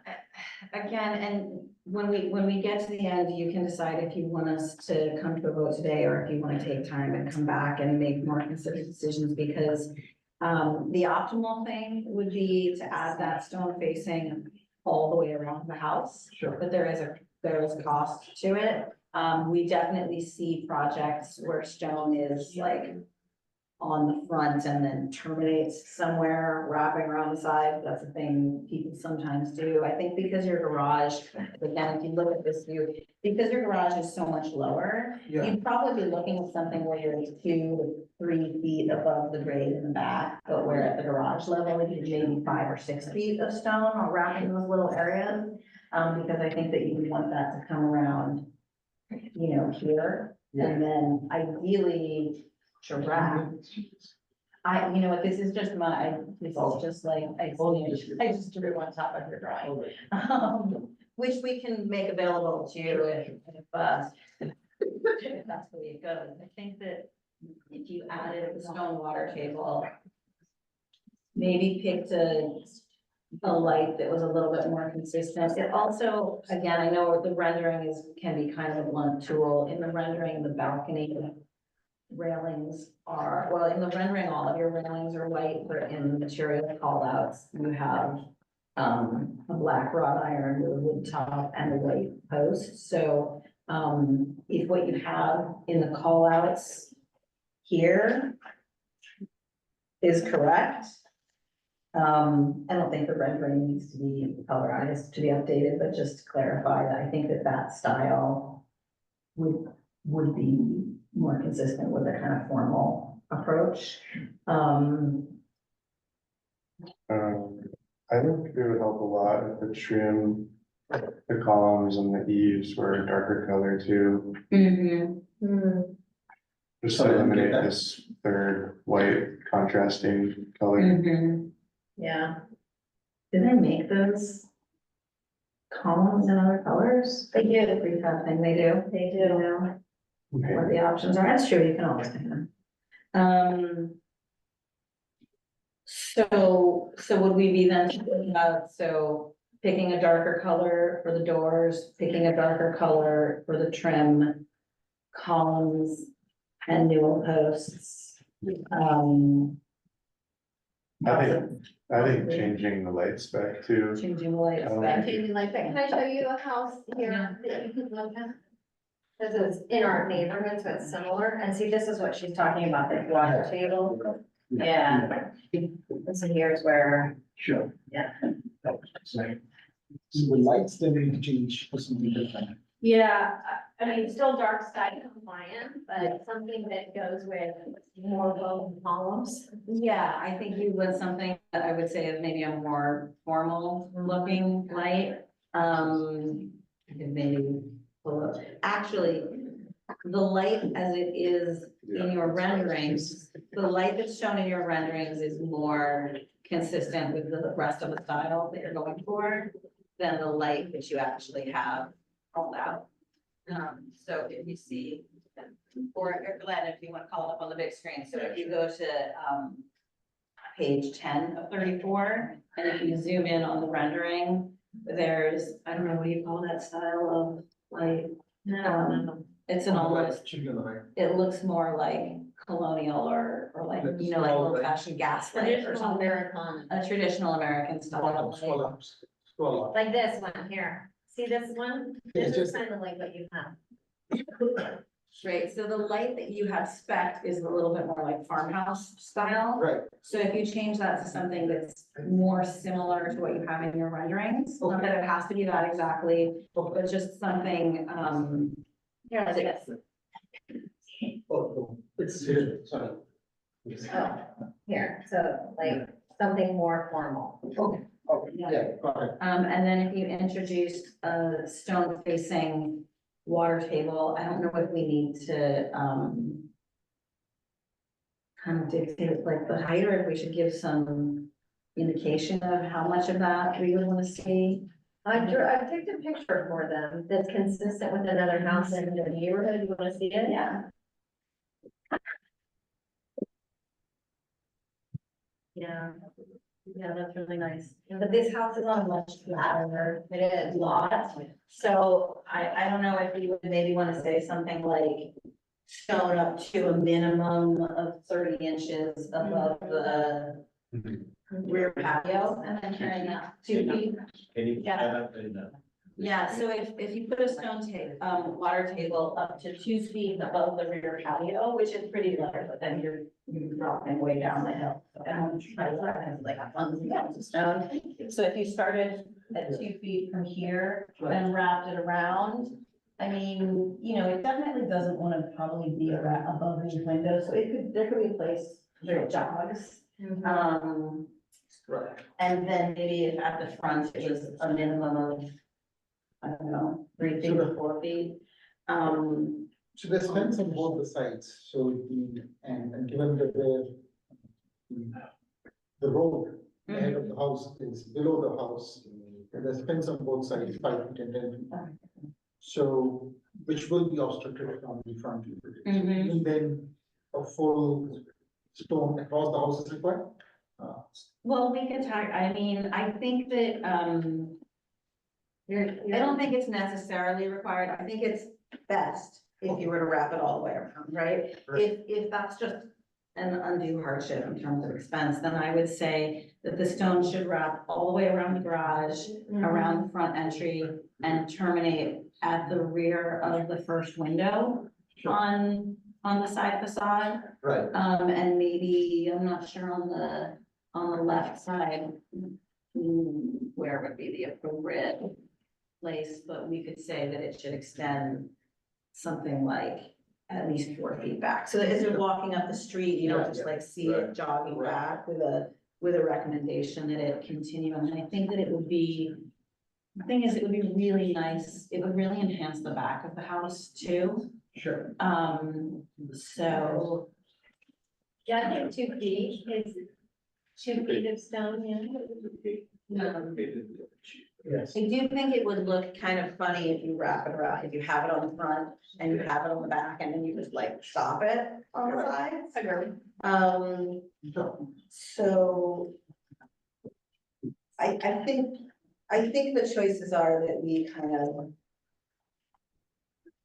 again, and when we get to the end, you can decide if you want us to come to a vote today, or if you want to take time and come back and make more considered decisions, because the optimal thing would be to add that stone facing all the way around the house. Sure. But there is a cost to it. We definitely see projects where stone is like on the front and then terminates somewhere wrapping around the side. That's a thing people sometimes do. I think because your garage, again, if you look at this view, because your garage is so much lower, Yeah. you'd probably be looking at something where you're 2 to 3 feet above the grade in the back, but where at the garage level, you maybe 5 or 6 feet of stone or wrapping those little areas. Because I think that you would want that to come around, you know, here, and then ideally to wrap. You know what, this is just this is just like, I just drew on top of your drawing. Which we can make available to you if that's the way it goes. I think that if you added the stone water table, maybe picked a light that was a little bit more consistent. It also, again, I know the rendering can be kind of a blunt tool. In the rendering, the balcony railings are, well, in the rendering, all of your railings are white, but in the material call outs, you have a black wrought iron with a wood top and a white post. So if what you have in the call outs here is correct, I don't think the rendering needs to be colorized to be updated, but just to clarify that I think that style would be more consistent with a kind of formal approach. I think it would help a lot if the trim, the columns and the eaves were a darker color too. Just to Sorry, I didn't get eliminate that. this third white contrasting color. Yeah. Did they make those columns in other colors? They do. The prefab thing, they do. They do. You know what the options are. That's true, you can always pick them. So would we be then thinking about, picking a darker color for the doors, picking a darker color for the trim, columns and newel posts? I think changing the light spec too. Changing the light Oh. spec. Can I show you a house here that you can look at? This is in our neighborhood, so it's similar, and see, this is what she's talking about, the water table. Yeah. And so here's where, Sure. yeah. So the lights then need to change for something different. Yeah, I mean, still dark sky compliant, but something that goes with more low columns. Yeah, I think you would something that I would say is maybe a more formal looking light. Maybe, actually, the light as it is in your renderings, the light that's shown in your renderings is more consistent with the rest of the style that you're going for than the light that you actually have rolled out. So if you see, or Glenn, if you want to call it up on the big screen, so if you go to page 10 of 34, and if you zoom in on the rendering, there's, I don't know, what do you call that style of light? It's an almost, it looks more like colonial or like, you know, like old fashioned gas light or Traditional something. Americana, A traditional American style. light. like this one here. See this one? Yeah, This is just- kind of like what you have. Right, so the light that you have spec is a little bit more like farmhouse style. Right. So if you change that to something that's more similar to what you have in your renderings, not that it has to be that exactly, but just something, Here, like this. It's here, sorry. Oh, here, so like something more formal. Okay, yeah, got it. and then if you introduce a stone facing water table, I don't know if we need to, kind of dictate like the height, or if we should give some indication of how much of that we would want to see. I took a picture for them that's consistent with another house in the neighborhood. You want to see it? Yeah. Yeah. Yeah, that's really nice. But this house is on a much flatter, it is lot. So I don't know if you would maybe want to say something like stone up to a minimum of 30 inches above the rear patio, and then carrying that 2 feet. Yeah. Yeah, so if you put a water table up to 2 feet above the rear patio, which is pretty low, but then you're dropping way down the hill. So I don't try to have like a tons and tons of stone. So if you started at 2 feet from here and wrapped it around, I mean, you know, it definitely doesn't want to probably be above these windows, so there could be a place where it jogs. And then maybe if at the front, it was a minimum of, I don't know, 3 feet or 4 feet. So there's fence on both the sides, so and given that the road, the head of the house is below the house, and there's fence on both sides, 5 feet and 10 feet. So, which will be obstructed from the front. And then a full stone across the house is required. Well, we could talk, I mean, I think that, I don't think it's necessarily required. I think it's best if you were to wrap it all the way around, right? If that's just an undue hardship in terms of expense, then I would say that the stone should wrap all the way around the garage, around the front entry, and terminate at the rear of the first window on the side facade. Right. And maybe, I'm not sure on the left side, where would be the appropriate place, but we could say that it should extend something like at least 4 feet back. So that as you're walking up the street, you don't just like see it jogging back with a recommendation that it continue. And I think that it would be, the thing is, it would be really nice. It would really enhance the back of the house too. Sure. So. Yeah, I think 2 feet is 2 feet of stone, yeah. Yes. I do think it would look kind of funny if you wrap it around, if you have it on the front and you have it on the back and then you just like stop it on the sides. So I think the choices are that we kind of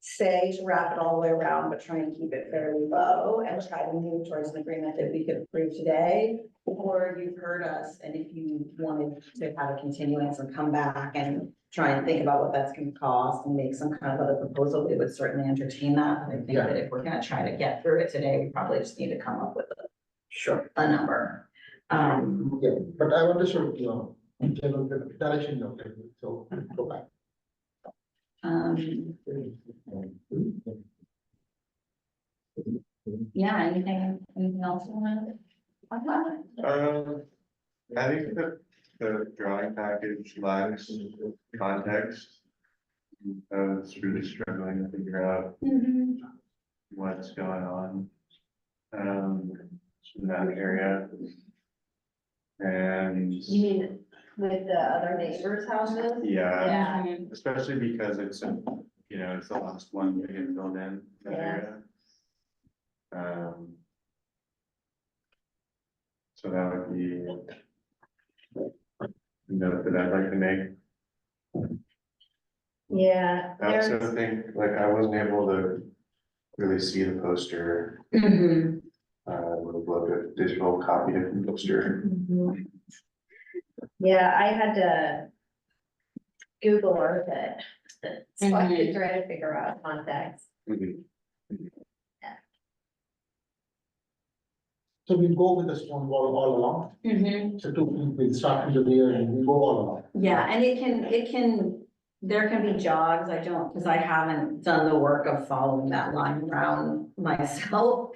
say to wrap it all the way around, but try and keep it fairly low and try to move towards an agreement that we could approve today. Or you've heard us, and if you wanted to have a continuance and come back and try and think about what that's gonna cost and make some kind of other proposal, we would certainly entertain that. But I think that if we're gonna try to get through it today, we probably just need to come up with a number. Yeah, but I understood, you know, in general, the direction of it, so go back. Yeah, anything else you want to? I think that the drawing package lacks context. I was really struggling to figure out what's going on. In that area. And. You mean with the other neighbors' houses? Yeah, especially because it's, you know, it's the last one to get filled in that area. So that would be a note that I'd like to make. Yeah. I also think, like, I wasn't able to really see the poster. Would have loved a digital copy of the poster. Yeah, I had to Google Earth it, so I could try to figure out context. So we go with the stone wall all along. So 2 feet, we start from the rear and we go all along. Yeah, and there can be jogs. because I haven't done the work of following that line around myself.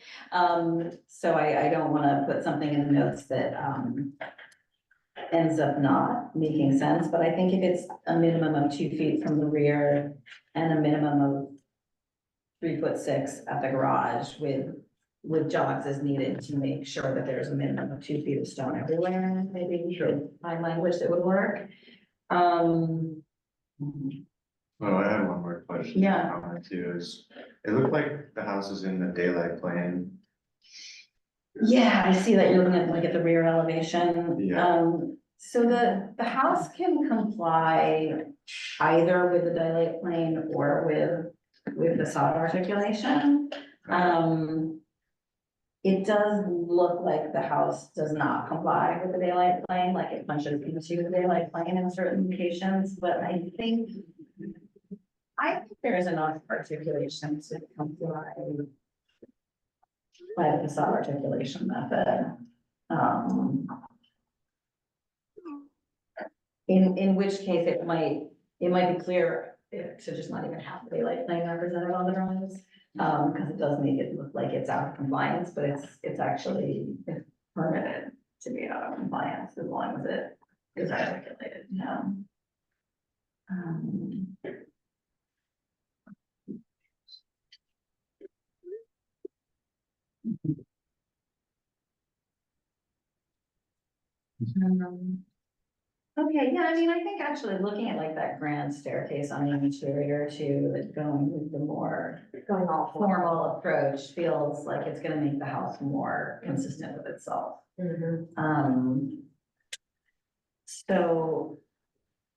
So I don't wanna put something in the notes that, ends up not making sense, but I think if it's a minimum of 2 feet from the rear and a minimum of 3'6" at the garage with jogs as needed to make sure that there's a minimum of 2 feet of stone everywhere, maybe we should find language that would work. Well, I have one more question. Yeah. Comment too is, it looked like the house is in the daylight plane. Yeah, I see that you're looking at the rear elevation. Yeah. So the house can comply either with the daylight plane or with the sod articulation. It does look like the house does not comply with the daylight plane, like it punches into the daylight plane in certain locations, but I think I think there is enough articulation to come by the facade articulation method. In which case it might be clear to just not even have the daylight plane represented on the drawings. Because it does make it look like it's out of compliance, but it's actually permitted to be out of compliance as long as it is articulated, Okay, yeah, I mean, I think actually looking at like that grand staircase on the interior too, going with the more Going all formal approach feels like it's gonna make the house more consistent with itself. So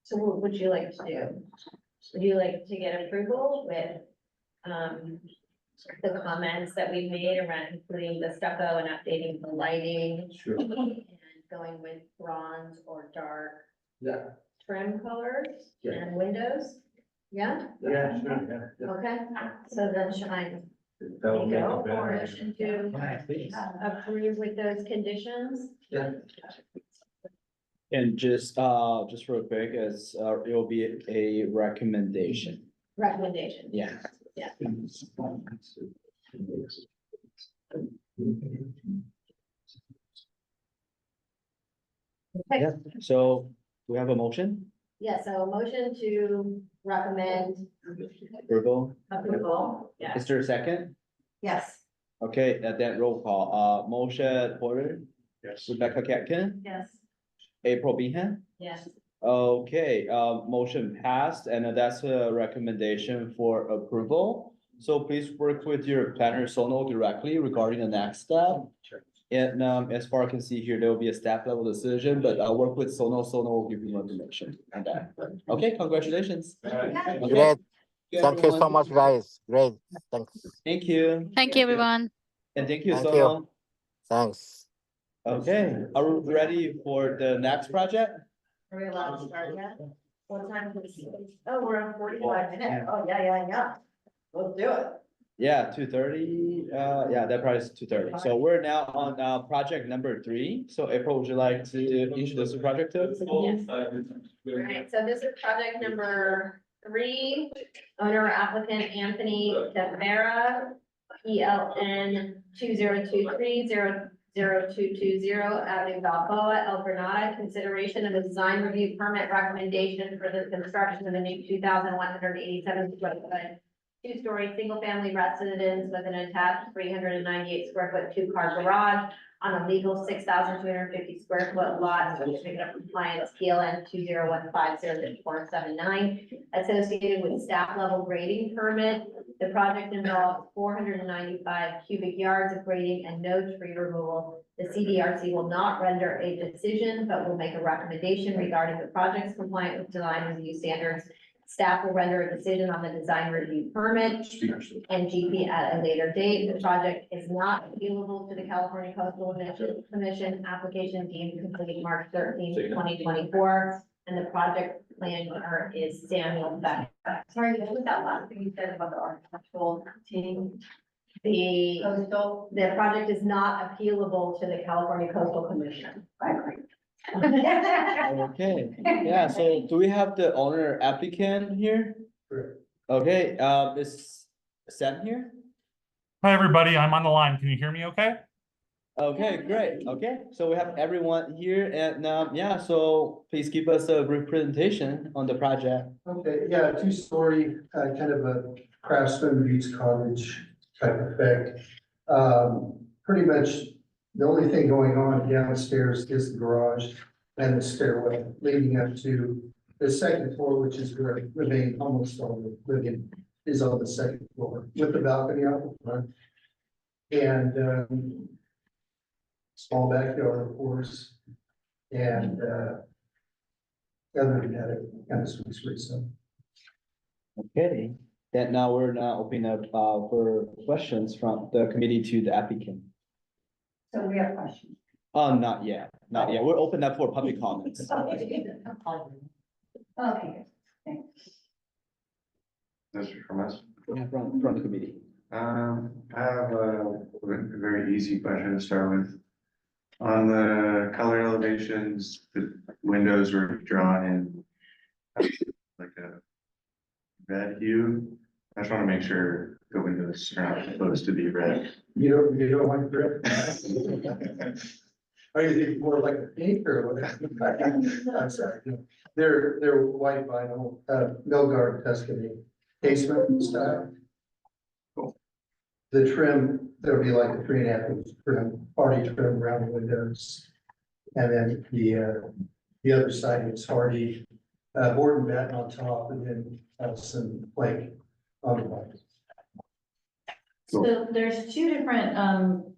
So what would you like to do? Would you like to get approval with, the comments that we made around including the stucco and updating the lighting? Sure. And going with bronze or dark Yeah. trim colors Yeah. and windows? Yeah, Yeah, sure, yeah. okay, so then should I That'll make go it for better. motion to approve with those conditions? Yeah. And just real quick, as it will be a recommendation. Recommendation. Yeah. Yeah. Yeah, so we have a motion, Yeah, so a motion to recommend approval. approval, yeah. Is there a second? yes, Okay, then roll call, Moshe Porter, Yes. Rebecca Catkin, yes. April Behan. Yes. Okay, motion passed, and that's a recommendation for approval. So please work with your planner Sono directly regarding the next step. And as far as I can see here, there will be a staff level decision, but I'll work with Sono. Sono will give you more information on that. Okay, congratulations. Great. Thank you so everyone. much, guys. Great. Thanks. Thank you, Thank you, everyone. and thank you, Thank you. Sono. Thanks. Okay, are we ready for the next project? Are we allowed to start yet? What time is it? Oh, we're on 45 minutes. Oh, yeah. Let's do it. Yeah, 2:30, yeah, that probably is 2:30. So we're now on project number 3. So April, would you like to introduce the project to us? Yes. All right, so this is project number 3, owner applicant Anthony Devera, ELN 2023-00220 Avenue Balboa, El Granada, consideration of a design review permit recommendation for the construction of a new 2,187 square foot two-story, single-family residence with an attached 398 square foot two-car garage on a legal 6,250 square foot lot, certificate of compliance, PLN 20150479, associated with staff level grading permit. The project involves 495 cubic yards of grading and no tree removal. The CDRC will not render a decision, but will make a recommendation regarding the project's compliant with design review standards. Staff will render a decision on the design review permit and GP at a later date. The project is not appealable to the California Coastal Commission. Application deemed complete March 13th, 2024. And the project planner is Samuel Beck. Sorry, what was that last thing you said about the architectural team? The Coastal? project is not appealable to the California Coastal Commission. I agree. Okay, yeah, so do we have the owner applicant here? Sure. Okay, is Sam here? Hi, everybody. I'm on the line. Can you hear me okay? Okay, great. Okay, so we have everyone here and yeah, so please give us a brief presentation on the project. Okay, yeah, 2-story, kind of a craftsman meets cottage type effect. Pretty much the only thing going on downstairs is the garage and the stairway leading up to the second floor, which is where the main almost all the living is on the second floor with the balcony out the front. And small backyard, of course. And other than that, it kind of sweet stuff. Okay, then now we're opening up for questions from the committee to the applicant. So we have questions. Not yet, not yet. We're open up for public comments. Okay, thanks. This is from us. Yeah, from the committee. I have a very easy question to start with. On the color elevations, the windows were drawn in like a red hue. I just want to make sure the windows are not supposed to be red. You don't want red? Are you thinking more like a pink or whatever? I'm sorry, no. They're white vinyl, Milgard Tuscany casement style. The trim, there'll be like a 3.5 inch trim, party trim around the windows. And then the other side is hardy, board and batten on top, and then some plank on the bottom. So there's two different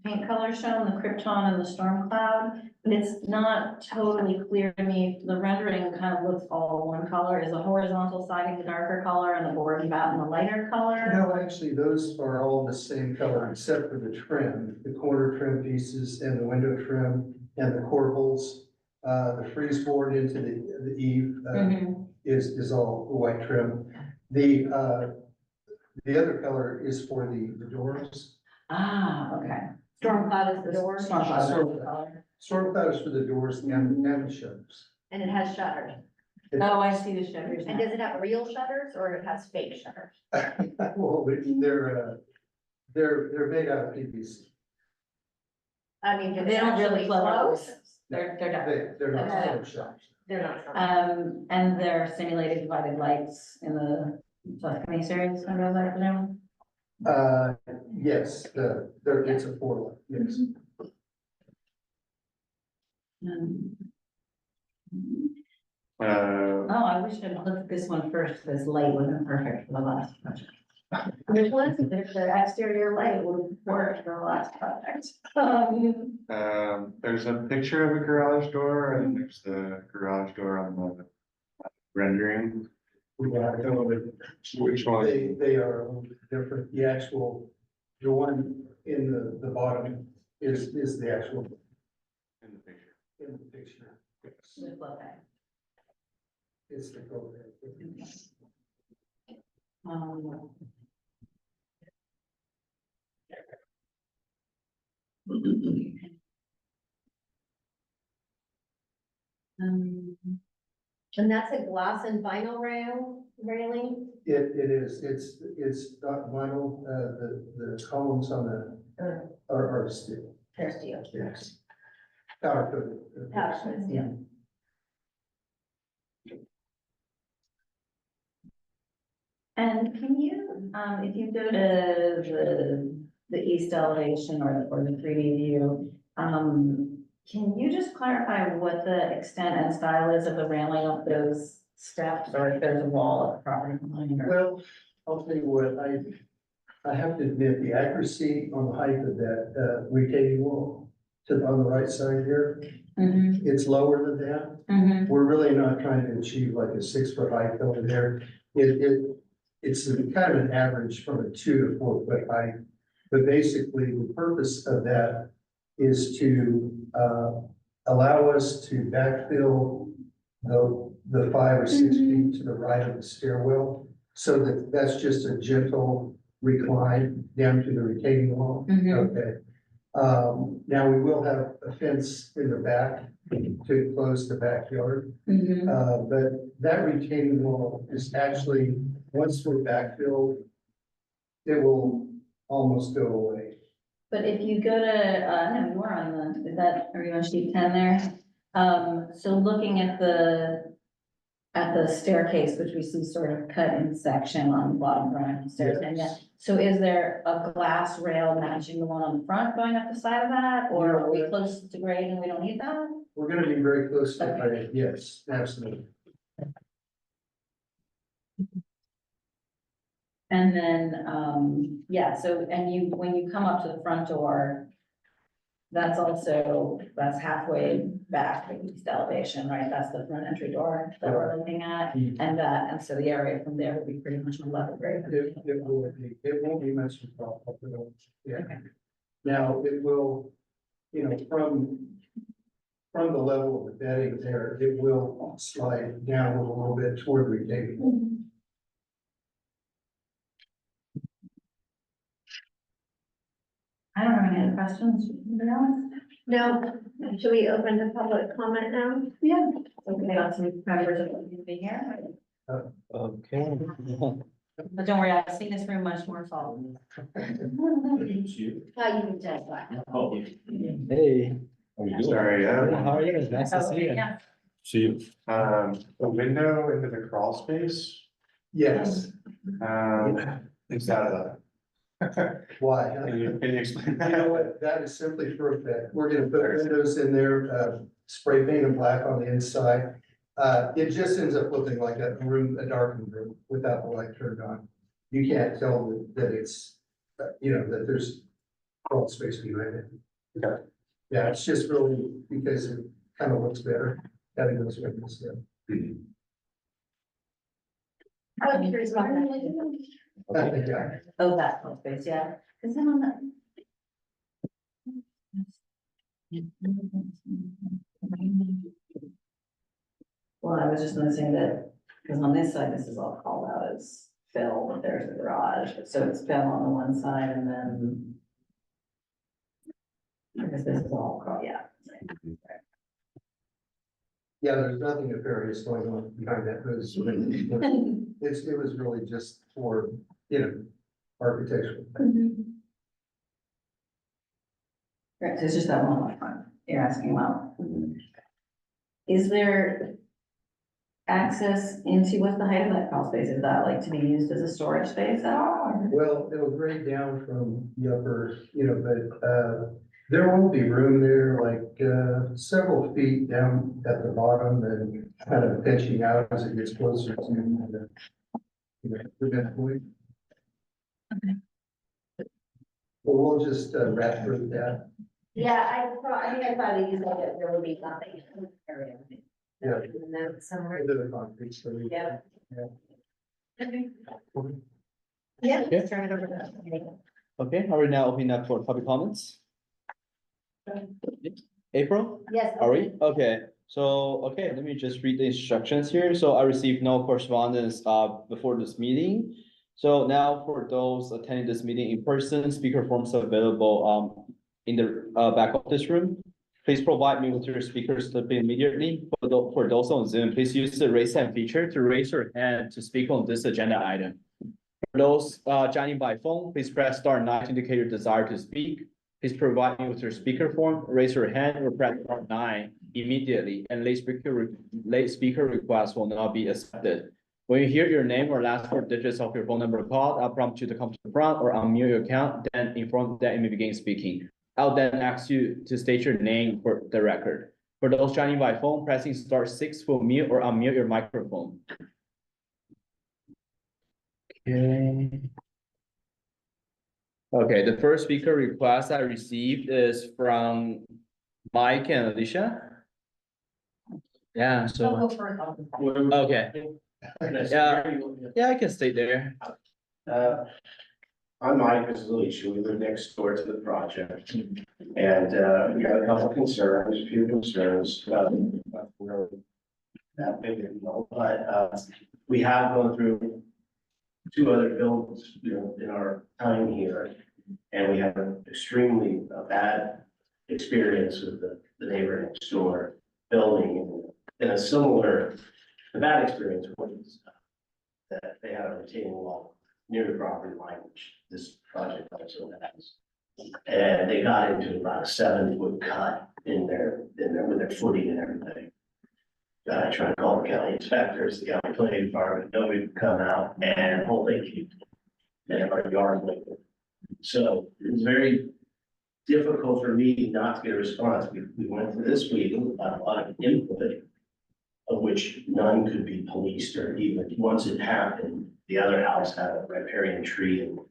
paint colors shown, the Krypton and the Storm Cloud, but it's not totally clear to me. The rendering kind of looks all one color. Is the horizontal siding the darker color and the board and batten the lighter color? No, actually, those are all the same color except for the trim, the corner trim pieces and the window trim and the corbels. The frieze board into the eave is all white trim. The other color is for the doors. Ah, okay. Storm cloud is the door. Storm Cloud is the Storm color. Storm cloud is for the doors and the shutters. And it has shutters. Oh, I see the shutters And now. does it have real shutters or it has fake shutters? Well, they're made out of PVC. I mean, do They don't really close. close? They're done. They're not Okay. storm shutters. They're not. And they're simulated divided lights in the Tuscany series, I presume. Yes, it's a 4 light, yes. Oh, I wish I'd looked at this one first, because light wasn't perfect for the last project. There's one, there's the exterior light would work for the last project. There's a picture of a garage door and there's the garage door on the rendering. Yeah, I know, Which one? they are a little bit different. The one in the bottom is the actual In the picture. in the picture. Yes. With low light. It's the color. And that's a glass and vinyl railing? It is, it's not vinyl, the columns on the are steel. They're steel. Yes. Powder coated. Powder coated steel. And can you, if you go to the east elevation or the 3D view, can you just clarify what the extent and style is of the railing of those steps, or if there's a wall at the property line? Or... Well, I'll tell you what, I have to admit, the accuracy on the height of that retaining wall on the right side here, it's lower than that. We're really not trying to achieve like a 6-foot height over there. It's kind of an average from a 2 to 4 foot height. But basically, the purpose of that is to allow us to backfill the 5 or 6 feet to the right of the stairwell. So that's just a gentle recline down to the retaining wall. Okay. Now we will have a fence in the back to close the backyard. But that retaining wall is actually, once we're backfilled, it will almost go away. But if you go to, no, more on the, are you on sheet 10 there? So looking at the staircase, which we see sort of cut in section on the bottom right of the stairs. And Yes. so is there a glass rail matching the one on the front going up the side of that? Or are we close to grade and we don't need that? We're gonna be very close to Okay. it, yes, absolutely. And then, yeah, so, and when you come up to the front door, that's halfway back, the east elevation, right? That's the front entry door that we're looking at. And so the area from there will be pretty much on level grade. It won't be much of a problem. Yeah. Okay. Now, it will, from the level of the bedding there, it will slide down a little bit toward retaining. I don't have any other questions. Anybody else? No, should we open the public comment now? Yeah. Okay, lots of members of the community here. Okay. But don't worry, I've seen this room much more full. Oh, you can tell that. Hey. Sorry, How are you? Nice to see you. Yeah. See you. the window into the crawl space, Yes, is that why? can you explain You that? know what, that is simply for effect. We're gonna put windows in there, spray paint them black on the inside. It just ends up looking like a room, a darkened room without the light turned on. You can't tell that it's, that there's crawl space behind it. Okay. Yeah, it's just really because it kind of looks better having those windows there. I was curious about that. Yeah. Oh, that full space, yeah. Cause then on the. Well, I was just gonna say that, because on this side, this is all called out as fill, but there's a garage, so it's fill on the one side and then. Because this is all called, yeah. Yeah, there's nothing nefarious going on behind that. It was really just for, architectural. Right, so it's just that one up front, you're asking about. Is there access into, what's the height of that crawl space? Is that like to be used as a storage space at all? or- Well, it'll grade down from the upper, but, there will be room there, like, several feet down at the bottom and kind of pitching out as it gets closer to the midpoint. But we'll just, wrap through that. Yeah, I thought it used like it, there would be nothing in the area. Yeah. And then somewhere, Into the concrete, so we. yeah. Yeah. Yeah, Okay. turn it over to. Okay, are we now opening up for public comments? April? Yes. Are we? Okay, so, okay, let me just read the instructions here. So I received no correspondence before this meeting. So now for those attending this meeting in person, speaker forms available in the back of this room. Please provide me with your speaker slip immediately. For those on Zoom, please use the raise hand feature to raise your hand to speak on this agenda item. For those joining by phone, please press *9 to indicate your desire to speak. Please provide me with your speaker form, raise your hand, or press *9 immediately, and late speaker requests will not be accepted. When you hear your name or last 4 digits of your phone number called, I'll prompt you to come to the front or unmute your account, then inform that you may begin speaking. I'll then ask you to state your name for the record. For those joining by phone, pressing *6 will mute or unmute your microphone. Okay. Okay, the first speaker request I received is from Mike and Alicia. Yeah, so, okay. Yeah, I can stay there. I'm Mike, this is Alicia, we live next door to the project. And, we got a couple concerns, a few concerns, we're that big, but, we have gone through 2 other builds, in our time here. And we had an extremely bad experience with the neighbor next door building in a similar, the bad experience was that they had a retaining wall near the property line, which this project also has. And they got into about a 7-foot cut in there with their footing and everything. I tried to call the county inspectors, the county planning department, nobody would come out and whole thing in our yard with it. So it was very difficult for me not to get a response. We went to this meeting, got a lot of input, of which none could be policed, or even once it happened, the other house had a riparian tree, and as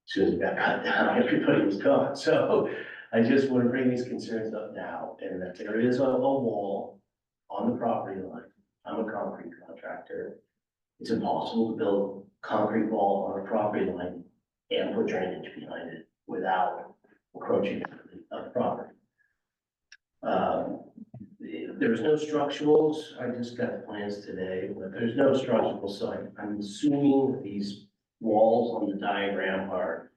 soon as it got cut down, everybody was gone. So I just want to bring these concerns up now, and that there is a wall on the property line. I'm a concrete contractor. It's impossible to build a concrete wall on a property line and put drainage behind it without encroaching on the property. There's no structurals. I just got the plans today, but there's no structurals, so I'm assuming these walls on the diagram are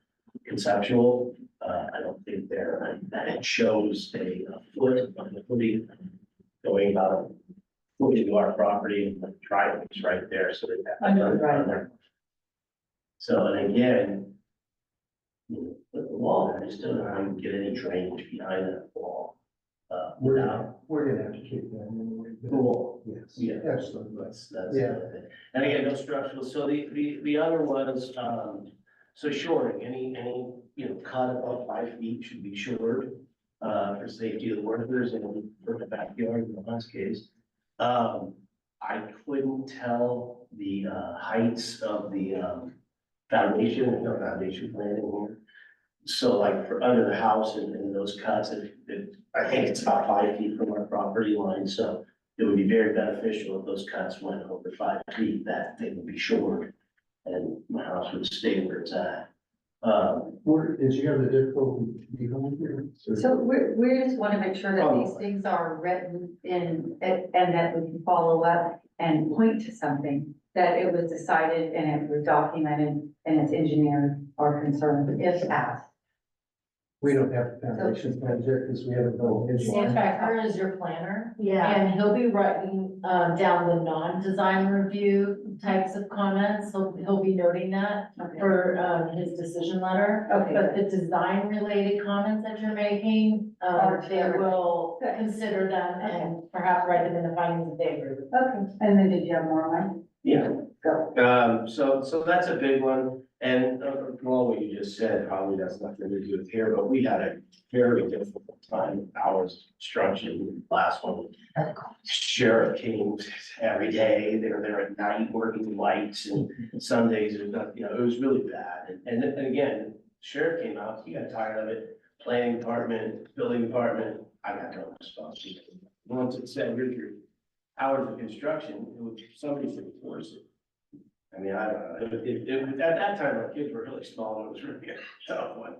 conceptual. I don't think there, and it shows a foot on the footing going about a foot into our property, and the driveway's right there, so they have. Under the driveway. So, and again, with the wall, I just don't know how you get any drainage behind that wall. Without, We're gonna have to keep that anyway. the wall. Yes. Yeah. Absolutely. That's Yeah. the other thing. And again, no structural, so the other was, so shoring, any, cut above 5 feet should be shored. For safety of the workers and for the backyard in the last case. I couldn't tell the, heights of the, foundation, there's no foundation plan in here. So like for under the house and those cuts, I think it's about 5 feet from our property line, so it would be very beneficial if those cuts went over 5 feet, that they would be shored. And my house would stay where it's at. Where, did you have the difficulty behind here? So we just want to make sure that Oh. these things are written in, and that we can follow up and point to something, that it was decided and it was documented and it's engineered or concerned if asked. We don't have the foundation plan yet because we haven't done Sam Becker is your planner. Yeah. And he'll be writing, down the non-design review types of comments. He'll be noting that Okay. for, his decision letter. Okay. But the design related comments that you're making, they will Good. consider them and perhaps write them in the findings of they agree with. Okay, and then did you have more, Mike? Yeah. Go. So that's a big one, and from all what you just said, probably that's nothing to do with here, but we had a very difficult time, hours of construction, last one. Sheriff came every day, they were there at night working lights, and some days it was not, it was really bad, and again, sheriff came out, he got tired of it, planning department, building department, I got no response. Once it said, here's your hours of construction, somebody should enforce it. I mean, I don't know, at that time, our kids were really small, and it was really a tough one.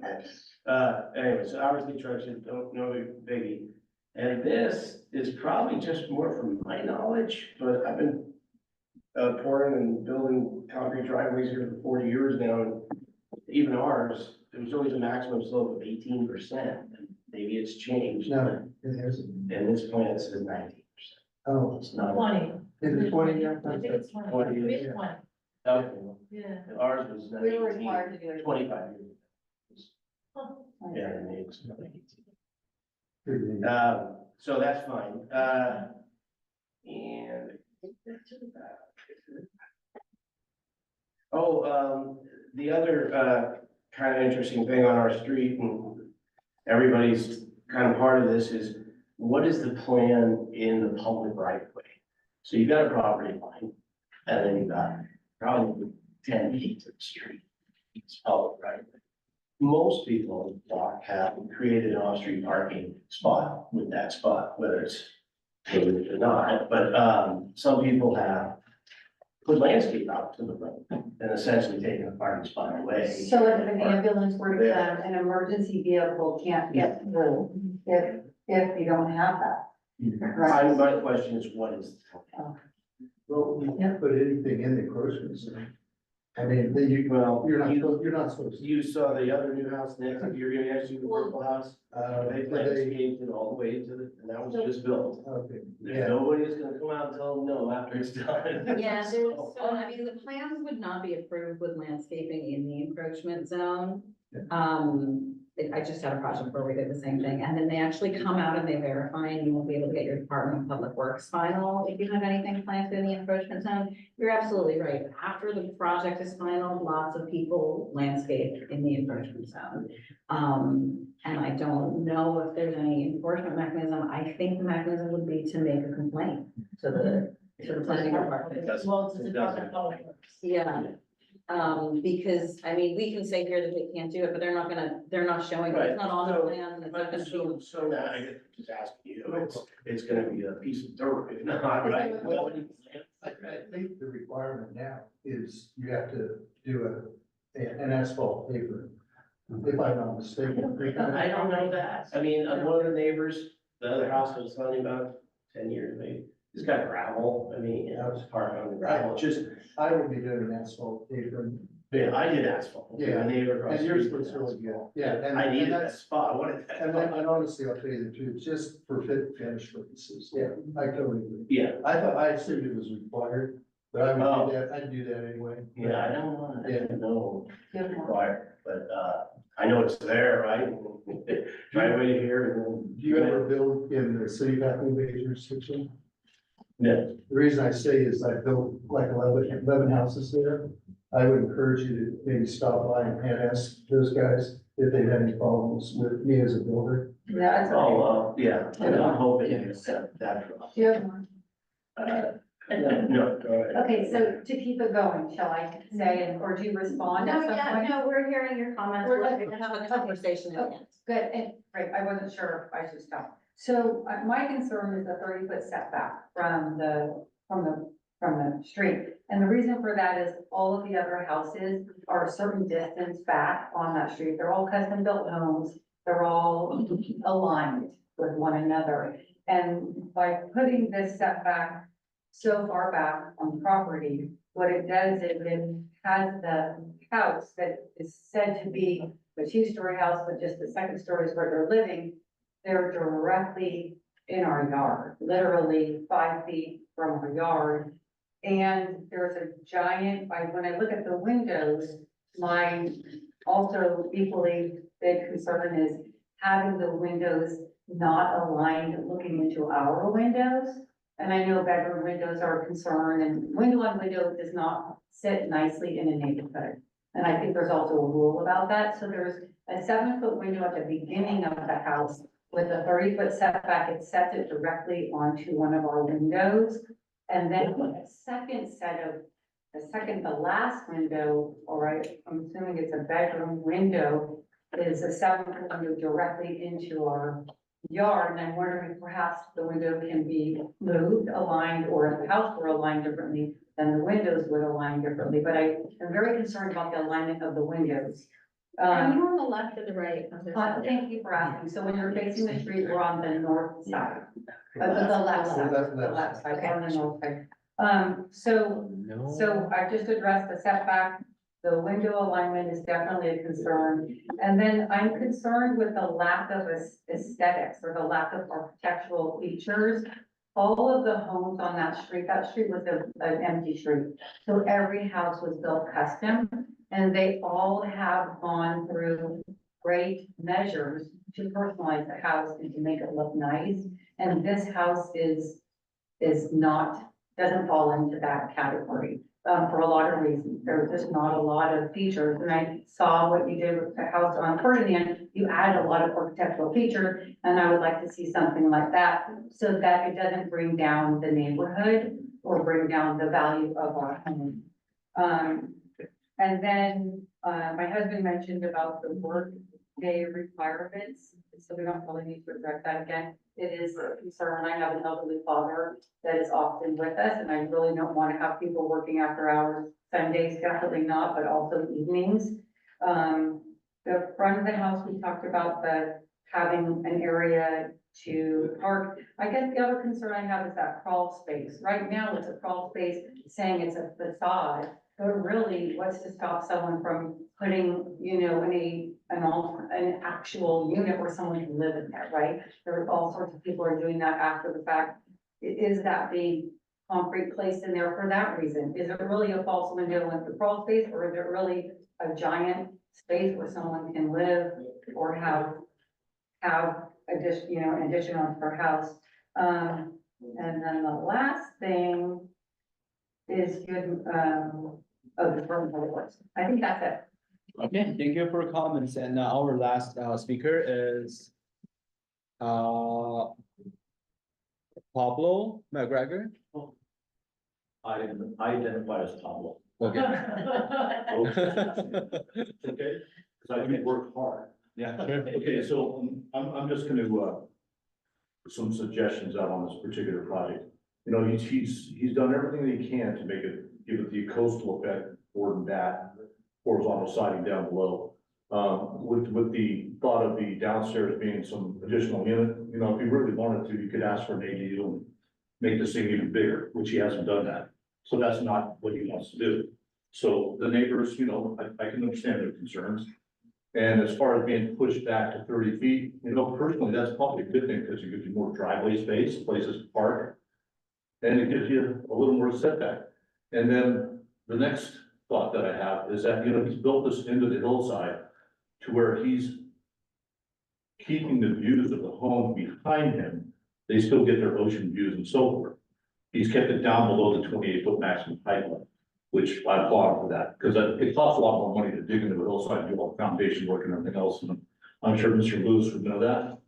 Anyway, so hours of construction, no biggie. And this is probably just more from my knowledge, but I've been pouring and building concrete driveways here for 40 years now, and even ours, there was always a maximum slope of 18%. Maybe it's changed. No, it hasn't. And this plan says 19%. Oh, It's not. 20. is it 20 now? I think it's 20. 20, Maybe yeah. 20. Okay. Yeah. Ours was We were 19, required to do it. 25 years. Huh. Yeah, and it was 18. Good. So that's fine, and. The other, kind of interesting thing on our street, and everybody's kind of part of this, is what is the plan in the public right of way? So you've got a property line, and then you've got probably 10 feet to the street. It's public right of way. Most people on the block have created an off-street parking spot with that spot, whether it's paved or not, but, some people have put landscape out to the road and essentially taken the parking spot away. So if an ambulance were to come, an emergency vehicle can't get through if you don't have that. My question is, what is? Well, we can't put anything in the encroachment zone. I mean, Well, you're not supposed to. you saw the other new house next, you're gonna ask you the purple house, they landscaped it all the way to the, and that was just built. Okay, There's yeah. nobody that's gonna come out and tell them no after it's done. Yeah, So- so I mean, the plans would not be approved with landscaping in the encroachment zone. Yeah. I just had a project where we did the same thing, and then they actually come out and they verify, and you won't be able to get your Department of Public Works final if you have anything planted in the encroachment zone. You're absolutely right. After the project is final, lots of people landscape in the encroachment zone. And I don't know if there's any enforcement mechanism. I think the mechanism would be to make a complaint to the planning department. Well, it's a It Department of doesn't. Public Works. Yeah, because, I mean, we can say here that they can't do it, but they're not showing, it. It's not on the Right, plan, and it's not gonna be. So now I get, just asking you, it's gonna be a piece of dirt, if not, right? Well, I think the requirement now is you have to do an asphalt paver. If I'm not mistaken. I don't know that. I mean, one of the neighbors, the other house I was telling you about 10 years maybe, it's got gravel. I mean, it's parked on the gravel, just, I would be doing an asphalt paver. Yeah, I did asphalt. Yeah, My neighbor across And the yours street looks did really good, asphalt. yeah, and. I and needed that that's- spot, I wanted that. And honestly, I'll tell you the truth, just for fit and finish purposes, yeah, I totally agree. Yeah, I assumed it was required, but I Oh. would do that, I'd do that anyway. yeah, I don't want, I Yeah. don't know, required, but, I know it's there, right? Driveway here and then. Do you ever build in the city back jurisdiction? No, The reason I say is I built like 11 houses there. I would encourage you to maybe stop by and ask those guys if they've had any problems with me as a builder. Yeah, it's okay. oh, yeah, I'm hoping to accept that. Do you have one? No, go ahead. Okay, so to keep it going, shall I say, or do you respond No, at some yeah, point? no, we're hearing your comments. We're We're good. gonna have a conversation at the end. Good, and, right, I wasn't sure if I should stop. So my concern is the 30-foot setback from the street. And the reason for that is all of the other houses are a certain distance back on that street. They're all custom built homes. They're all aligned with one another. And by putting this setback so far back on the property, what it does is it has the house that is said to be a two-story house, but just the second story is where they're living. They're directly in our yard, literally 5 feet from our yard. And there's a giant, when I look at the windows, my also equally big concern is having the windows not aligned looking into our windows. And I know bedroom windows are a concern, and window on window does not sit nicely in a neighborhood. And I think there's also a rule about that. So there's a 7-foot window at the beginning of the house with a 30-foot setback. It sets it directly onto one of our windows. And then the last window, all right, I'm assuming it's a bedroom window, is a 7-foot window directly into our yard. And I'm wondering if perhaps the window can be moved, aligned, or if the house were aligned differently, then the windows would align differently. But I am very concerned about the alignment of the windows. Are you on the left or the right? Thank you for asking. So when you're facing the street, we're on the north side. The left side, the left side, we're on the north side. So I just addressed the setback. The window alignment is definitely a concern. And then I'm concerned with the lack of aesthetics or the lack of architectural features. All of the homes on that street was an empty street. So every house was built custom, and they all have gone through great measures to personalize the house and to make it look nice. And this house doesn't fall into that category, for a lot of reasons. There's just not a lot of features. And I saw what you did with the house on Ferdinand. You added a lot of architectural features, and I would like to see something like that so that it doesn't bring down the neighborhood or bring down the value of our home. And then, my husband mentioned about the work day requirements, so we don't really need to address that again. It is a concern. I have an elderly father that is often with us, and I really don't want to have people working after hours. Sundays, definitely not, but also evenings. The front of the house, we talked about having an area to park. I guess the other concern I have is that crawl space. Right now, it's a crawl space saying it's a facade, but really, what's to stop someone from putting, an actual unit where someone can live in there, right? There are all sorts of people are doing that after the fact. Is that being concrete placed in there for that reason? Is it really a false window with the crawl space, or is it really a giant space where someone can live or have addition on their house? And then the last thing is good, the front doors. I think that's it. Okay, thank you for your comments. And our last speaker is Pablo McGregor. I identify as Pablo. Okay. Okay, because I do work hard. Yeah, sure. Okay, so I'm just gonna, put some suggestions out on this particular project. You know, he's done everything that he can to give it the coastal effect, forward and back, horizontal siding down below. With the thought of the downstairs being some additional unit, if he really wanted to, you could ask for an ADU and make this thing even bigger, which he hasn't done that. So that's not what he wants to do. So the neighbors, I can understand their concerns. And as far as being pushed back to 30 feet, personally, that's probably a good thing because it gives you more driveway space, places to park. And it gives you a little more setback. And then the next thought that I have is that, he's built this into the hillside to where he's keeping the views of the home behind him. They still get their ocean views and so forth. He's kept it down below the 28-foot maximum height limit, which I applaud for that, because it costs a lot more money to dig into the hillside, do all the foundation work and everything else, and I'm sure Mr. Lewis would know that.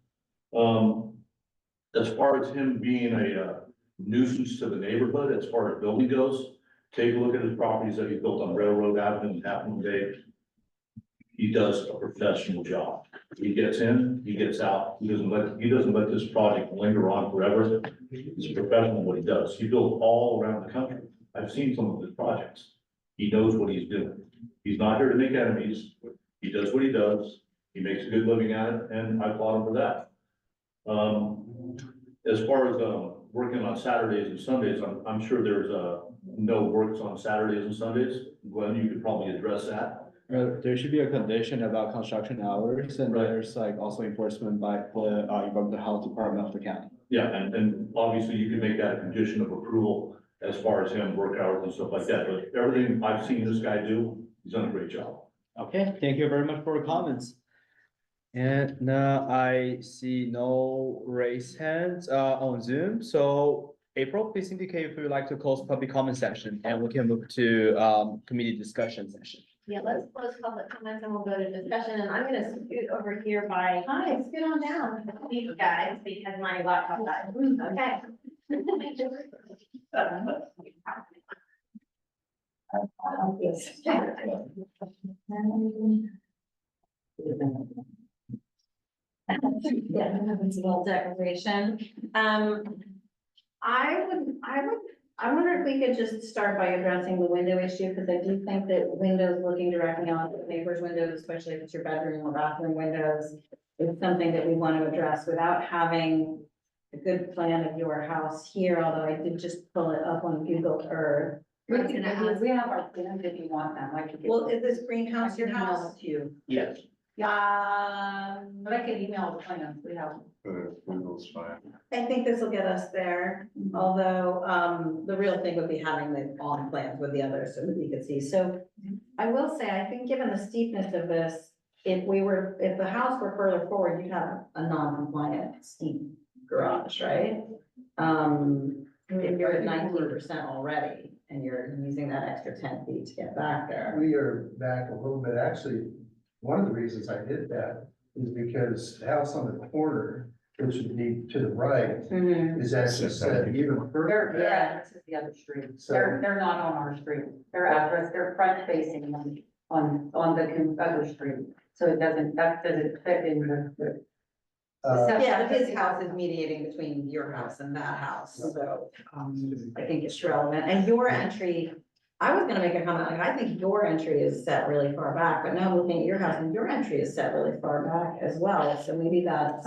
As far as him being a nuisance to the neighborhood, as far as building goes, take a look at his properties that he built on Railroad Avenue and Half Moon Bay. He does a professional job. He gets in, he gets out. He doesn't let this project linger on forever. He's a professional in what he does. He built all around the country. I've seen some of his projects. He knows what he's doing. He's not here to make enemies. He does what he does. He makes a good living at it, and I applaud him for that. As far as working on Saturdays and Sundays, I'm sure there's no works on Saturdays and Sundays. Glenn, you could probably address that. There should be a condition about construction hours, and Right. there's like also enforcement by the health department of the county. Yeah, and obviously you can make that a condition of approval as far as him work hours and stuff like that, but everything I've seen this guy do, he's done a great job. Okay, thank you very much for your comments. And now I see no raised hands on Zoom, so April, please indicate if you would like to close public comment section, and we can move to committee discussion session. Yeah, let's close public comments and we'll go to discussion, and I'm gonna scoot over here by, hi, scoot on down, you guys, because my laptop died, okay. Yeah, it's a little declaration. I wonder if we could just start by addressing the window issue, because I do think that windows looking directly onto the neighbor's windows, especially if it's your bedroom or bathroom windows, is something that we want to address without having a good plan of your house here, although I did just pull it up on Google Earth. We have our plans if you want them, I could. Well, is this greenhouse your house? To you. Yes. But I could email the plans, we have. Windows fine. I think this will get us there, although, the real thing would be having the on plans with the others so that we could see. So I will say, I think given the steepness of this, if the house were further forward, you'd have a non-compliant steep garage, right? If you're at 19% already and you're using that extra 10 feet to get back there. We are back a little bit. Actually, one of the reasons I did that is because the house on the corner, which would be to the right, is actually set even further. Their address is the other street. So- They're not on our street. Their address, they're front facing on the other street. So that doesn't fit in the. Yeah, but his house is mediating between your house and that house, so, I think it's relevant, and your entry. I was gonna make a comment, like, I think your entry is set really far back, but now I'm looking at your house and your entry is set really far back as well, so maybe that's,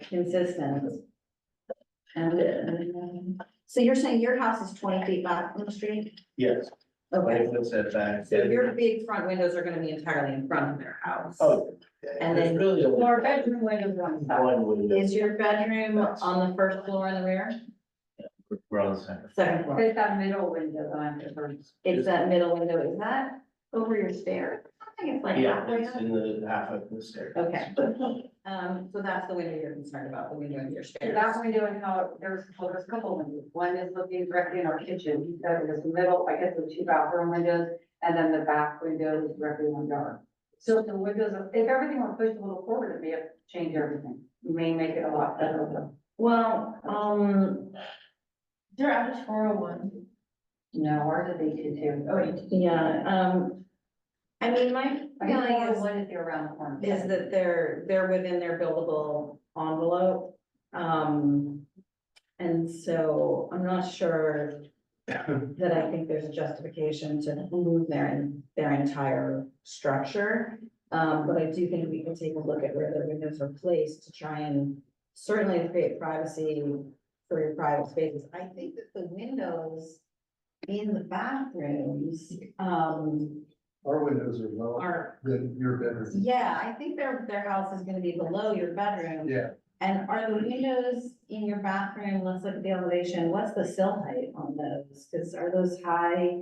consistent. And, so you're saying your house is 20 feet back from the street? Yes. Okay, 20-foot setback. so your big front windows are gonna be entirely in front of their house. Oh. And There's then really only Our bedroom windows are on the side. one window. is your bedroom on the first floor in the rear? We're on the center. Second floor? It's that middle window on the first. It's that middle window, is that over your stairs? I think it's like Yeah, halfway it's up. in the half of the stairs. Okay, so that's the window you're concerned about, the window in your stairs. That window and how there's a couple windows. One is looking directly in our kitchen. That is middle, I guess, the two bathroom windows, and then the back window is directly on yard. So the windows, if everything were pushed a little forward, it'd be a change everything. You may make it a lot better. Well, They're out of 401. No, ours is 82. Oh, 82. yeah, I mean, my I guess feeling is. what is the around the corner? Is that they're within their buildable envelope. And so I'm not sure that I think there's a justification to move their entire structure. But I do think we can take a look at where their windows are placed to try and certainly create privacy for your private spaces. I think that the windows in the bathrooms, Our windows are lower are, than your bedroom. yeah, I think their house is gonna be below your bedroom. Yeah, And are the windows in your bathroom, let's look at the elevation, what's the sill height on those? Cause are those high,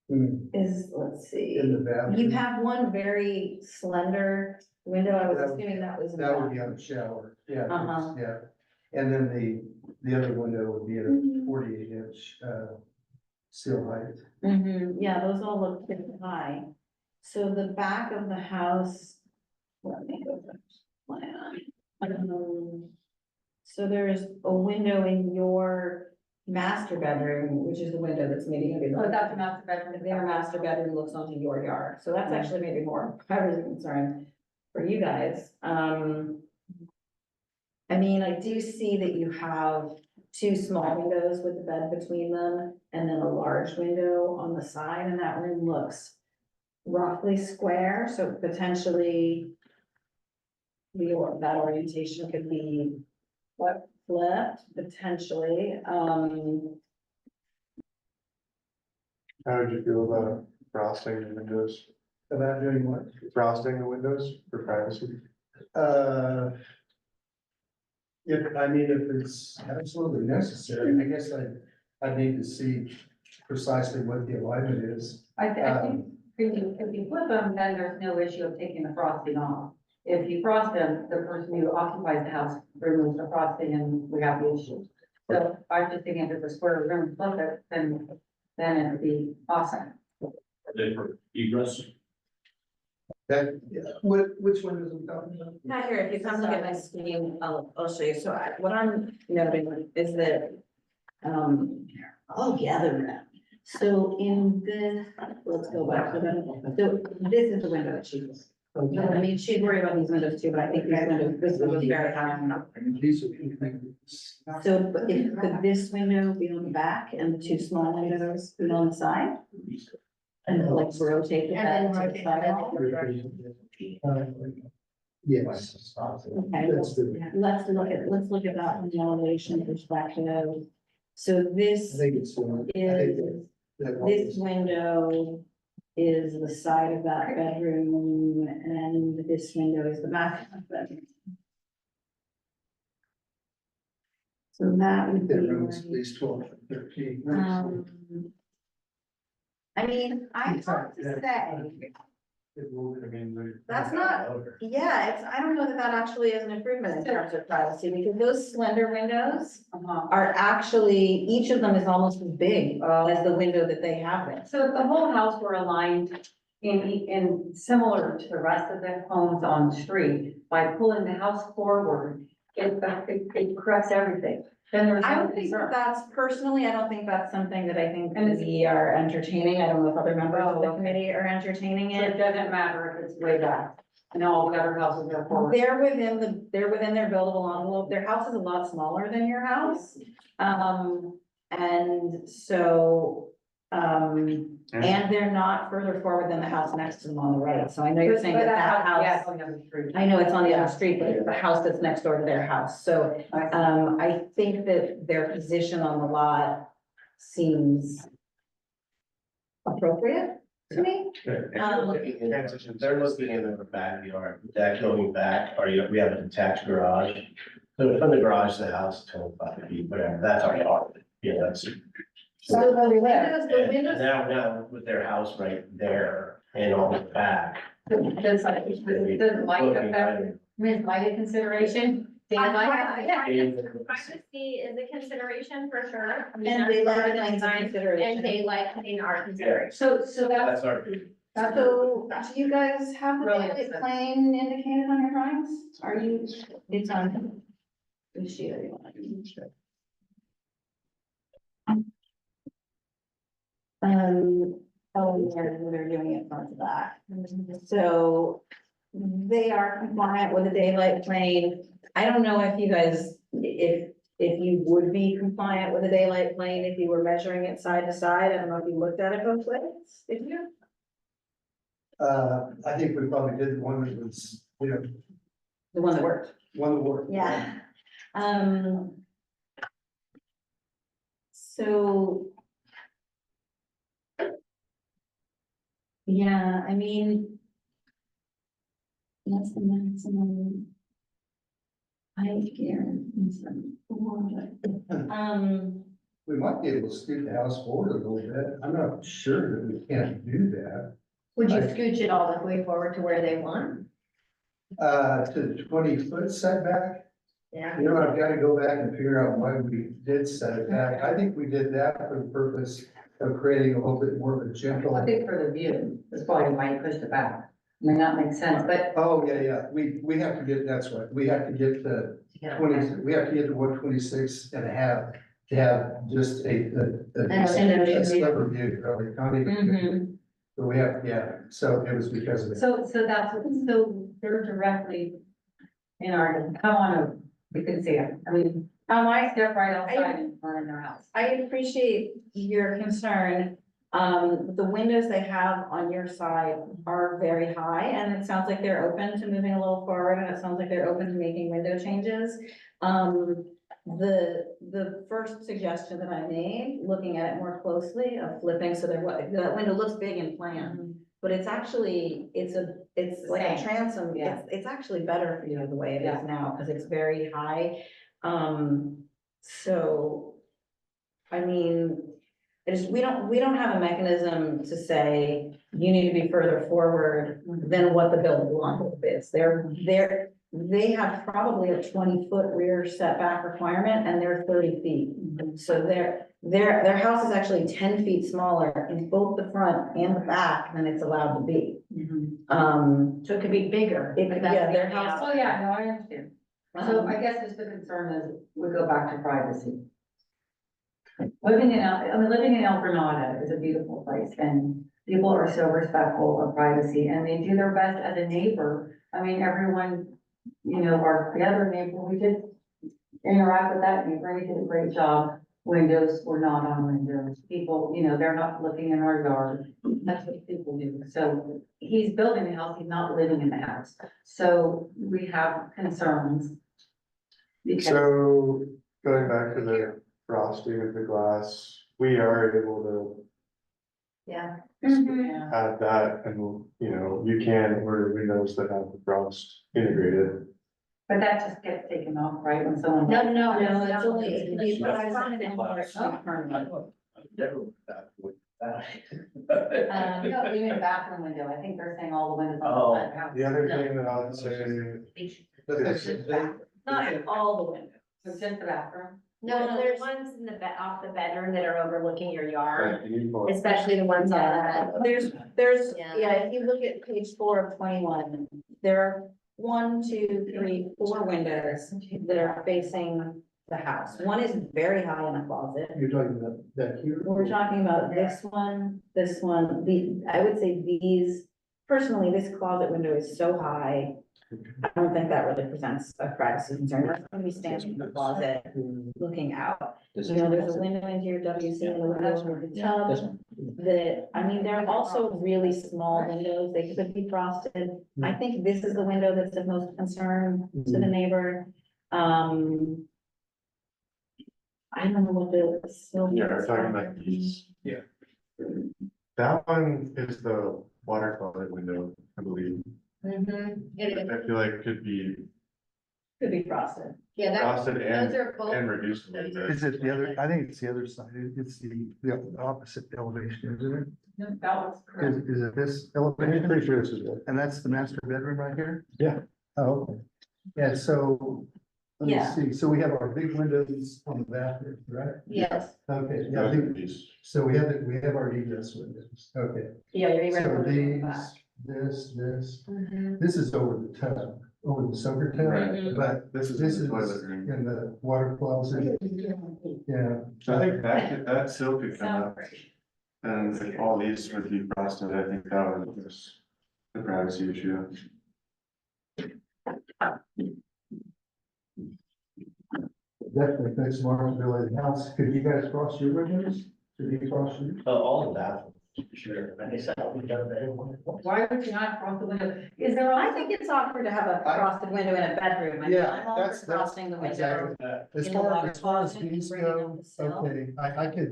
let's see. in the bathroom. You have one very slender window, I was That would- assuming that was. in the That would be bathroom. on the shower, yeah, Uh-huh. yeah. And then the other window would be at a Mhm. 48-inch seal height. Yeah, those all look pretty high. So the back of the house, let me go to the plan. So there's a window in your master bedroom, which is the window that's maybe gonna be. Oh, that's the master bedroom. Their master bedroom looks onto your yard, so that's actually maybe more, I was concerned for you guys. I mean, I do see that you have two small windows with the bed between them, and then a large window on the side, and that room looks roughly square, so potentially that orientation could be flipped, potentially. How did you feel about frosting the windows? About doing what? Frosting the windows for privacy? If, I mean, if it's absolutely necessary, I guess I'd need to see precisely what the alignment is. I think if you flip them, then there's no issue of taking the frosting off. If you frost them, the person who occupies the house removes the frosting and we have the issue. So I was just thinking if it's a square room, flip it, then it'd be awesome. Are they for egress? That, yeah, which one is it talking about? Not here, if you come look at my screen, I'll show you. So what I'm noting is that, gather around. So in this, let's go back to that. So this is the window that she was. I mean, she's worried about these windows too, but I think these windows, this window is very high. These are. So could this window be on the back and the two small windows be on the side? And like rotate the bed to the side? Yes. Okay. That's the, Let's look at that from the elevation perspective. So I this think it's. this window is the side of that bedroom, and this window is the back of that bedroom. So that would be. That room's at least 12, 13. I mean, I have to say, that's not, yeah, I don't know that actually is an improvement in terms of privacy, because those slender windows are actually, each of them is almost as big as the window that they have there. So if the whole house were aligned in similar to the rest of the homes on the street, by pulling the house forward, it corrects everything. Then there's I no don't think concern. that's personally, I don't think that's something that I think we are entertaining. I don't know if other members of the committee are entertaining So it it. doesn't matter if it's way back, and all the other houses are forward. They're within their buildable envelope. Their house is a lot smaller than your house. And so, and they're not further forward than the house next to them on the right. So I know you're saying that that Yeah, house, it's on the other street. I know it's on the other street, but it's the house that's next door to their house. So, I think that their position on the lot seems appropriate to me. They're looking in the backyard, that going back, we have a detached garage. So from the garage to the house, 25 feet, whatever, that's our yard, that's. So the And windows, now with their house right there and on the back. Does light affect, light consideration? Privacy is a consideration for sure. I mean, and that's daylight part of the lines are design, consideration. And daylight in our consideration. So That's our. So do you guys have the Really daylight upset. plane indicated on your drawings? Are you, it's on. Which sheet are you on? They're doing it front to back. So they are compliant with the daylight plane. I don't know if you guys, if you would be compliant with the daylight plane if you were measuring it side to side. I don't know if you looked at it both ways, did you? I think we probably did the one that was, The one that worked. one that worked. Yeah. So Yeah, I mean. That's the maximum. Height here. We might be able to scoot the house forward a little bit. I'm not sure that we can't do that. Would you I- scooch it all the way forward to where they want? To the 20-foot setback. Yeah. You know, I've got to go back and figure out why we did set it back. I think we did that for the purpose of creating a little bit more of a gentle. I think for the view, that's probably why you pushed it back. I mean, that makes sense, but. Oh, yeah, we have to get, that's right, we have to get to 20, we have to get to 126 and a half to have just a sliver view, probably, not even. But we have, yeah, so it was because of that. So they're directly in our, come on, we can see it. I mean, I they're right outside in front of their house. appreciate your concern. The windows they have on your side are very high, and it sounds like they're open to moving a little forward, and it sounds like they're open to making window changes. The first suggestion that I made, looking at it more closely, of flipping, so that window looks big in plan, but it's actually, it's like a Same. transom, Yeah. it's actually better for you the way it Yeah. is now, because it's very high. So, I mean, we don't have a mechanism to say you need to be further forward than what the buildable envelope is. They have probably a 20-foot rear setback requirement, and they're 30 feet. So their house is actually 10 feet smaller in both the front and the back than it's allowed to be. So it could be bigger. Yeah, their house. Oh, yeah, no, I understand. So I guess just the concern is we go back to privacy. Living in El Granada is a beautiful place, and people are so respectful of privacy, and they do their best as a neighbor. I mean, everyone, you know, the other neighbor, we did interact with that neighbor, he did a great job. Windows were not on windows. People, you know, they're not looking in our yard. That's what people do. So he's building the house, he's not living in the house. So we have concerns. Because So going back to the frosting of the glass, we are able Yeah. to add that, and you know, you can order windows that have the frost integrated. But that just gets taken off, right, when someone. No, it's only, it can be. No, even bathroom window, I think they're saying all the windows on the front house. The other thing that I would say is, Not all the windows. So just the bathroom. No, there's ones in the off the bedroom that are overlooking your yard, right, you need more. especially the ones on the. There's, Yeah. if you look at page 4 of 21, there are 1, 2, 3, 4 windows that are facing the house. One is very high in a closet. You're talking about that here? We're talking about this one, I would say these, personally, this closet window is so high. I don't think that really presents a privacy concern. That's when we stand in the closet looking out. You know, there's a window into your WC and a window over the tub. I mean, there are also really small windows. They could be frosted. I think this is the window that's of most concern to the neighbor. I don't know what the. Yeah, we're talking about these. Yeah. That one is the water closet window, I believe. It I feel like could be Could be frosted. Yeah, frosted those are both. and reduced a little bit. Is it the other, I think it's the other side, it's the opposite elevation, isn't it? No, that was correct. Is it this I'm elevation? pretty sure this is it. And that's the master bedroom right here? Yeah. Oh, okay. Yeah, so, let Yeah. me see, so we have our big windows on the bathroom, right? Yes. Okay, yeah, I think, These. so we have our egress windows, okay. Yeah, you're So right. these, this is over the tub, over the soaker tub. Right. But This is this in is the toilet room. in the water closet, yeah. So I think that still could come Sounds up. great. And if all these would be frosted, I think that would address the privacy issue. Definitely fits more into the house. Could you guys cross your windows? Could you cross yours? All of that, sure, like I said, we done that. Why would you not cross the window? Is there, I think it's awkward to have a frosted window in a bedroom. I mean, Yeah, I'm all for that's frosting the window. exactly. As In the far water as closet and these bringing go, up the sill. okay,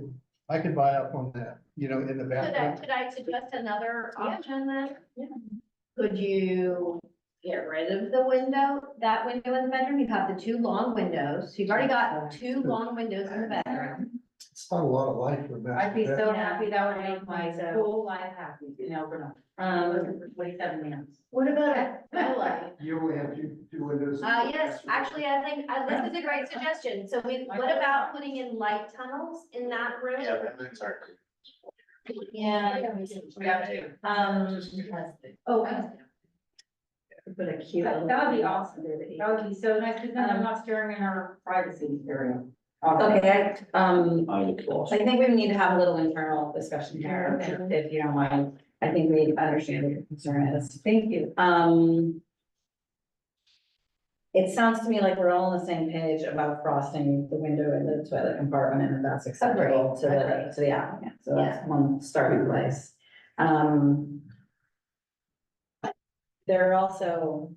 I could buy up on that, you know, in the bathroom. Could I suggest another Yeah. option then? Yeah. Could you get rid of the window, that window in the bedroom? You have the two long windows. You've already got two long windows in the bedroom. It's not a lot of light for that. I'd be so Yeah. happy, that would make my So- whole life happy, you know, for Um, 27 minutes. What about a light? You only have two windows. Yes, actually, I think, this is a great suggestion. So what about putting in light tunnels in that room? Yeah, that's our. Yeah. Oh, Put a cute. That little would be awesome. activity. that would be so nice, because then I'm not staring in our privacy area. Okay, I look lost. I think we need to have a little internal discussion here, if you don't mind. I think we understand what your concern is. Thank you. It sounds to me like we're all on the same page about frosting the window in the toilet compartment, and that's acceptable to Agreed. the applicant. So that's one starting place. There are also,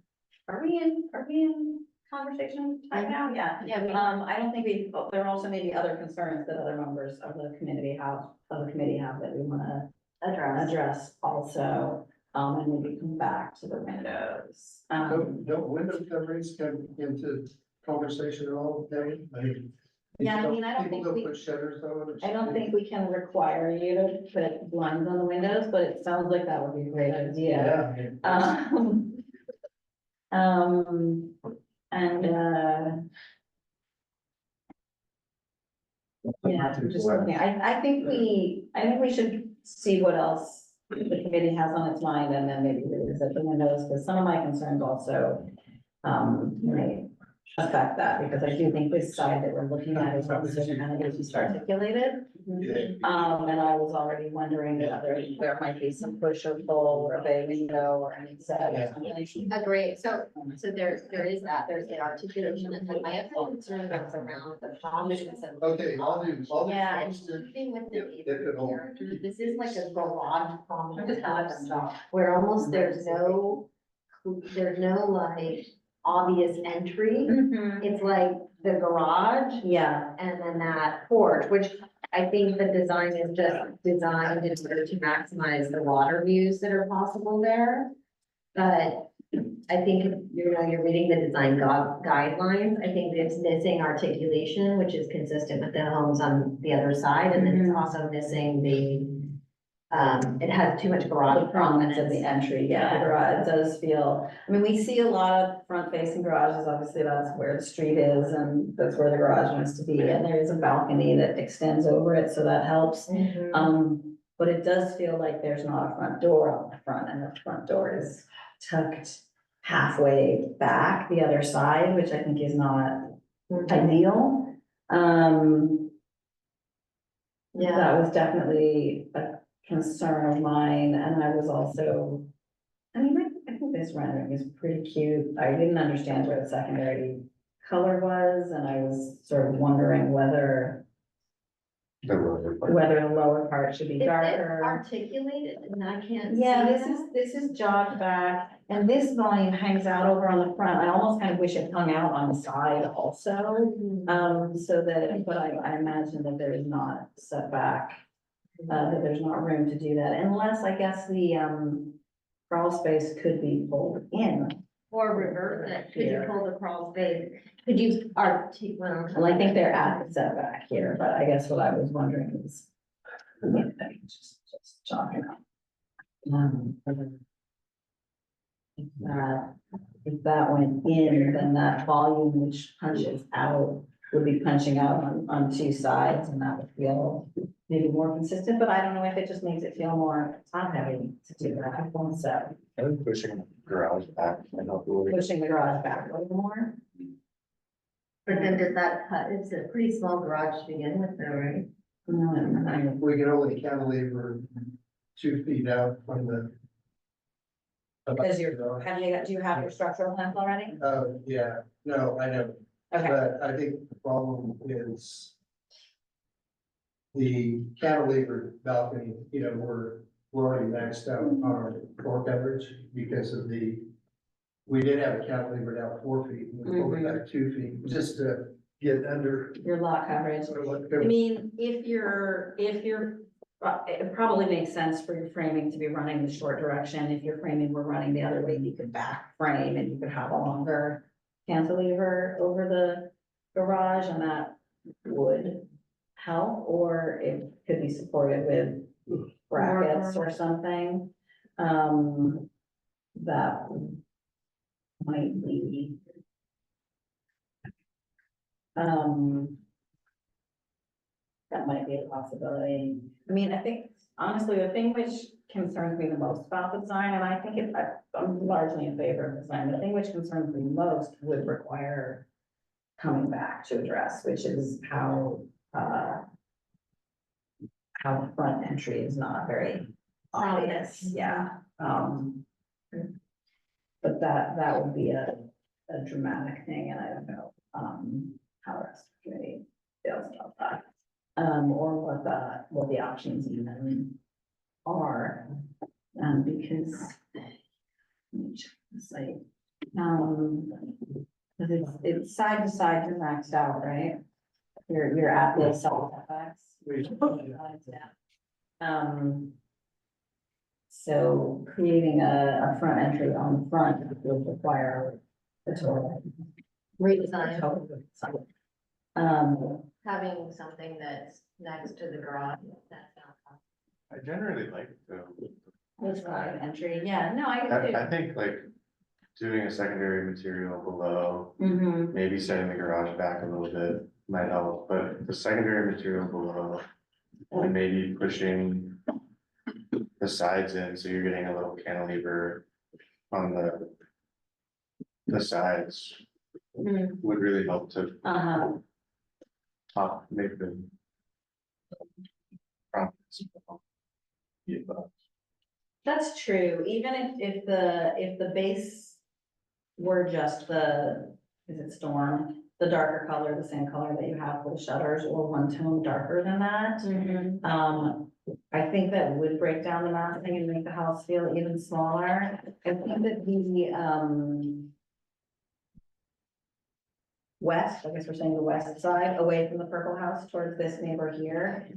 are we in conversation time now? Yeah. Yeah, I don't think there are also maybe other concerns that other members of the committee have that we wanna address also. And maybe come back to the windows. Don't window coverings come into conversation at all, Debbie? Yeah, I mean, I don't think People we- don't put shutters on. I don't think we can require you to put blinds on the windows, but it sounds like that would be a great idea. Yeah. And, yeah, I'm just looking, I think we should see what else the committee has on its mind, and then maybe revisit the windows, because some of my concerns also may affect that, because I do think this side that we're looking at is also kind of just articulated. And I was already wondering whether there might be some push or pull or a bay window or any set or something. Agree. So there is that, there's the articulation, and then my other concern was around the prominence of. Okay, I'll do. Yeah, and keeping with the neighborhood character, this is like a garage prominence house, where almost there's no like obvious entry. It's like the garage Yeah, and then that porch, which I think the design is just designed in order to maximize the water views that are possible there. But I think, you're reading the design guidelines, I think it's missing articulation, which is consistent with the homes on the other side, and then it's also missing it has too much the garage prominence of prominence. the entry, yeah, the garage does feel, I mean, we see a lot of front facing garages, obviously that's where the street is and that's where the garage wants to be, and there is a balcony that extends over it, so that helps. But it does feel like there's not a front door on the front, and the front door is tucked halfway back the other side, which I think is not ideal. Yeah, That was definitely a concern of mine, and I was also, I mean, I think this rendering is pretty cute. I didn't understand where the secondary color was, and I was sort of wondering whether the lower part should be is it darker. articulated and I can't see Yeah, that? this is jogged back, and this volume hangs out over on the front. I almost kind of wish it hung out on the side also. So that, but I imagine that there is not setback, that there's not room to do that, unless I guess the, crawl space could be pulled in. Or reverse it, could you Here. pull the crawl space, could you Well, I think they're at the setback here, but I guess what I was wondering is. Just chalking up. If that went in, then that volume which punches out would be punching out on two sides, and that would feel maybe more consistent, but I don't know if it just makes it feel more top heavy to do that, so I'm pushing the garage back. pushing the garage back a little more. But then does that cut, it's a pretty small garage to begin with though, right? We can only cantilever 2 feet out from the. Because do you have your structural plans already? Yeah, no, I know, Okay, but I think the problem is the cantilever balcony, we're already maxed out on our floor coverage because of we did have a cantilever down 4 feet, and we pulled it back 2 feet, just to get under. Your lot coverage. or what- I mean, if you're, it probably makes sense for your framing to be running the short direction. If your framing were running the other way, you could back frame and you could have a longer cantilever over the garage and that would help, or it could be supported with brackets or something. That might be. That might be a possibility. I mean, I think honestly, the thing which concerns me the most about the design, and I think I'm largely in favor of the design, the thing which concerns me most would require coming back to address, which is how the front entry is not very obvious, yeah. But that would be a dramatic thing, and I don't know, how the rest of the committee feels about that. Or what the options even are, because. Let me check the site. 'Cause it's side to side, you're maxed out, right? You're at the setbacks. So creating a front entry on the front would require a total. Redesign. total redesign. Having something that's next to the garage, that's not. I generally like the. This side entry, yeah, no, I think like doing a secondary material below, Mm-hmm. maybe setting the garage back a little bit might help, but the secondary material below. And maybe pushing the sides in, so you're getting a little cantilever on the sides would really help to make the. That's true, even if the base were just is it storm? The darker color, the same color that you have for the shutters, or one tone darker than that. I think that would break down the massing and make the house feel even smaller. I think that the west, I guess we're saying the west side, away from the purple house towards this neighbor here,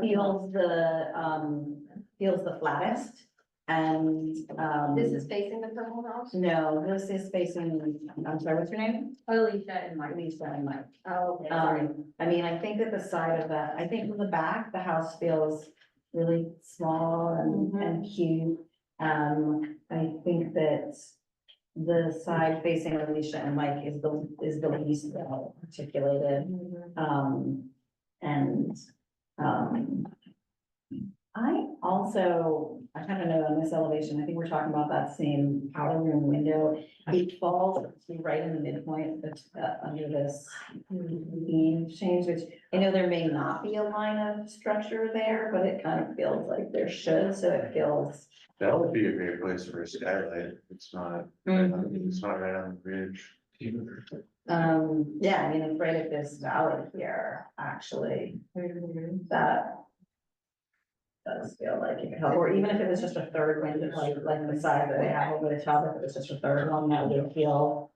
feels the flattest. And, This is facing the purple house? no, this is facing, I'm sorry, what's your name? Alicia and Mike. Lisa and Mike. Oh, okay, sorry. I mean, I think that the side of that, I think from the back, the house feels really small and cute. I think that the side facing Alicia and Mike is the least well articulated. I kind of know on this elevation, I think we're talking about that same powder room window. It falls right in the midpoint, under this beam change, which I know there may not be a line of structure there, but it kind of feels like there should, so it feels. That would be a great place for a skylight. It's not right on the bridge. Yeah, I mean, it's right at this valley here, actually. That does feel like it could help, or even if it was just a third window, like the side that they have over the top, if it was just a third one, that would feel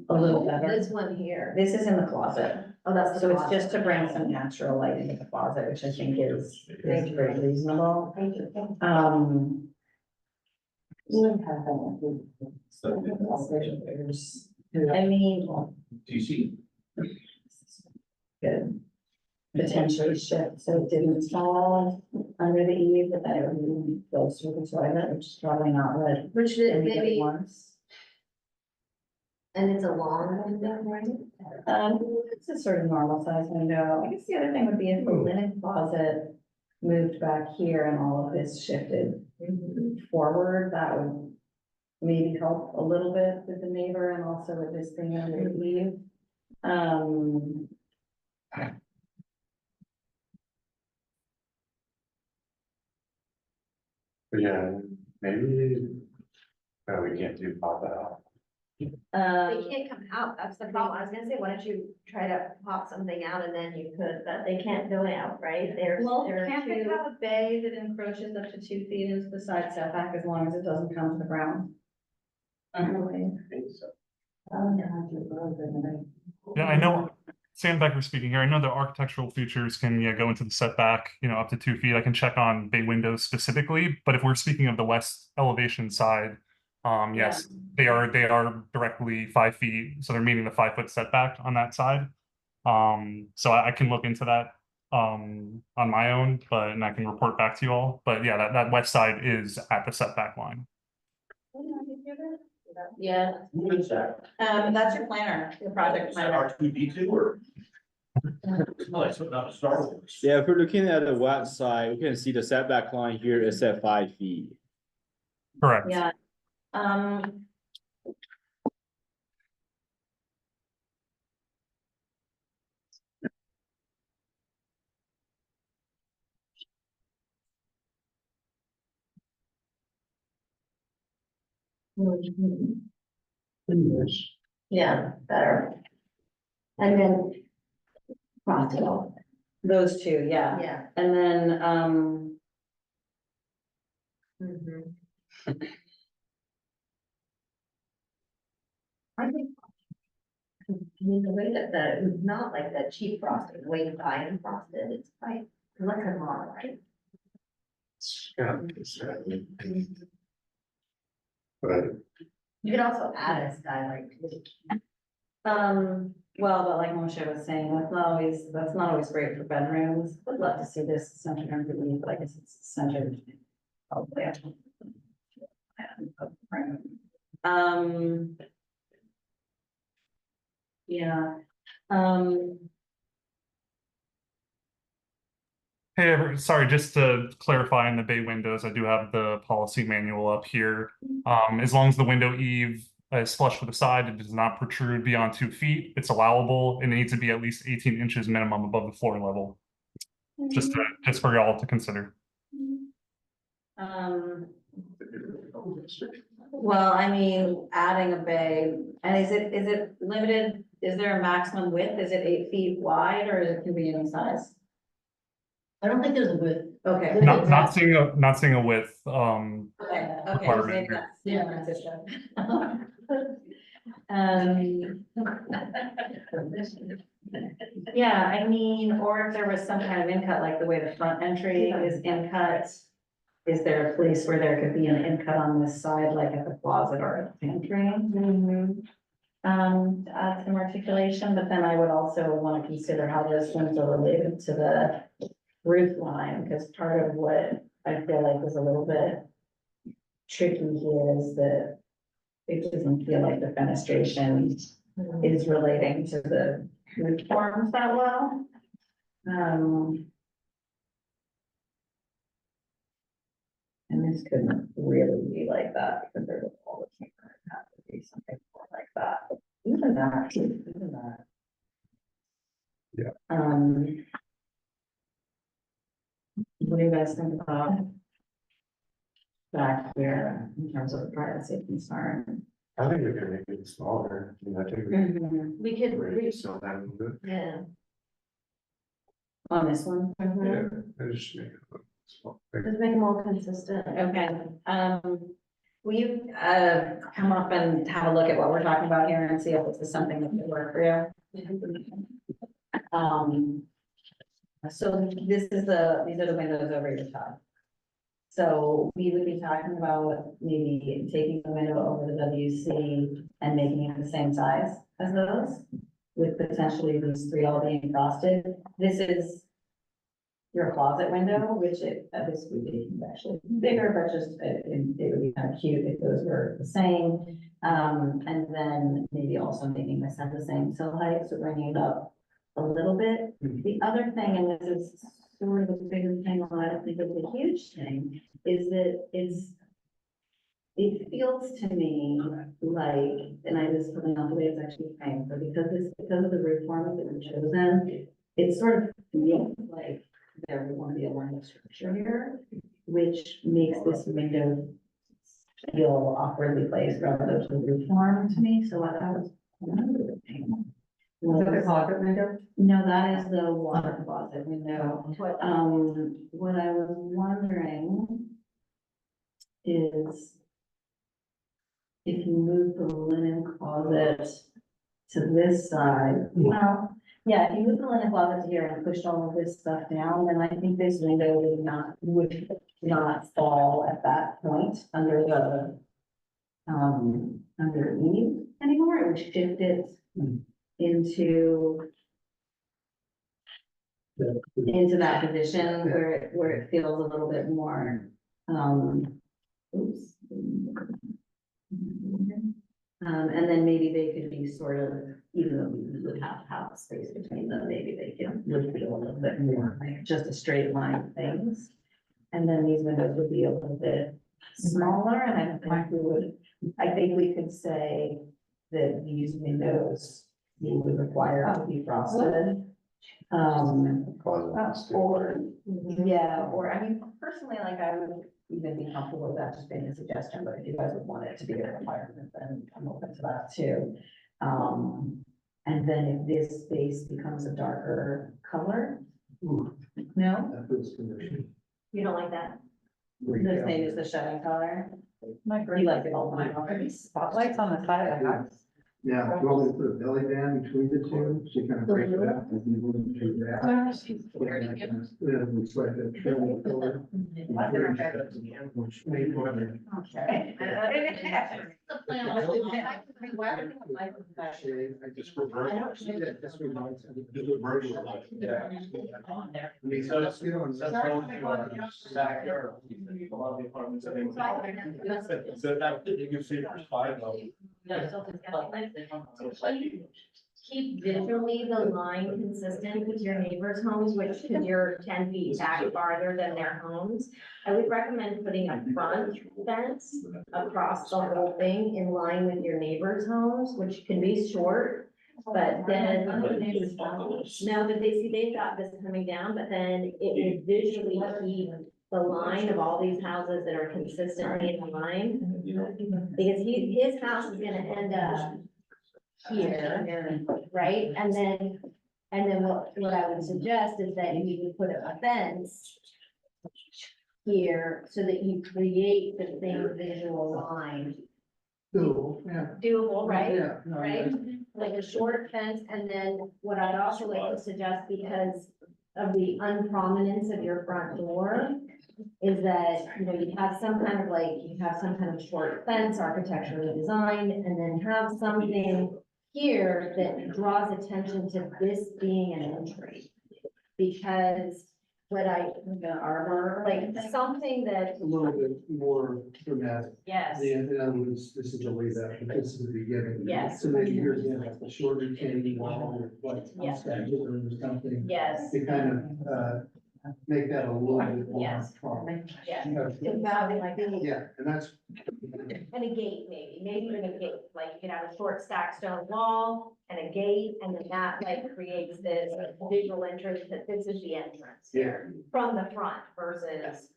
a little better. This one here. This is in the closet, Oh, that's so the it's closet. just to bring some natural light into the closet, which I think is very reasonable. Thank you. I mean, Do you see? could potentially shift, so it didn't fall under the eave, but then it would go through the toilet, which is probably not what Which anybody maybe, wants. and it's a long window, right? It's a sort of normal size window. I guess the other thing would be if the linen closet moved back here and all of this shifted forward, that would maybe help a little bit with the neighbor and also with this thing under the eave. But yeah, maybe. No, we can't do pop out. They can't come out, that's the problem. I was gonna say, why don't you try to pop something out and then you could, but they can't go out, right? Well, there are can't they two- have a bay that encroaches up to 2 feet into the side setback as long as it doesn't come to the ground? Yeah, I know Sam Becker speaking here. I know the architectural features can go into the setback, up to 2 feet. I can check on bay windows specifically, but if we're speaking of the west elevation side, yes, they are directly 5 feet, so they're meeting the 5-foot setback on that side. So I can look into that on my own, and I can report back to you all. But yeah, that west side is at the setback line. Yeah, Who is that? that's your planner, your project Is that planner. R2D2 or? No, it's not Star Wars. Yeah, if we're looking at the west side, we can see the setback line here is at 5 feet. Correct. Yeah, yeah, better. And then Crossville, those two, yeah. Yeah. And then, I think. I mean, the way that it's not like the cheap frosting, the way you buy them frosted, it's quite, look at more, right? Yeah. But You could also add a skylight. well, but like Moshe was saying, that's not always great for bedrooms. Would love to see this centered underneath, but I guess it's centered. Probably. Yeah, Hey, sorry, just to clarify in the bay windows, I do have the policy manual up here. As long as the window eave is flush with the side, it does not protrude beyond 2 feet, it's allowable, and it needs to be at least 18 inches minimum above the floor level. Just for y'all to consider. well, I mean, adding a bay, and is it limited? Is there a maximum width? Is it 8 feet wide or it can be any size? I don't think there's a width. Okay. Not seeing a width, Okay, requirement maybe here. that's, yeah, that's yeah, I mean, or if there was some kind of in cut, like the way the front entry is in cut. Is there a place where there could be an in cut on this side, like at the closet or at the pantry? To add some articulation, but then I would also want to consider how those things are related to the roof line, because part of what I feel like is a little bit tricky here is that it doesn't feel like the fenestration is relating to the roof forms that well. And this couldn't really be like that because there's a wall that can't have to be something more like that. Even that. Yeah. What do you guys think about back here in terms of privacy concern? I think we could make it smaller, I think We could, we still have a bit. yeah. On this one? Yeah, I just make it look small. Just make them all consistent. Okay, will you, come up and have a look at what we're talking about here and see if this is something that could work for you? So these are the windows over your top. So we would be talking about maybe taking the window over the WC and making it the same size as those, with potentially these 3 all being frosted. This is your closet window, which this would be actually bigger, but just it would be kind of cute if those were the same. And then maybe also making this have the same sill height, so bringing it up a little bit. The other thing, and this is sort of a bigger thing, although I don't think it's a huge thing, is that it feels to me like, and I just don't know the way it's actually framed, but because of the roof form that we've chosen, it sort of feels like there would be a line of structure here, which makes this window feel awkwardly placed relative to the roof form to me, so I was. The closet window? No, that is the water closet window. What I was wondering is if you move the linen closet to this side, well, Yeah, if you moved the linen closet here and pushed all of this stuff down, then I think this window would not fall at that point under the underneath anymore. It would shift it into that position where it feels a little bit more, oops. And then maybe they could be sort of, even though we would have space between them, maybe they would feel a little bit more like just a straight line of things. And then these windows would be a little bit smaller, and I think we could say that these windows we would require to be frosted. Or I mean, personally, like I would even be comfortable with that just being a suggestion, but if you guys would want it to be a requirement, then I'm open to that too. And then if this space becomes a darker color, no, you don't like that? The same as the shedding color? You like it all white. Spotlights on the side of the house. Yeah, you want me to put a belly band between the two, so you kind of break it up and you wouldn't do that. It looks like a trim color. I just revert. Just reminds me. Just revert. Yeah. Because, you know, Backyard. A lot of the apartments, I think. So that, you can see there's 5 of them. Keep visually the line consistent with your neighbors' homes, which, because you're 10 feet back farther than their homes. I would recommend putting a front fence across the whole thing in line with your neighbors' homes, which can be short. But then, no, but they've got this coming down, but then it would visually keep the line of all these houses that are consistently in line. Because his house is gonna end up here, right? And then what I would suggest is that you would put a fence here so that you create the same visual line. Doable, yeah. Doable, right? Yeah. No, Right? Like a short fence, and then what I'd also like to suggest, because of the unprominence of your front door, is that, you know, you have some kind of short fence architecturally designed, and then have something here that draws attention to this being an entry. Because the arbor, like something that, A little bit more dramatic. yes, In other words, this is the way that, this is the beginning. Yes. So maybe here's like the short retaining wall or what, Yes. or something. yes, To kind of, make that a little bit more. Yes. prominent. yes. Yeah, and that's. And a gate, maybe even a gate, like you could have a short stack stone wall and a gate, and then that like creates this visual entrance that this is the entrance here from the front versus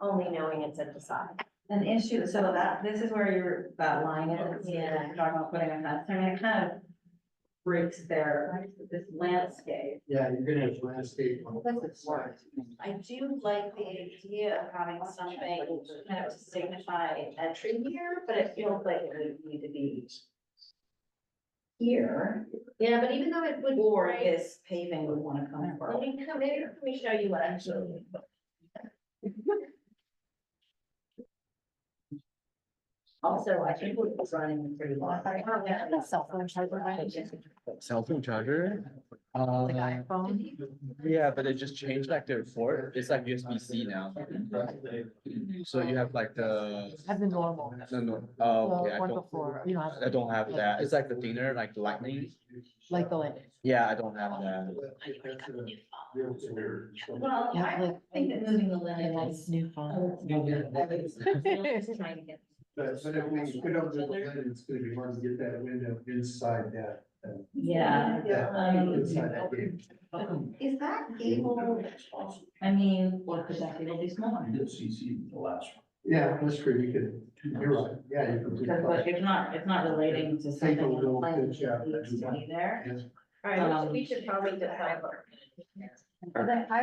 only knowing it's at the side. An issue, so this is where that line is, yeah, you're talking about putting a fence, I mean, it kind of breaks this landscape. Yeah, you're gonna have landscape. I do like the idea of having something kind of to signify entry here, but it feels like it would need to be here, Yeah, but even though it would. or this paving would want to come from. Let me show you what I'm showing. Also, I think we're running pretty long. Cell phone charger, right? Cell phone charger? Yeah, but they just changed like their port. It's like USB-C now. So you have like the. Have the normal. No. Oh, okay, One before, you know, I don't have that. It's like the thinner, like the lightning. like the light. Yeah, I don't have that. Well, I think that moving the limit Nice new phone. Trying to get. But if we don't do the lid, it's gonna be hard to get that window inside that. Yeah. Inside that gate. Is that gable, I mean, or could that gable be smaller? You did CC the last one. Yeah, that's true, you could, you're right, yeah, you could. Because like, it's not relating to Take something a in the little plan pitch out. that needs to be there. Yes. All right, we should probably decide.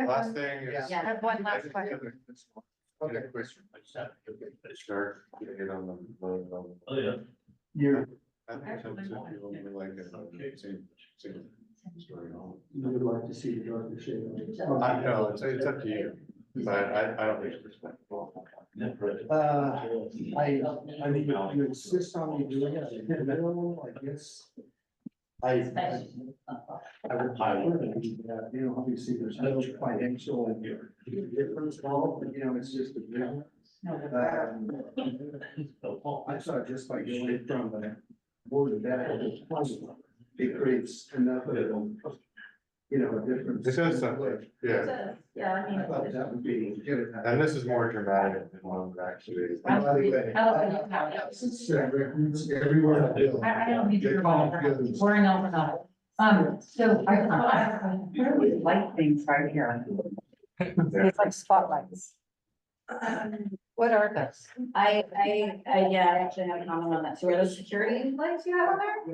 Last thing is. Yeah. I have one last question. Okay, question. Start getting it on the. Oh, yeah. You're, I think so too, people would like it. Same. You would like to see the darker shade. I know, it's up to you, but I don't think it's respectable. I mean, you insist on me doing it, I guess. I would, you know, obviously there's no financial difference at all, but you know, it's just a difference. I saw it just by going from the board of that, it creates enough of, you know, a difference. This is something, yeah, Yeah, I mean. I thought that would be good. and this is more dramatic than one would actually. By the way, since, everywhere I go. I don't need to They hear call about it it. good. Pouring over now. So I really like things right here. It's like spotlights. What are those? Yeah, I actually have a comment on that. So are those security lights you have on there?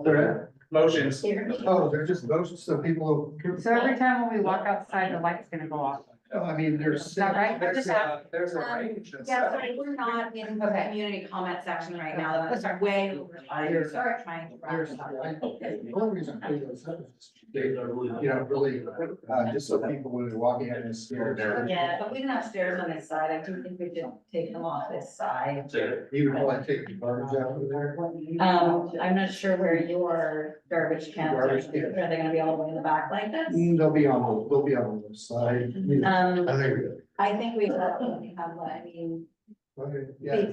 They're motions. Oh, they're just motions, so people. So every time when we walk outside, the light's gonna go off. Oh, I mean, there's. Is that right? There's a range. of Yeah, stuff. so we're not in the Okay. community comment section right now. That's Sorry. way over. There's- Start trying to wrap There's, it up. the only reason I put those up is they, you know, really, just so people when they're walking out in the stairs. Yeah, but we didn't have stairs on this side. I do think we should take them off this side. Even though I take the garbage out of there. I'm not sure where your garbage cans are. Garbage can. Are they gonna be all the way in the back like this? They'll be on the side. I think we have, I mean,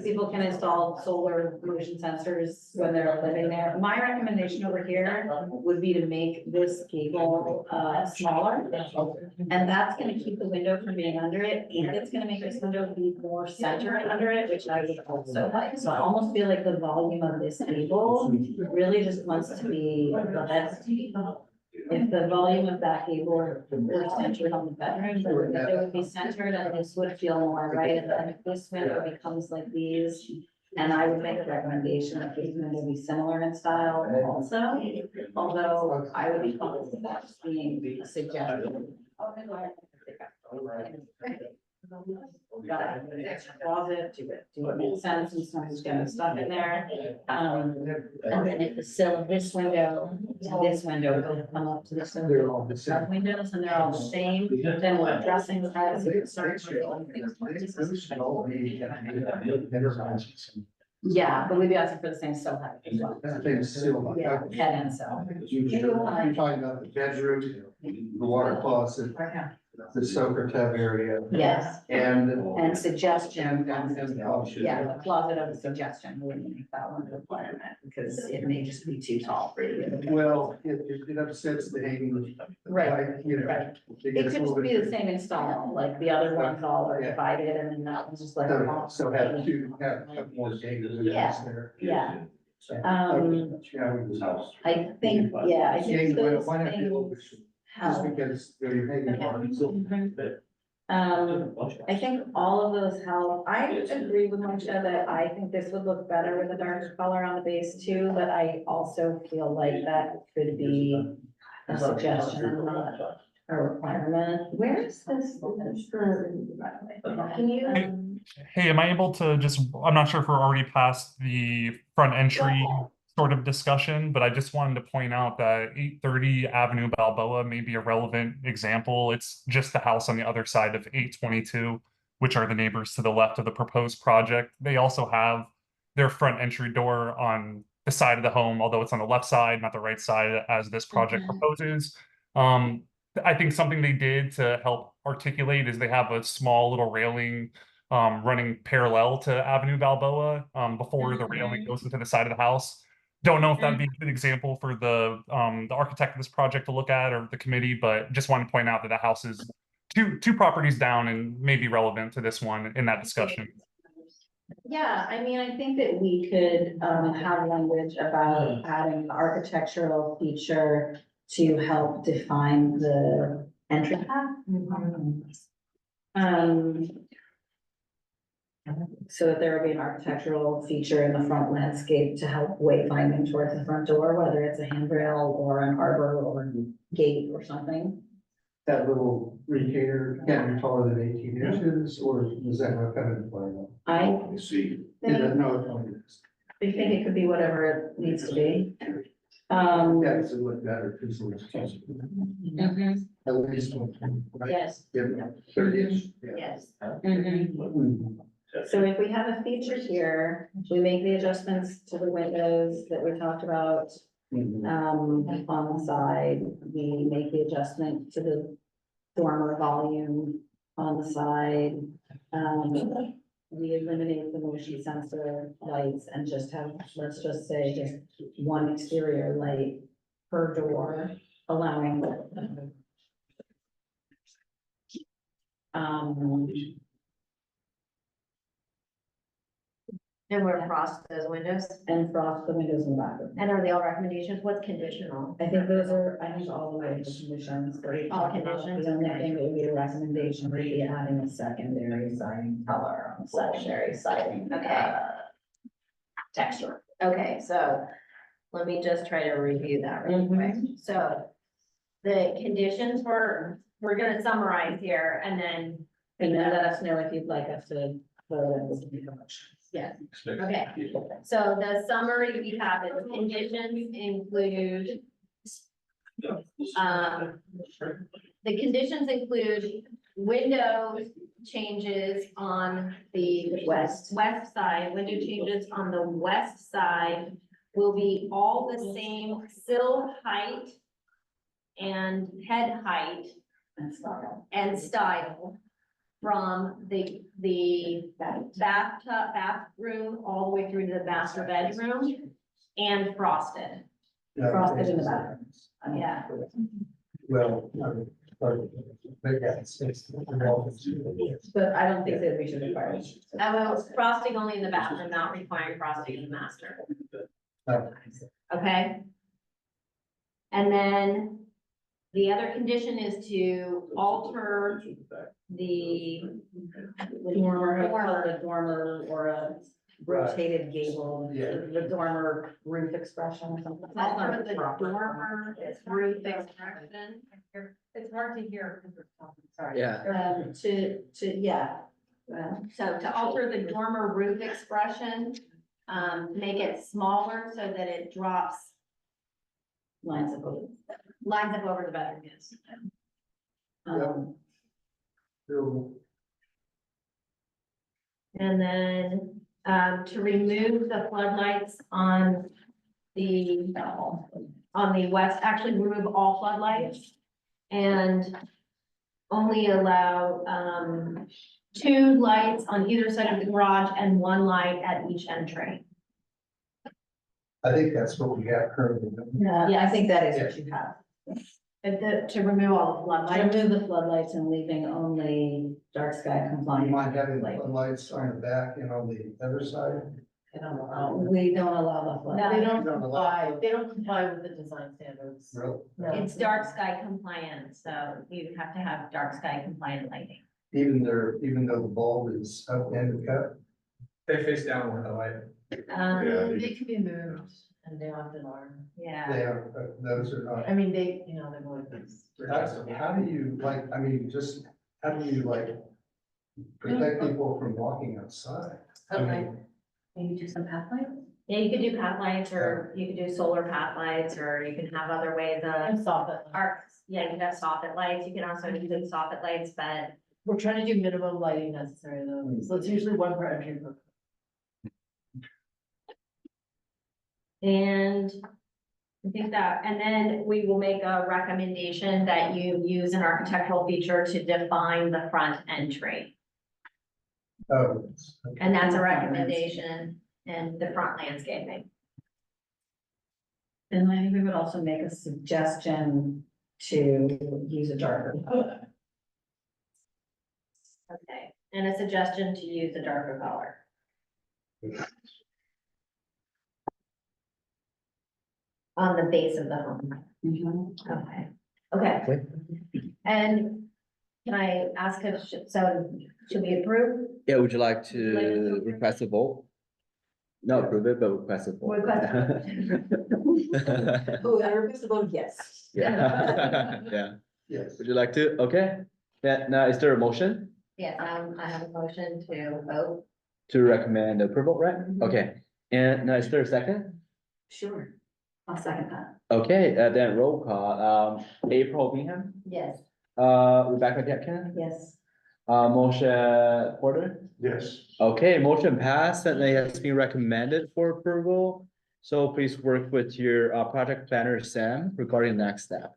people can install solar motion sensors when they're living there. My recommendation over here would be to make this gable, smaller. And that's gonna keep the window from being under it, and it's gonna make this window be more centered under it, which I would also like. So I almost feel like the volume of this gable really just wants to be less. If the volume of that gable were centered on the bedroom, the window would be centered and this would feel more right. And then if this window becomes like these, and I would make a recommendation that this window be similar in style also. Although I would be comfortable with that being a suggestion. Got it. Closet, do it makes sense, and someone's gonna stuff in there. And then if the sill of this window to this window will come up to the sill. They're all the same. Windows and they're all the same, then we're addressing as a concern. Yeah, but we'd be asking for the same sill height as well. Yeah, head and sill. I'm talking about the bedroom, the water closet, the soaker tub area. Yes, And. suggestion. Yeah, the closet of the suggestion, we wouldn't make that one a requirement, because it may just be too tall for you. Well, it upsets the hanging. Right, You know. right. It It gets could a little just be the bit. same in style, like the other ones all are divided, and then that one's just like. So have more gables. Yeah. there. Yeah, So, Um, I think, yeah, I think those Why not do things Just help. because they're hanging on. I think all of those help. I agree with Moshe that I think this would look better with a darker color on the base too, but I also feel like that could be a suggestion and not a requirement. Where is this? Can you? Hey, am I able to just, I'm not sure if we're already past the front entry sort of discussion, but I just wanted to point out that 830 Avenue Balboa may be a relevant example. It's just the house on the other side of 822, which are the neighbors to the left of the proposed project. They also have their front entry door on the side of the home, although it's on the left side, not the right side as this project proposes. I think something they did to help articulate is they have a small little railing running parallel to Avenue Balboa before the railing goes into the side of the house. Don't know if that'd be a good example for the architect of this project to look at or the committee, but just want to point out that the house is two properties down and may be relevant to this one in that discussion. Yeah, I mean, I think that we could have language about adding an architectural feature to help define the entry path. So that there would be an architectural feature in the front landscape to help wayfinding towards the front door, whether it's a handrail or an arbor or a gate or something. That little retainer can be taller than 18 inches, or does that not come into play? I See. think, No, I think it could be whatever it needs to be. Yeah, it's a look better, because it's Mhm. at least one, right? Yes, Give them 30-inch. Yeah. yes. So if we have a feature here, we make the adjustments to the windows that we talked about. Mhm. On the side, we make the adjustment to the dormer volume on the side. We eliminate the motion sensor lights and just have, let's just say, just one exterior light per door, allowing. And we're frost those windows. And frost the windows in the bathroom. And are they all recommendations? What's conditional? I think those are, I think all the way to conditions. All conditions, The only okay. thing that would be a recommendation would be adding a secondary siding color on secondary siding. Okay. Texture. Okay, so let me just try to review that really quick. So the conditions we're gonna summarize here and then. And then let us know if you'd like us to vote on this. Yes, okay. So the summary we have is conditions include. The conditions include window changes on the west side. Window changes on the west side will be all the same sill height and head height and style from the bathroom all the way through to the master bedroom and frosted. Frosted in the bathroom. Yeah. Well, but yeah, it's. But I don't think that we should require. it. Well, frosting only in the bathroom, not requiring frosting in the master. Okay? And then the other condition is to alter the Dormer or a rotated gable, Yeah. the dormer roof expression or something. alter the dormer roof expression. It's hard to hear because we're talking, sorry. Yeah, Yeah. So to alter the dormer roof expression, make it smaller so that it drops, Lines of. lines up over the bedroom, yes. And then, to remove the floodlights on the west, actually remove all floodlights. And only allow, 2 lights on either side of the garage and 1 light at each entry. I think that's what we got currently. Yeah, I think that is what you have. To remove all the To floodlights. remove the floodlights and leaving only dark sky Do you compliant. mind having the lights on the back and on the other side? We don't allow the flood. They don't No, no, comply, they don't comply with the design standards. Really? No. It's dark sky compliant, so you have to have dark sky compliant lighting. Even though the bulb is up and cut? They face downward, though, right? They can be moved and they often are. Yeah. They are, those are not. I mean, they're more like this. How do you like, I mean, just, how do you like protect people from walking outside? I mean, Maybe do some path lights? Yeah, you could do path lights, or you could do solar path lights, or you can have other ways of And soffit. arcs. Yeah, you can have soffit lights, you can also do soffit lights, but We're trying to do minimum lighting necessary though, so it's usually 1 per entry. and I think that, and then we will make a recommendation that you use an architectural feature to define the front entry. oh, And that's a recommendation in the front landscaping. And I think we would also make a suggestion to use a darker color. Okay, and a suggestion to use a darker color. On the base of the home. Okay, okay. And can I ask if, so should we approve? yeah, would you like Would you like to to- request a vote? Not approve it, but request a vote. Oh, I request a vote, yes. Yeah, yeah. yes. Would you like to? Okay. Yeah, now is there a motion Yes, I have a motion to vote. to recommend approval, right? Mhm. Okay, and now is there a second? Sure. I'll second that. Okay, then roll call, April Bingham, Yes. Rebecca Decken, Yes. Moshe Porter. Yes. Okay, motion passed and it has been recommended for approval. So please work with your project planner, Sam, regarding next step.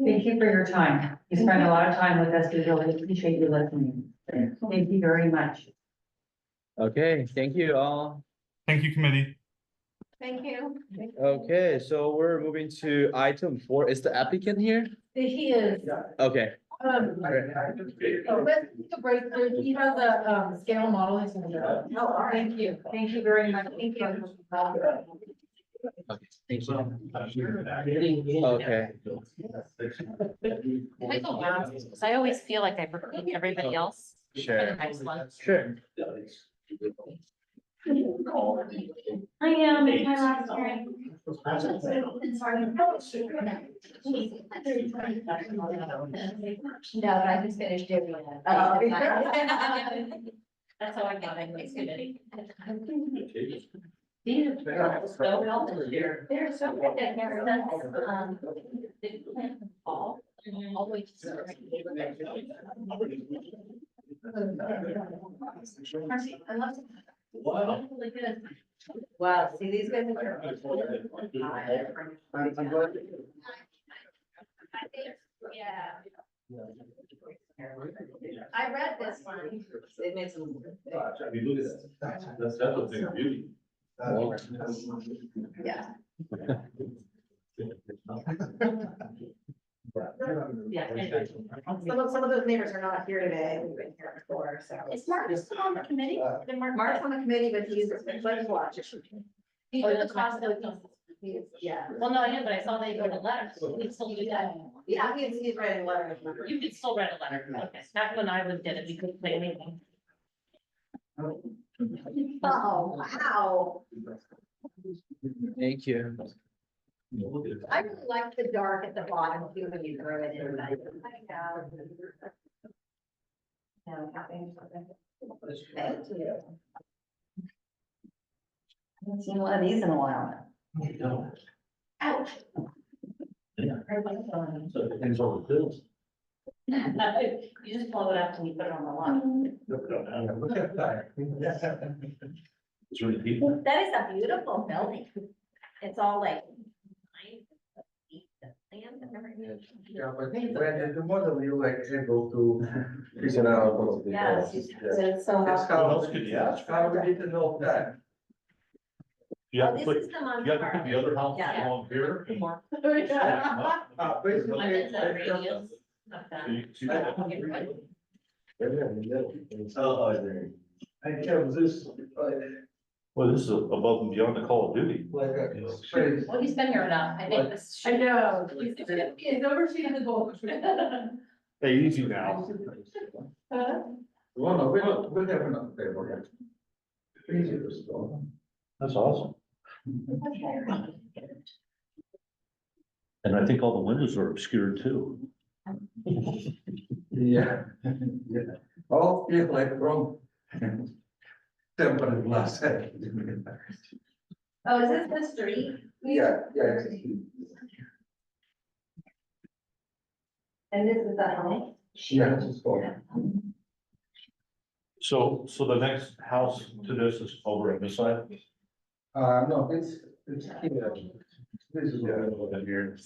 Thank you for your time. You spent a lot of time with us. We really appreciate you listening. Thank you very much. Okay, thank you all. Thank you, committee. Thank you. Okay, so we're moving to item 4. Is the applicant here? He is, Okay. let's take a break, he has a, scale model he's gonna do. Oh, all right. Thank you very much, thank you. Okay. Can I go last? Because I always feel like I repeat everybody else. Sure. Next one. Sure. I am, it's my last hearing. No, but I just finished doing it. That's how I got it, it's good. These are so well this year. They're so good that never done, they plant in the fall, all the way to spring. Marcy, I love it. Wow. Really good. Wow, see, these guys are. Yeah. I read this one. It makes them. I mean, look at that. That's a thing of beauty. Yeah. Yeah. Some of those neighbors are not here today. We've been here before, so. Is Mark still on the committee? Mark's on the committee, but he's a watch. He's the cost of. Yeah. Well, no, I know, but I saw they wrote a letter, so we can still do that. Yeah, he's writing letters. You can still write a letter, okay, back when I was did it, we couldn't say anything. Oh, wow. Thank you. I really like the dark at the bottom too, when you throw it in. No, nothing. Thank you. I haven't seen one of these in a while. Ouch. So it depends on the bills. You just blow it up and you put it on the line. Look at that. Is there any people? That is a beautiful building. It's all like. Yeah, but when the model you like able to figure out. Yes. So What else could you ask? How we need to know that. You have Oh, to this put, is the one. you have to put the other house Yeah. along here. Basically. I'm in the radius of that. So you see that? Oh, there. I have this, Well, this is above and beyond the Call of Duty. like a space. Well, he's been here enough, I think this. I know, he's overseeing the goal. Hey, easy now. Well, no, we have enough table, yeah. Easy to store. That's awesome. And I think all the windows are obscured too. Yeah. Yeah. Oh, yeah, like from. Temporary glass. Oh, is this the street? Yeah, yeah. And this is the home? Yeah, it's for. So the next house to this is over at this side? No, it's here. This is. Over here.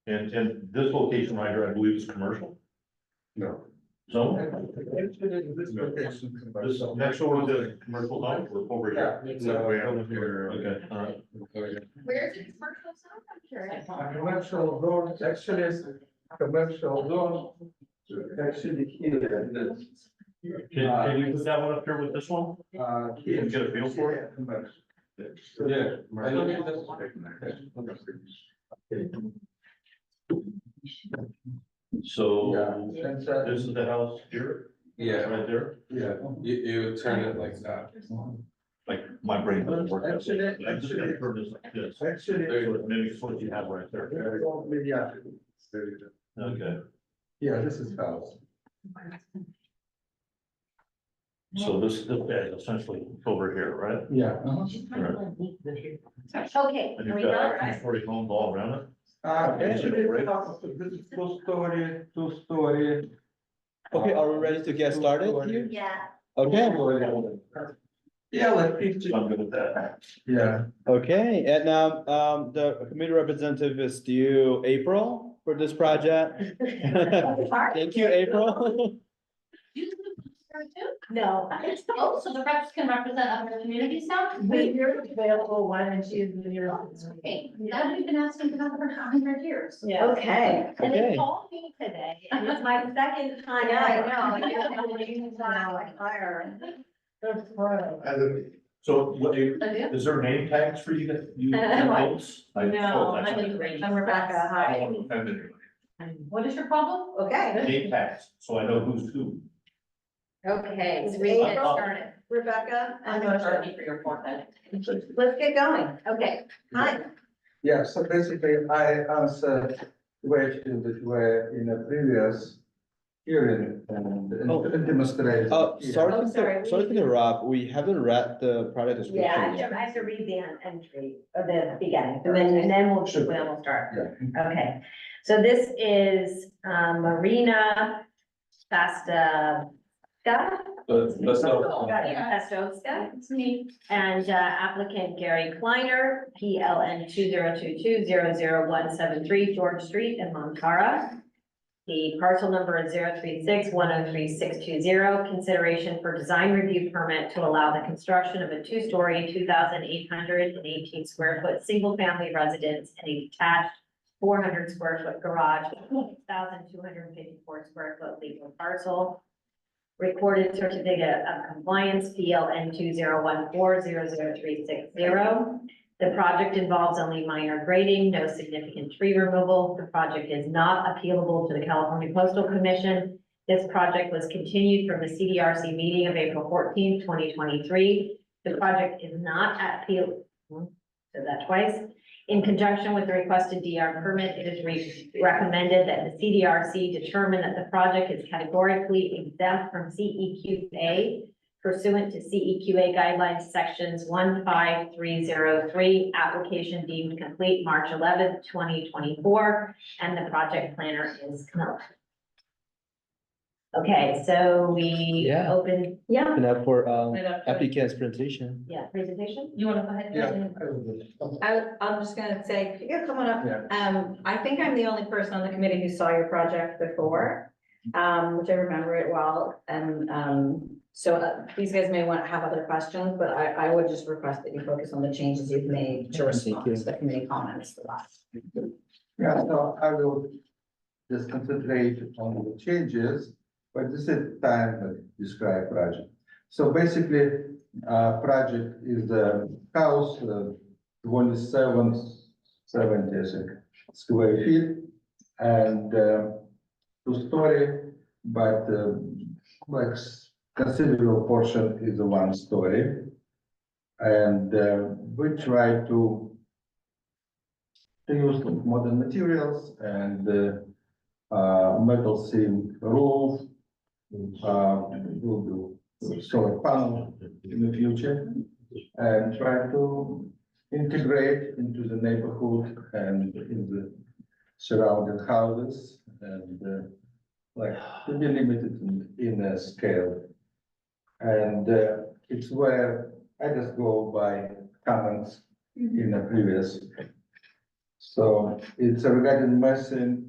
And this location right here, I believe is commercial, No. so Actually, this location. this next door to the commercial zone, or over Yeah. here? It's way over here. Okay, all right. Where is it commercial zone? I'm curious. Commercial zone, actually, it's commercial zone, actually here, this. Can you put that one up here with this one? You can get a feel for it? Yeah. So Yeah. this is the house here? Yeah. Right there, Yeah, you turn it like that. like my brain doesn't work. that way. Actually- I'm just gonna turn this like this. Actually. So it mimics what you have right there. Yeah. Okay. Yeah, this is house. So this is essentially over here, right? Yeah. Okay, And are we you've done? got 40 homes all around it? This is two-story, two-story. Okay, are we ready to get started here? Yeah. Okay, Yeah, like 50. So I'm good with that. Yeah. okay, and the committee representative is due April for this project. Thank you, April. No. Oh, so the reps can represent other communities now? But you're available, why don't you do your? Okay, that we've been asking about for 100 years. Yeah. Okay. And they Okay. called me today, and it's my second time. Yeah, I ever. know. Fire. That's right. So what, is there name tags for you that you hosts? No, I'm Rebecca, I hi. don't want to offend anyone. What is your problem? Okay. Name tags, so I know who's who. Okay. So we get April, started. Rebecca, I'm gonna start for your point then. let's get going. Okay. Hi. Yeah, so basically I answered questions that were in a previous hearing and demonstrated. Sorry, Oh, sorry. sorry to interrupt, we haven't read the project description Yeah, yet. I have to read the entry, or the beginning, and then we'll start. Yeah. Okay, so this is Marina Pastovska. Pastovska. It's me. And applicant Gary Kleiner, PLN 2022-00173 George Street in Montara. The parcel number is 036-103-620. Consideration for design review permit to allow the construction of a two-story, 2,818 square foot, single-family residence and a detached 400 square foot garage, 1,254 square foot legal parcel. Recorded certificate of compliance, PLN 2014-00360. The project involves only minor grading, no significant tree removal. The project is not appealable to the California Coastal Commission. This project was continued from the CDRC meeting of April 14th, 2023. The project is not said that twice. In conjunction with the requested DR permit, it is recommended that the CDRC determine that the project is categorically exempt from CEQA pursuant to CEQA guidelines sections 15303, application deemed complete March 11th, 2024, and the project planner is Camilla. Okay, so we Yeah. open, And up for applicant's presentation. presentation. You wanna go ahead? Yeah. I'm just gonna say, you're coming up. Yeah. I think I'm the only person on the committee who saw your project before, which I remember it well. And, so these guys may want to have other questions, but I would just request that you focus on the changes you've made to respond to the committee comments the last. Yeah, so I will just concentrate on the changes, but this is time to describe project. So basically, project is the house, 2770 square feet and two-story, but like considerable portion is a one-story. And we try to use modern materials and metal seam roof. We'll do solar panel in the future and try to integrate into the neighborhood and in the surrounding houses and like to be limited in a scale. And it's where I just go by comments in the previous. So it's regarding messing.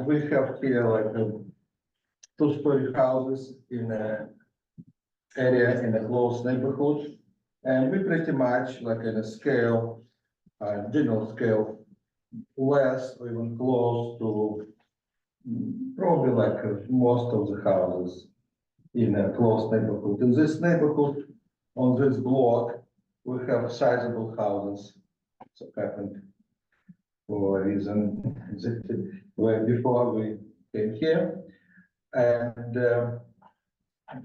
We have here like two-story houses in a area in a close neighborhood. And we pretty much like in a scale, general scale, less or even close to probably like most of the houses in a close neighborhood. In this neighborhood, on this block, we have sizable houses. So happened for a reason where before we came here. And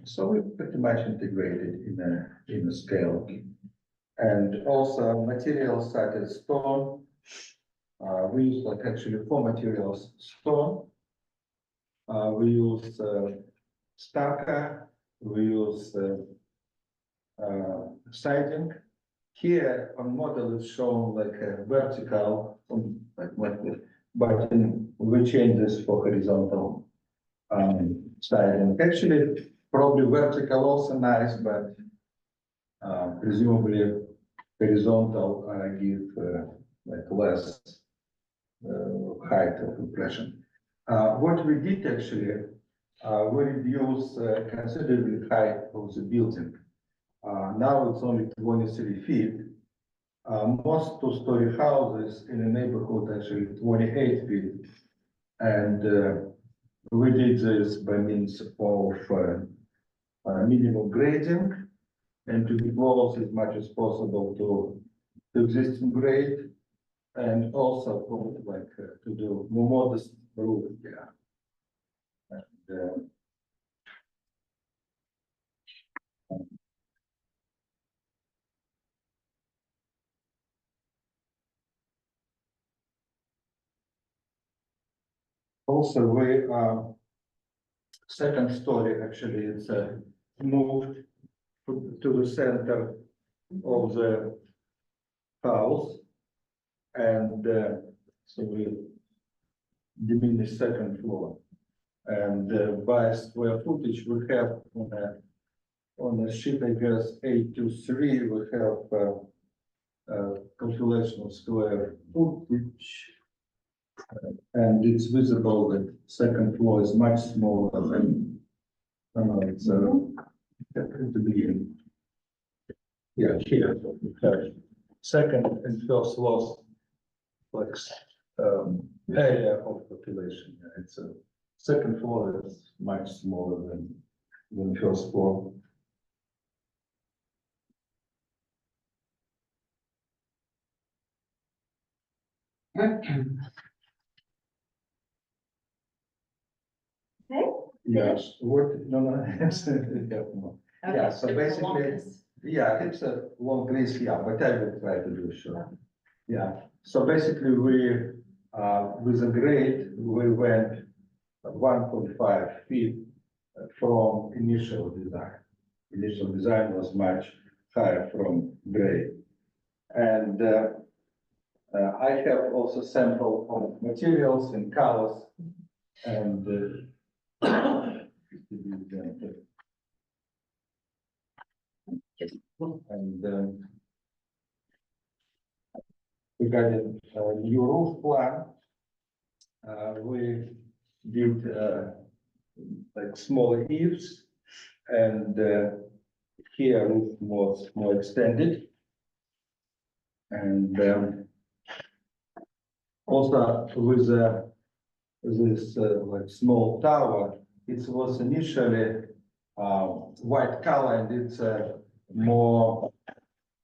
so we pretty much integrated in a scale. And also materials such as stone. We use like actually 4 materials: stone. We use stucco, we use siding. Here on model is shown like a vertical, like this, but we change this for horizontal siding. Actually, probably vertical also nice, but presumably horizontal give like less height of impression. What we did actually, we reduced considerably height of the building. Now it's only 23 feet. Most two-story houses in the neighborhood actually 28 feet. And we did this by means of minimum grading and to be close as much as possible to existing grade, and also to do more modest roof. Yeah. And, also, we second story actually it's moved to the center of the house, and so we diminish second floor. And by square footage, we have on the sheet, I guess, 823, we have calculation of square footage. And it's visible that second floor is much smaller than, it's at the beginning. Yeah, here, we have second and first floors, like, area of population. Yeah, it's a second floor is much smaller than first floor. Yes, what, no, yeah, so basically, yeah, it's a long list, yeah, but I will try to do sure. Yeah, so basically we, with the grade, we went 1.5 feet from initial design. Initial design was much higher from grade. And I have also sample of materials and colors and we got a new roof plan. We did like small eaves, and here roof was more extended. And also with this like small tower, it was initially white color, and it's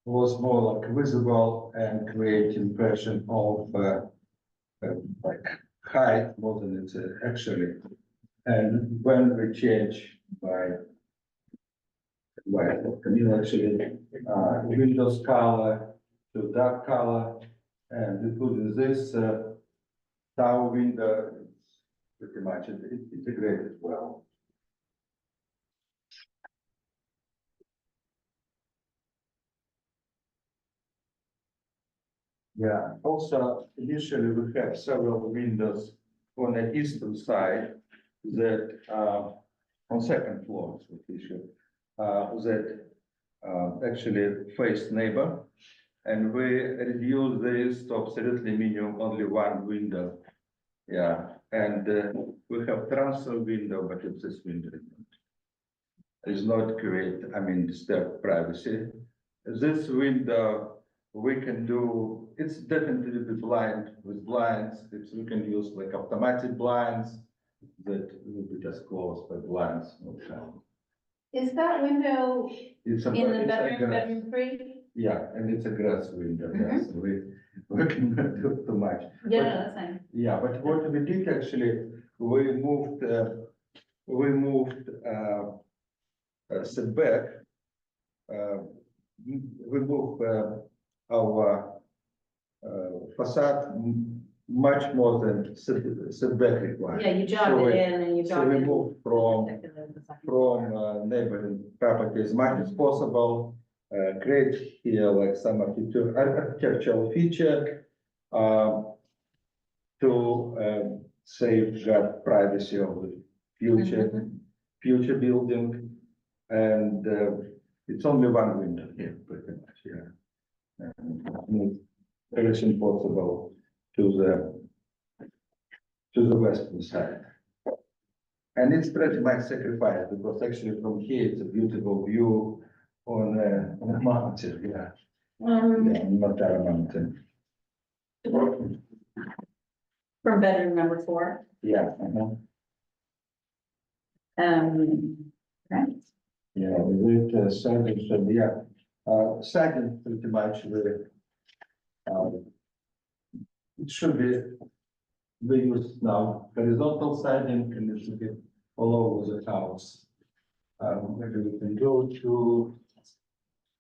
was more like visible and create impression of like height more than it's actually. And when we change by actually windows color to dark color, and including this tower window, it's pretty much integrated well. Yeah, also initially we have several windows on the eastern side that on second floor that actually face neighbor, and we reduce this to absolutely minimum only one window. Yeah, and we have transfer window, but it's this window is not create, I mean, disturb privacy. This window we can do, it's definitely the blind with blinds. We can use like automatic blinds that will be just closed by blinds. Is that window It's a, in the it's a bedroom, grass. bedroom 3? Yeah, and it's a grass window. Yeah, so we cannot do too much. Yeah, But- no, that's fine. Yeah, but what we did actually, we moved setback. We moved our facade much more than setback required. Yeah, you jogged So it we- in and you So jogged we it. moved from neighboring property as much as possible, create here like some architectural feature, to safeguard privacy of the future building. And it's only one window here, pretty much, yeah. And move everything possible to the western side. And it's pretty much sacrificed because actually from here it's a beautiful view on a mountain, yeah. Yeah, Mateo Mountain. From bedroom number 4. Yeah. Right. Yeah, with second, so yeah, second pretty much the, it should be, we use now horizontal siding and it should be all over the house. Maybe we can go to,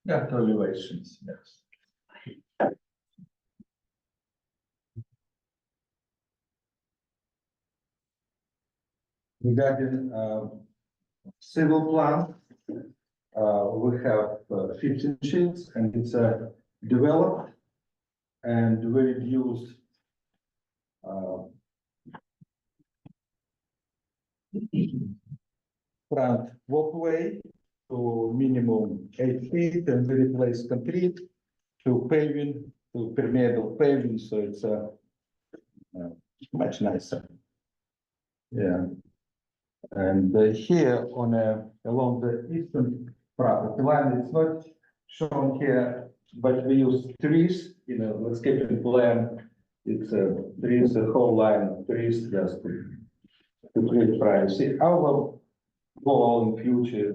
yeah, to elevations, yes. Regarding civil plan, we have 15 sheets and it's developed and we reduced front walkway to minimum 8 feet and we replace concrete to paving, to permeable paving, so it's much nicer. Yeah. And here on along the eastern property line, it's not shown here, but we use trees, you know, landscaping plan. It's trees, the whole line of trees just to create privacy. Our goal in future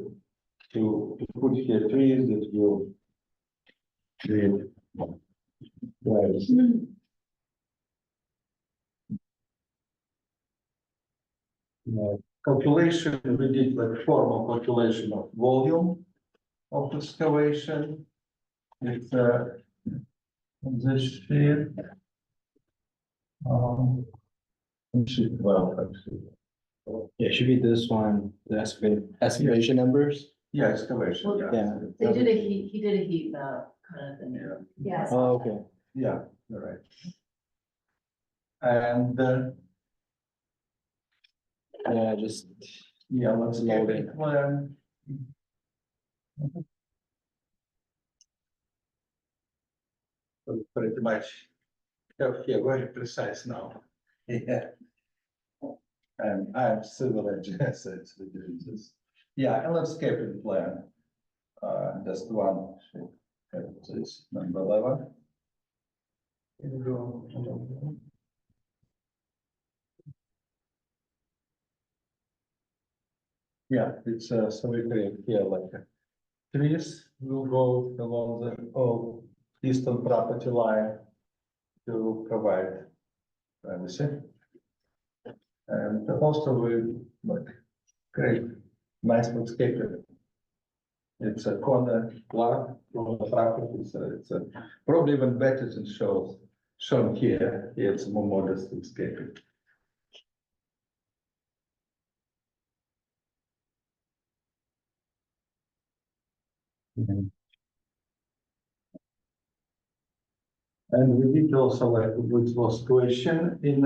to put here trees that will create privacy. Calculation, we did like formal calculation of volume of excavation. It's on this sheet. Sheet 12 actually. Yeah, should be this one, the excavation numbers. Yeah, excavation, yeah. Yeah. They did he did a heat map kind of thing. Yeah, Yes. Oh, okay. yeah, you're right. And Yeah, just yeah, let's load Loading. it plan. So pretty much have here very precise now. Yeah. And I'm civil engineer, so it's the differences. Yeah, a landscaping plan. Just one. This number 11. Yeah, it's so we create here like trees will go along the eastern property line to provide privacy. And also we like create nice landscaping. It's a corner lot from the property, so it's probably even better than shown here. It's more modest landscaping. And we did also like which was question in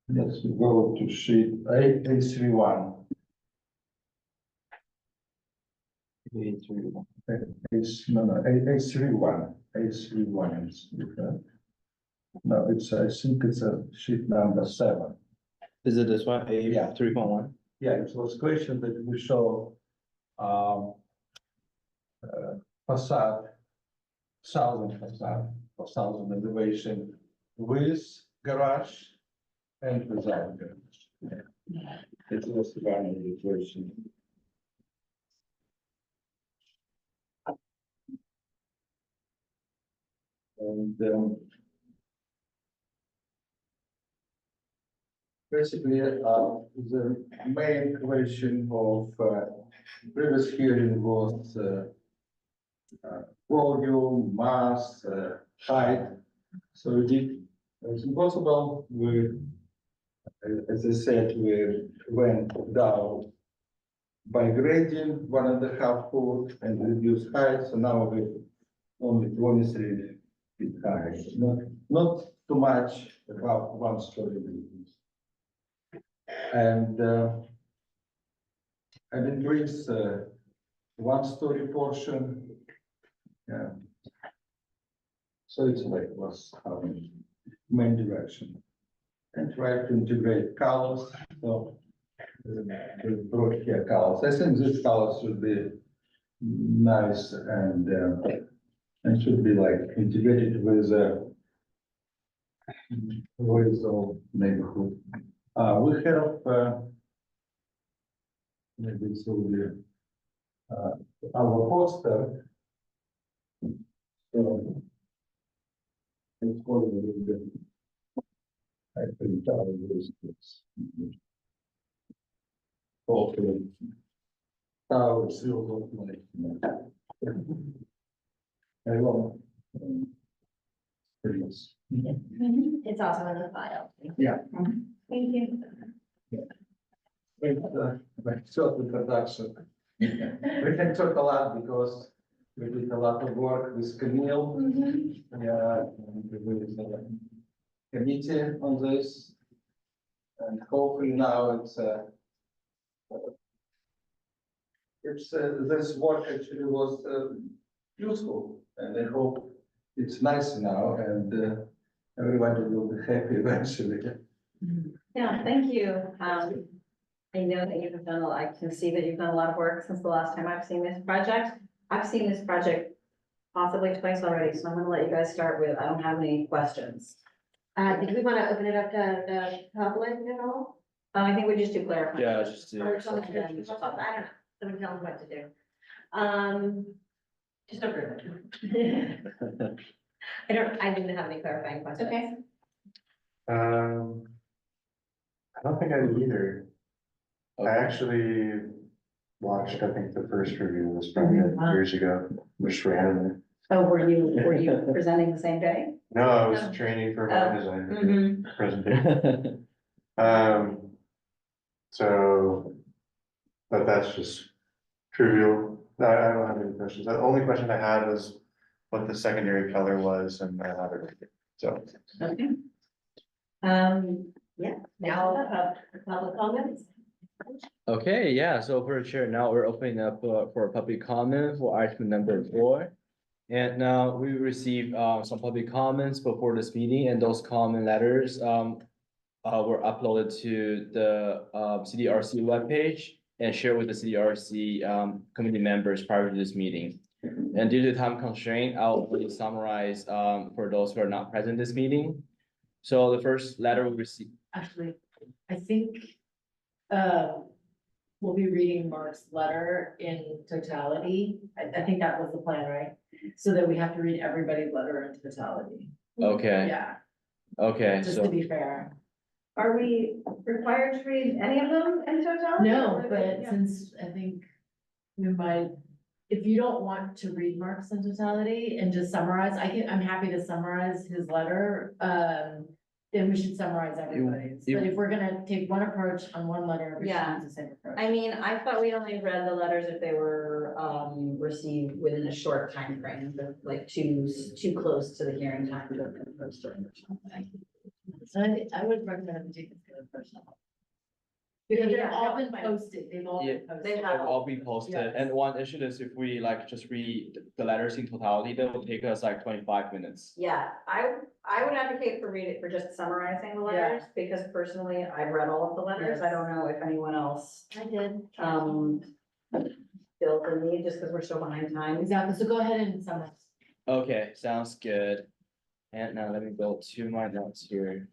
let's go to sheet A31. A31. A31 is no, it's I think it's a sheet number 7. Is it this one? Yeah. 3.1? Yeah, it was question that we show facade, southern facade or southern elevation with garage and without garage. Yeah. It was one of the question. And basically, the main question of previous hearing was volume, mass, height. So we did, as impossible, as I said, we went down by grading 1.5 foot and reduce height, so now we only 23 feet high, not too much above 1-story buildings. And increase 1-story portion. Yeah. So it's like was our main direction. And try to integrate colors, so the broad here colors. I think this colors should be nice and should be like integrated with the neighborhood. We have maybe it will be our poster. So it's called a little bit. I think this. Hopefully, towers will look like. I will. Please. It's also in the file. Yeah. Thank you. Short introduction. We can talk a lot because we did a lot of work with Camille. Yeah, and there is a committee on this. And hopefully now this work actually was useful, and I hope it's nice now, and everybody will be happy eventually. Yeah, thank you. I know that you have done I can see that you've done a lot of work since the last time I've seen this project. I've seen this project possibly twice already, so I'm gonna let you guys start with, I don't have any questions. Did we want to open it up to the public at all? I think we just do clarify. Yeah, just to. Or someone can- I don't know, someone tell them what to do. Just approve it. I didn't have any clarifying questions. Okay. I don't think I do either. I actually watched, I think, the first review of this project years ago, which ran. Oh, were you presenting the same day? No, I was training for my design presentation. So, but that's just trivial. I don't have any questions. The only question I had was what the secondary color was, and I have it. So. Okay. Yeah, Now, public comments? Okay, yeah, so for the chair, now we're opening up for public comment for item number 4. And now we received some public comments before this meeting, and those comment letters were uploaded to the CDRC webpage and shared with the CDRC committee members prior to this meeting. And due to time constraint, I'll only summarize for those who are not present this meeting. So the first letter we received. Actually, I think, we'll be reading Mark's letter in totality. I think that was the plan, right? So that we have to read everybody's letter in totality. Okay, Yeah, okay, just so. to be fair. are we required to read any of them in totality? No, but since I think we might, if you don't want to read Mark's in totality and just summarize, I'm happy to summarize his letter. Then we should summarize everybody's. But if we're gonna take one approach on one letter, we should Yeah. use the same approach. I mean, I thought we only read the letters if they were received within a short time frame, but like too close to the hearing time. to post it or something. So I would recommend we take this kind of approach. Because they've all been posted, they've all been posted. They They'll all be posted, Yes. and one issue is if we like just read the letters in totality, that will take us like 25 minutes. Yeah, I would advocate for read it for just summarizing the letters, because personally, I've read all of the letters. I don't know if anyone else I did. feels the need, just because we're so behind time. Exactly, so go ahead and summarize. Okay, sounds good. And now let me go to my notes here.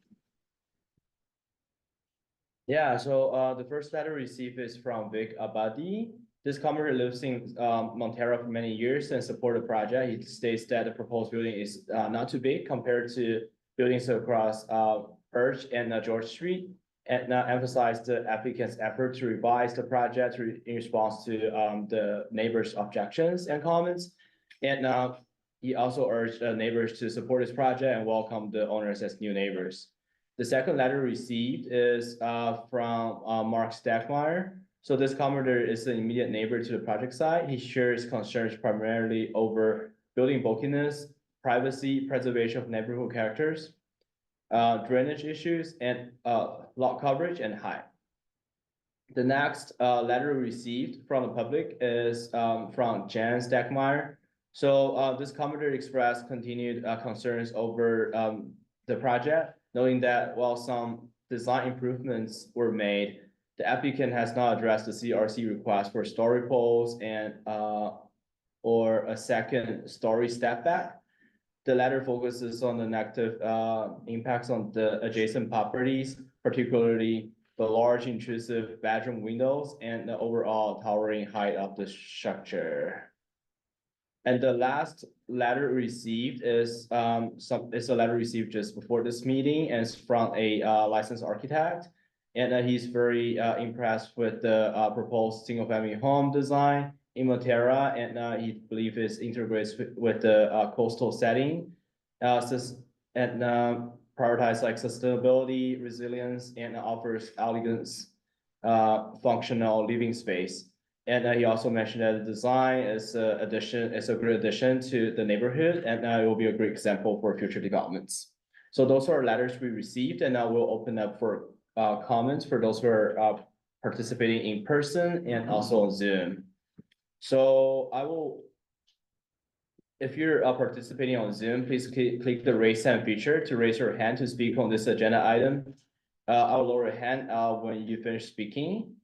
Yeah, so the first letter received is from Vic Abadi. This commenter lives in Montero for many years and supported the project. He states that the proposed building is not too big compared to buildings across Birch and George Street, and emphasized the applicant's effort to revise the project in response to the neighbors' objections and comments. And he also urged neighbors to support his project and welcome the owners as new neighbors. The second letter received is from Mark Stackmeyer. So this commenter is the immediate neighbor to the project site. He shares concerns primarily over building bulkiness, privacy, preservation of neighborhood characters, drainage issues, and lot coverage and height. The next letter received from the public is from Jan Stackmeyer. So this commenter expressed continued concerns over the project, knowing that while some design improvements were made, the applicant has not addressed the CRC request for story poles and or a second story step back. The letter focuses on the negative impacts on the adjacent properties, particularly the large intrusive bedroom windows and the overall towering height of the structure. And the last letter received is a letter received just before this meeting, and it's from a licensed architect. And he's very impressed with the proposed single-family home design in Matera, and he believes it integrates with the coastal setting, and prioritize like sustainability, resilience, and offers elegance, functional living space. And he also mentioned that the design is a great addition to the neighborhood, and it will be a great example for future developments. So those are letters we received, and now we'll open up for comments for those who are participating in person and also on Zoom. So I will, if you're participating on Zoom, please click the raise hand feature to raise your hand to speak on this agenda item. I'll lower your hand when you finish speaking.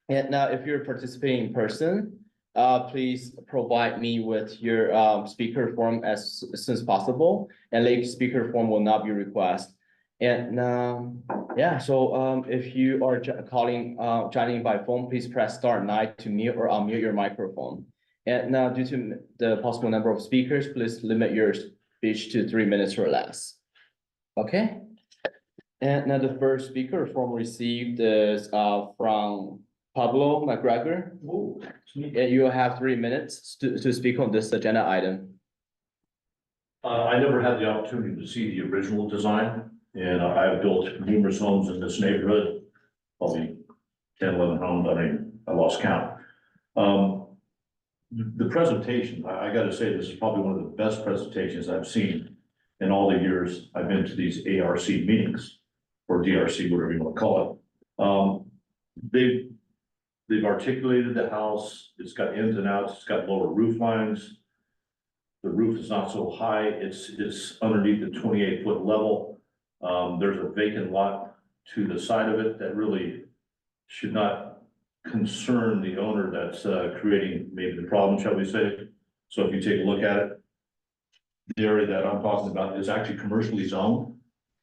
And now if you're participating in person, please provide me with your speaker form as soon as possible, and late speaker form will not be requested. And yeah, so if you are joining by phone, please press *9 to mute or unmute your microphone. And now, due to the possible number of speakers, please limit your speech to 3 minutes or less. Okay. And now the first speaker form received is from Pablo McGregor. And you have 3 minutes to speak on this agenda item. I never had the opportunity to see the original design, and I've built numerous homes in this neighborhood, probably 10, 11 homes, I lost count. The presentation, I gotta say, this is probably one of the best presentations I've seen in all the years I've been to these ARC meetings, or DRC, whatever you wanna call it. They've articulated the house, it's got ins and outs, it's got lower roof lines. The roof is not so high, it's underneath the 28-foot level. There's a vacant lot to the side of it that really should not concern the owner that's creating maybe the problem, shall we say. So if you take a look at it, the area that I'm talking about is actually commercially zoned.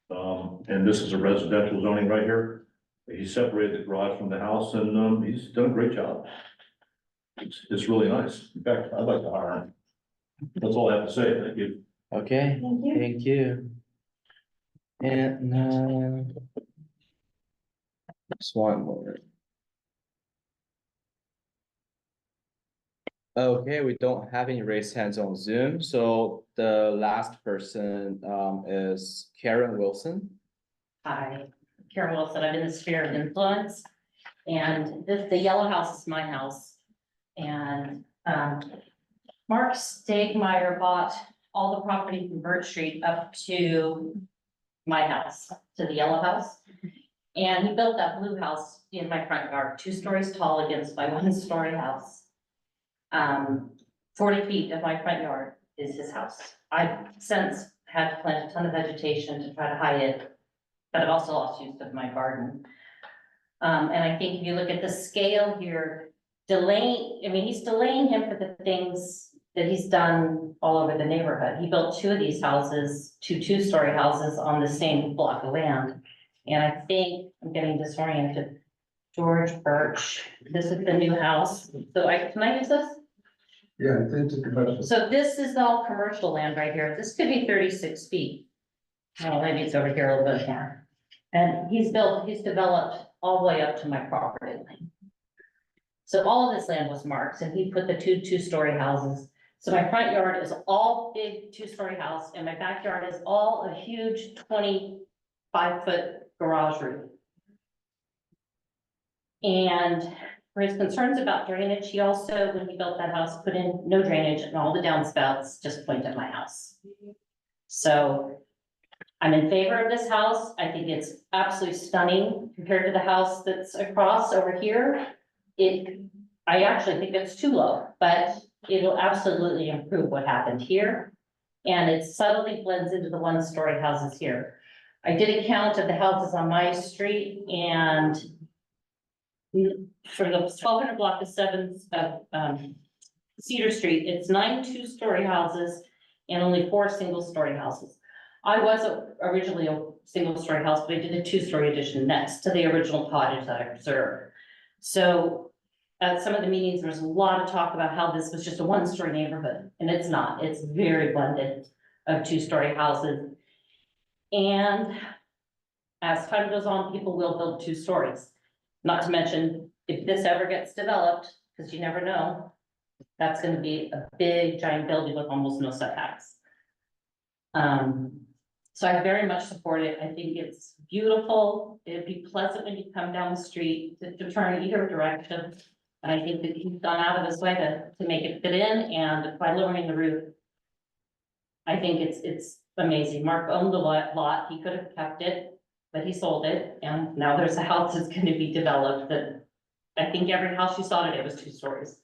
And this is a residential zoning right here. He separated the garage from the house, and he's done a great job. It's really nice. In fact, I'd like to hire him. That's all I have to say. Thank you. Okay, thank you. And just one more. Okay, we don't have any raised hands on Zoom, so the last person is Karen Wilson. Hi, Karen Wilson. I'm in the sphere of influence, and the yellow house is my house. And Mark Stegmeyer bought all the property from Birch Street up to my house, to the yellow house. And he built that blue house in my front yard, 2 stories tall against my 1-story house. 40 feet of my front yard is his house. I've since had to plant a ton of vegetation to try to hide it, but I've also lost use of my garden. And I think if you look at the scale here, he's delaying him for the things that he's done all over the neighborhood. He built 2 of these houses, 2 2-story houses on the same block of land. And I think I'm getting disoriented. George Birch, this is the new house. So can I use this? Yeah, it's a commercial. So this is all commercial land right here. This could be 36 feet. Well, maybe it's over here a little bit more. And he's developed all the way up to my property line. So all of this land was Mark's, and he put the 2 2-story houses. So my front yard is all big two-story house and my backyard is all a huge 25-foot garage roof. And for his concerns about drainage, he also, when he built that house, put in no drainage and all the downspouts just point at my house. So I'm in favor of this house. I think it's absolutely stunning compared to the house that's across over here. I actually think it's too low, but it'll absolutely improve what happened here. And it subtly blends into the one-story houses here. I did a count of the houses on my street and for the 1200 block of Cedar Street, it's 9 two-story houses and only 4 single-story houses. I was originally a single-story house, but I did a 2-story addition next to the original cottage that I preserved. So at some of the meetings, there was a lot of talk about how this was just a 1-story neighborhood, and it's not. It's very blended of 2-story houses. And as time goes on, people will build 2 stories. Not to mention, if this ever gets developed, because you never know, that's gonna be a big giant building with almost no setbacks. So I very much support it. I think it's beautiful. It'd be pleasant when you come down the street to turn either direction. And I think that he's gone out of his way to make it fit in, and by lowering the roof, I think it's amazing. Mark owned the lot. He could have kept it, but he sold it, and now there's a house that's gonna be developed that I think every house you saw today was 2 stories.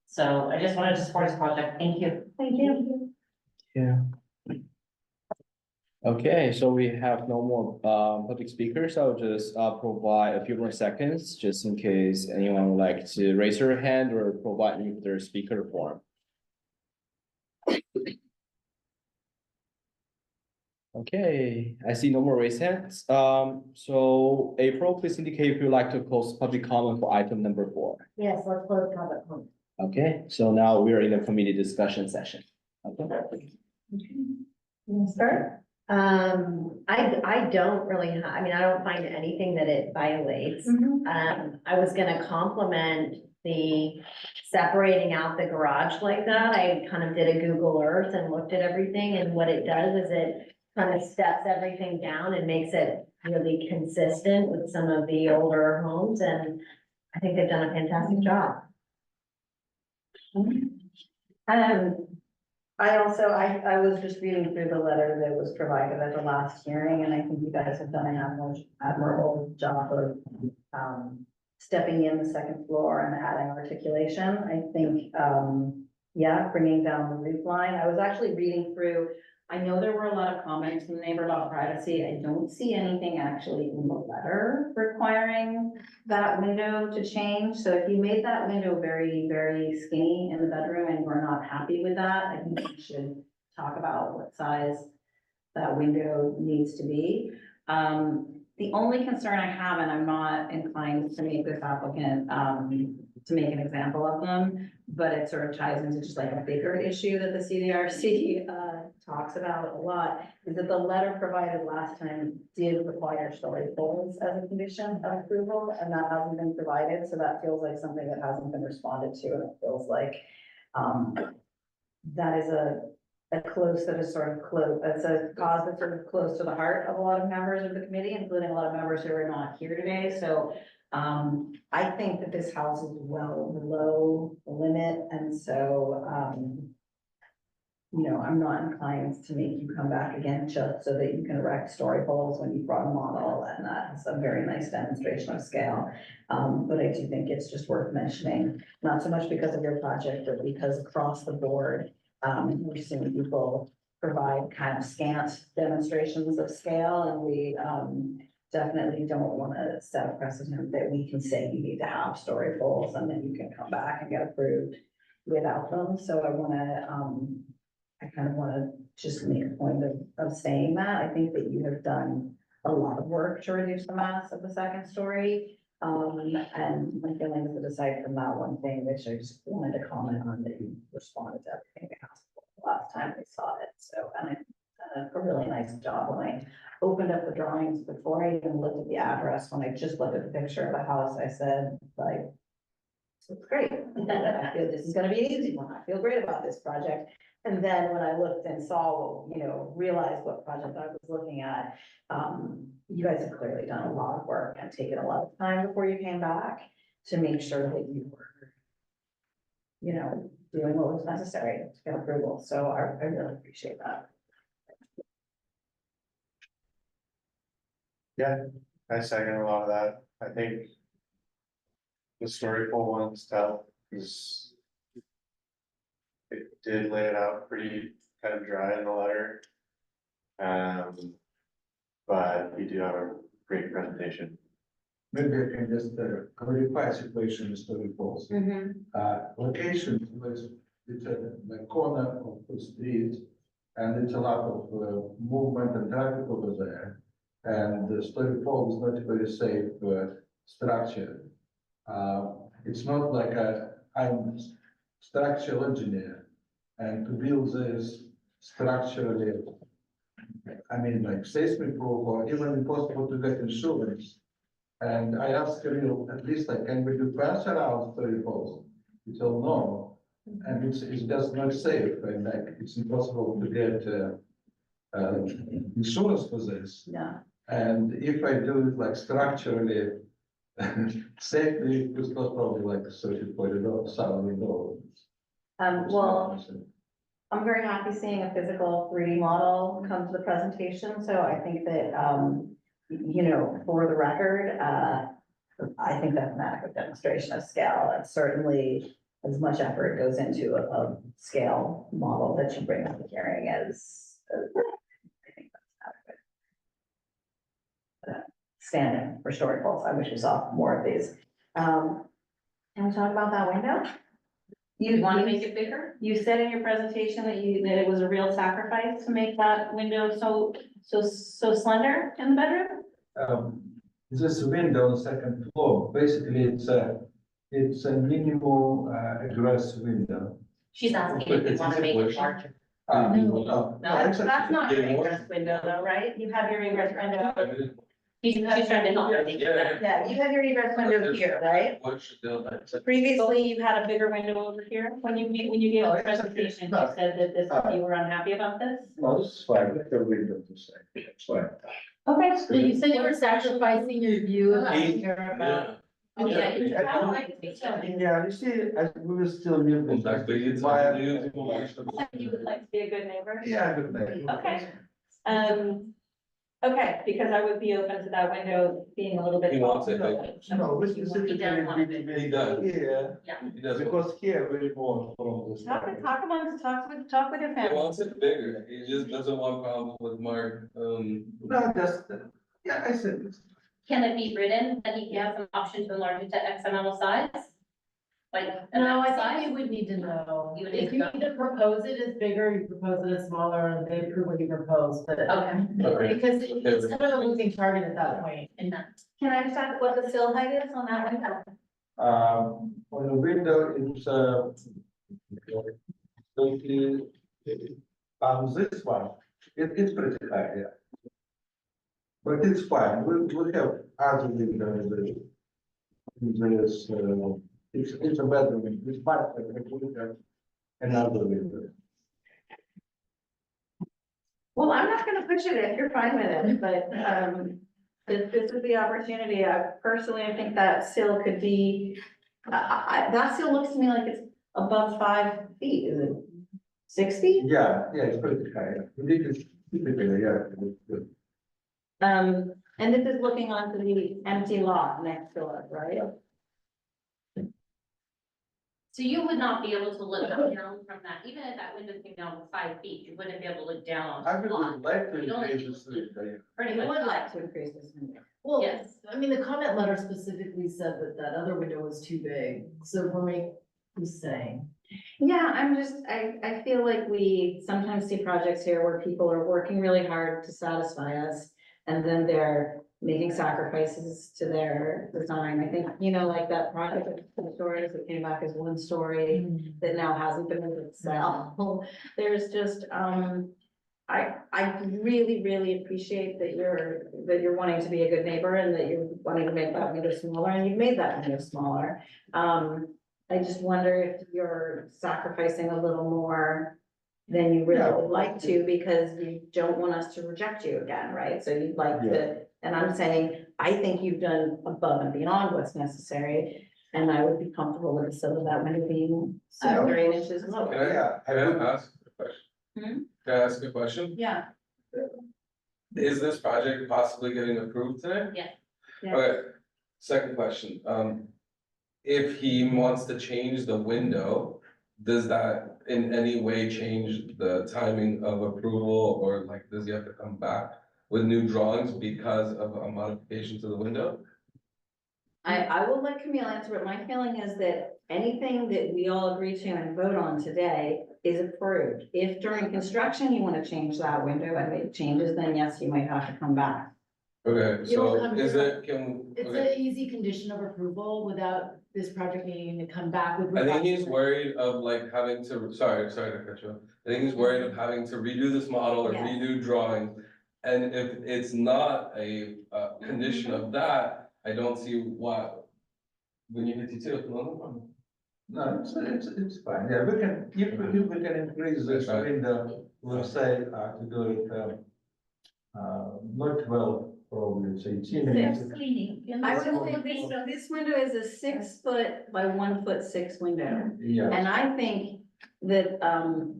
So I just wanted to support his project. Thank you. Thank you. Yeah. Okay, so we have no more public speakers. I'll just provide a few more seconds just in case anyone would like to raise their hand or provide me with their speaker form. Okay, I see no more raised hands. So April, please indicate if you'd like to close public comment for item number 4. Yes, let's close public comment. Okay, so now we are in the committee discussion session. Okay. You wanna start? I don't really, I mean, I don't find anything that it violates. I was gonna compliment the separating out the garage like that. I kind of did a Google Earth and looked at everything, and what it does is it kind of steps everything down and makes it really consistent with some of the older homes, and I think they've done a fantastic job. I also, I was just reading through the letter that was provided at the last hearing, and I think you guys have done an admirable job of stepping in the second floor and adding articulation. I think, yeah, bringing down the roof line. I was actually reading through, I know there were a lot of comments from the neighbor about privacy. I don't see anything actually in the letter requiring that window to change. So if you made that window very, very skinny in the bedroom and we're not happy with that, I think we should talk about what size that window needs to be. The only concern I have, and I'm not inclined to make this applicant, to make an example of them, but it sort of ties into just like a bigger issue that the CDRC talks about a lot, is that the letter provided last time did require story poles as a condition of approval, and that hasn't been provided, so that feels like something that hasn't been responded to, and it feels like that is a close that is sort of close, it's a cause that's sort of close to the heart of a lot of members of the committee, including a lot of members who are not here today. So I think that this house is well below the limit, and so you know, I'm not inclined to make you come back again just so that you can erect story poles when you brought a model, and that's a very nice demonstration of scale. But I do think it's just worth mentioning, not so much because of your project, but because across the board, we're seeing people provide kind of scant demonstrations of scale, and we definitely don't want to set a precedent that we can say you need to have story poles and then you can come back and get approved without them. So I kind of want to just make a point of saying that. I think that you have done a lot of work to reduce the mass of the second story. And my feeling is that aside from that one thing, which I just wanted to comment on, that you responded to everything we asked for the last time we saw it. So, and I did a really nice job when I opened up the drawings before I even looked at the address. When I just looked at the picture of the house, I said, like, so it's great. I feel this is gonna be an easy one, I feel great about this project. And then when I looked and saw, realized what project I was looking at, you guys have clearly done a lot of work and taken a lot of time before you came back to make sure that you were, doing what was necessary to get approval, so I really appreciate that. I second a lot of that. I think the storyful one's tough, because it did lay it out pretty kind of dry in the letter. But you do have a great presentation. Maybe I can just clarify situation with story falls. Location was, it's at the corner of the street, and it's a lot of movement and traffic over there. And the story falls is not a very safe structure. It's not like I'm structural engineer, and to build this structurally, I mean, like seismic proof or even impossible to get insurance. And I asked Kirill, at least like, can we do fence around story falls? He told no, and it's just not safe, and like, it's impossible to get insurance for this. Yeah. And if I do it like structurally, safely, it was not probably like $30,000. Well, I'm very happy seeing a physical 3D model come to the presentation, so I think that, for the record, I think that's an adequate demonstration of scale, and certainly as much effort goes into a scale model that you bring to the hearing as I think that's adequate. Standing for story poles, I wish we saw more of these. Can we talk about that window? You want to make it bigger? You said in your presentation that it was a real sacrifice to make that window so slender in the bedroom? This window on the second floor, basically it's a minimal egress window. She's asking if you want to make it larger. No, That's not your egress window though, right? You have your egress window. She's trying to help her. Yeah, you have your egress window here, right? Previously, you had a bigger window over here. When you gave the presentation, you said that you were unhappy about this? No, this is fine, let the window to say, it's fine. Okay. So you said you were sacrificing your view of here about. Yeah, Yeah, you see, we will still live this. You would like to be a good neighbor? Yeah, good neighbor. Okay. Okay, because I would be open to that window being a little bit. He wants it, no, we He does want it big. He does. Yeah. Yeah. He does, because here we want from this. Talk with your family. it bigger, he just doesn't want problem with Mark, No, just, yeah, I said this. Can it be written that he has an option to enlarge it to X amount of size? Like. No, I size? think we would need to know. You would need If to you know. either propose it as bigger, you propose it as smaller, and they approve what you propose, but. Okay. Because it's kind of a moving target at that point. And Can I just ask what the sill height is on that window? On the window, it's, 20, this one, it's pretty high, yeah. But it's fine, we have other windows, it's a better window, it's fine, we have another window. Well, I'm not gonna push it if you're fine with it, but, this is the opportunity. I think that sill could be, that sill looks to me like it's above 5 feet. Is it 60? Yeah, it's pretty high, it's typically, yeah. It's good. And this is looking onto the empty lot next door, right? So you would not be able to look down from that, even if that window came down 5 feet, you wouldn't be able to look down I on the lot. would like to You don't increase need this, yeah. Pretty I much. would like to increase this window. Well, Yes. I mean, the comment letter specifically said that that other window was too big, so we're who's saying. Yeah, I feel like we sometimes see projects here where people are working really hard to satisfy us. And then they're making sacrifices to their design. I think, like that project of 2 stories that came back as 1 story that now hasn't been able to sell. There's just, I really, really appreciate that you're wanting to be a good neighbor and that you're wanting to make that window smaller, and you've made that window smaller. I just wonder if you're sacrificing a little more than you really would like to, because you don't want us to reject you again, right? So you'd like to, and I'm saying, I think you've done above and beyond what's necessary. And I would be comfortable with the sill of that window being 6 or 8 inches lower. Can I ask a question? Hmm? Can I ask a question? Yeah. Is this project possibly getting approved today? Yeah. Okay, second question, if he wants to change the window, does that in any way change the timing of approval, or like, does he have to come back with new drawings because of a modification to the window? I will let Camille answer, but my feeling is that anything that we all agree to and vote on today is approved. If during construction you want to change that window and make changes, then yes, you might have to come back. Okay, You'll so come is here. it, It's okay. an easy condition of approval without this project needing to come back with. I think he's worried of like having to, sorry to cut you off. I think he's worried of having to redo this model or Yes. redo drawings. And if it's not a condition of that, I don't see why. When you 52, no. No, it's fine, yeah, we can, if we can increase this Right. window, let's say, to do it, not 12, probably, say 18 Six. inches. I would say this window is a 6 foot by 1 foot 6 window. Yeah. And I think that,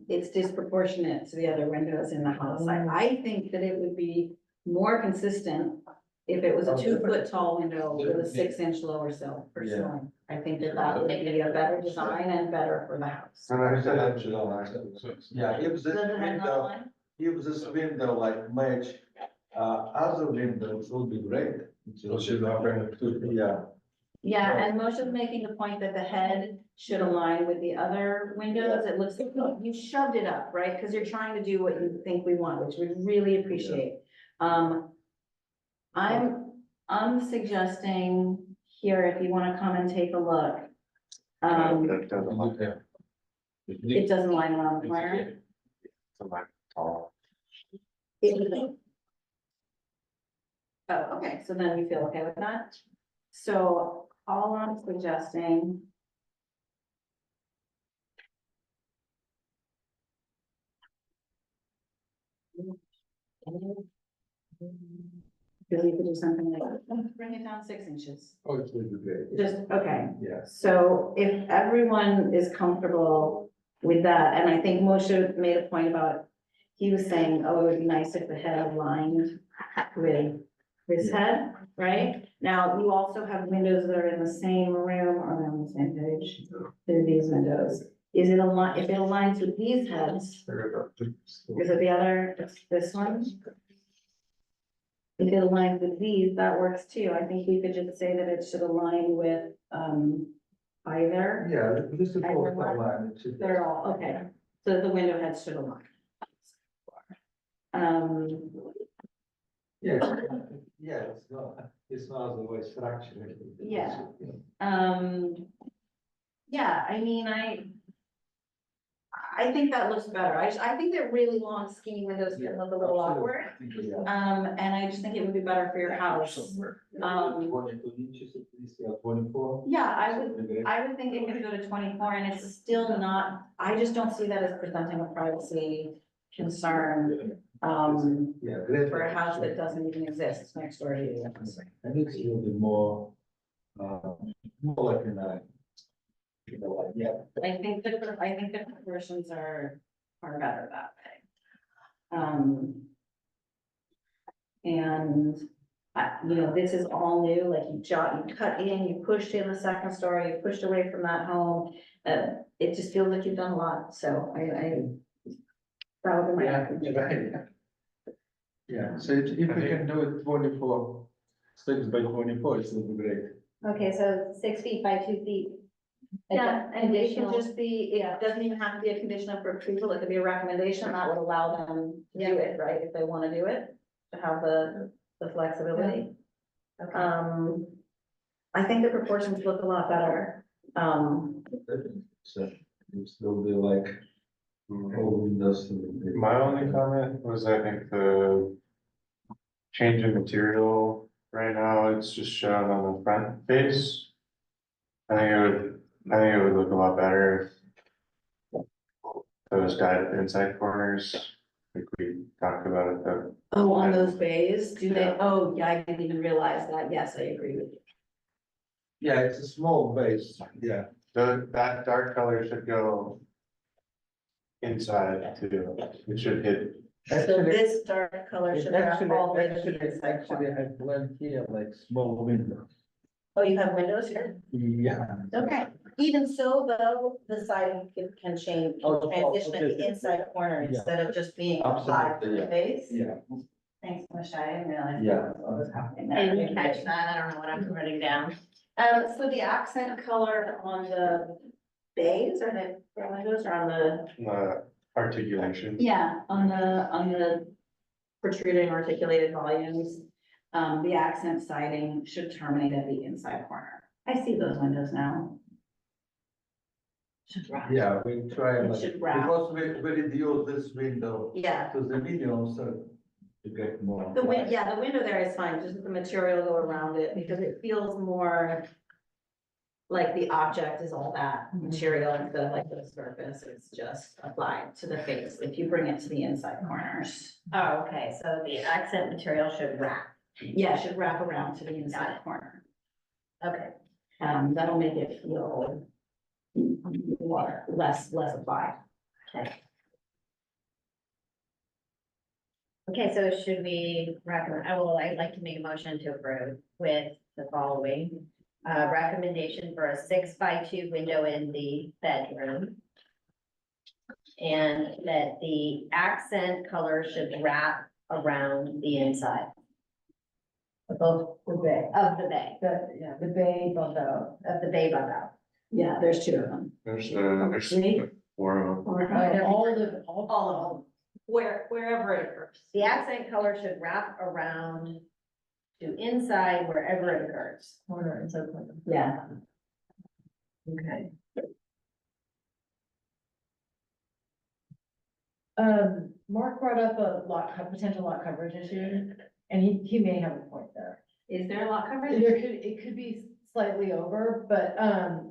it's disproportionate to the other windows in the house. I think that it would be more consistent if it was a 2 foot tall window with a 6 inch lower sill for Yeah. ceiling. I think that that would be a better design and better for the house. Yeah, if this Does it have another window, line? if this window like match, other windows will be great. So she's offering Yeah. Yeah, and Moshe's making the point that the head should align with the other windows. It looks like you shoved it up, right? Because you're trying to do what you think we want, which we really appreciate. I'm suggesting here, if you want to come and take a look. It doesn't line around the corner. Oh, okay, so then you feel okay with that? So all I'm suggesting. Because you could do something like, bring it down 6 inches. Oh, it will be great. Just, okay. Yeah. So if everyone is comfortable with that, and I think Moshe made a point about, he was saying, oh, it would be nice if the head aligned with this head, right? Now, you also have windows that are in the same room or on the same page, through these windows. Is it align, if it aligns with these heads, is it the other, it's this one? If it aligns with these, that works too. I think we could just say that it should align with, either. Yeah, this is all Everyone? line. It should- They're all, okay, so the window heads should align. Yeah, it's not the way structure. Yeah. Yeah, I mean, I think that looks better. I think that really long skinny windows can look a little awkward. And I just think it would be better for your house. 22 inches at least, 24. Yeah, I would think it could go to 24 and it's still not, I just don't see that as presenting a privacy concern. Yeah, great. For a house that doesn't even exist next door to you. And it's a little bit more, more like yeah. I think the proportions are better that way. And, you know, this is all new, like you cut in, you pushed in the second story, you pushed away from that home. It just feels like you've done a lot, so that would be my recommendation. Yeah, so if we can do it 24, 6 by 24, it will be great. Okay, so 6 feet by 2 feet. Yeah, and it can Additional. just be, it doesn't even have to be a condition of approval, it could be a recommendation that would allow them to do it, right, if they wanna do it, to have the flexibility. I think the proportions look a lot better. So it will be like all windows. My only comment was, I think the change in material right now, it's just shown on the front face. I think it would I think it would look a lot better if those dyed inside corners, like we talked about it, the Oh, on those bays, do they, Yeah. oh, yeah, I didn't even realize that. Yes, I agree with you. Yeah, it's a small base, yeah. that dark color should go inside too. It should hit. So Actually, this dark color should wrap all the way to the actually, inside corner. I planned here like small window. Oh, you have windows here? Yeah. Okay, even so, though, the siding can change, Oh, transition at the okay. inside corner Yeah. instead of just being applied to Absolutely, the yeah. base. Yeah. Thanks, Michelle, I didn't realize Yeah. that was what was happening I there. didn't catch that, I don't know what I'm writing down. So the accent color on the bays, are they, the windows are on the, Articulation. yeah, on the protruding articulated volumes. The accent siding should terminate at the inside corner. I see those windows now. Should wrap. Yeah, we try It like, should wrap. because we reduce this window Yeah, to the medium, so to get more. the window there is fine, just let the material go around it, because it feels more like the object is all that material instead of like the surface, it's just applied to the face, if you bring it to the inside corners. Oh, okay, so the accent material should wrap. Yeah, it should wrap around to the inside corner. Okay. That'll make it feel more, less applied. Okay. Okay, so should we recommend, I'd like to make a motion to approve with the following. Recommendation for a 6x2 window in the bedroom. And that the accent color should wrap around the inside Above the bay, of the bay, the bay bump out. of the bay bug out. Yeah, there's two of them. There's See? four of them. All of them, wherever it occurs. The accent color should wrap around to inside wherever it occurs. Corner and so corner. Yeah. Okay. Mark brought up a potential lot coverage issue, and he may have a point there. Is there a lot coverage? It could be slightly over, but,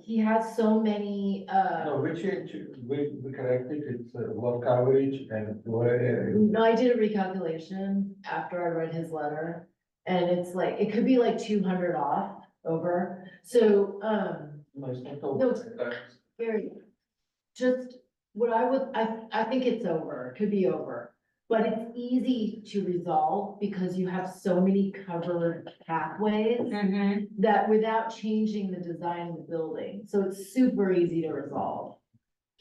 he has so many, No, we change, we corrected, it's work coverage and floor area. no, I did a recalculation after I read his letter, and it's like, it could be like 200 off over, so, No, it's not No, over. Gary, just what I think it's over, it could be over. But it's easy to resolve because you have so many covered pathways that without changing the design of the building, so it's super easy to resolve.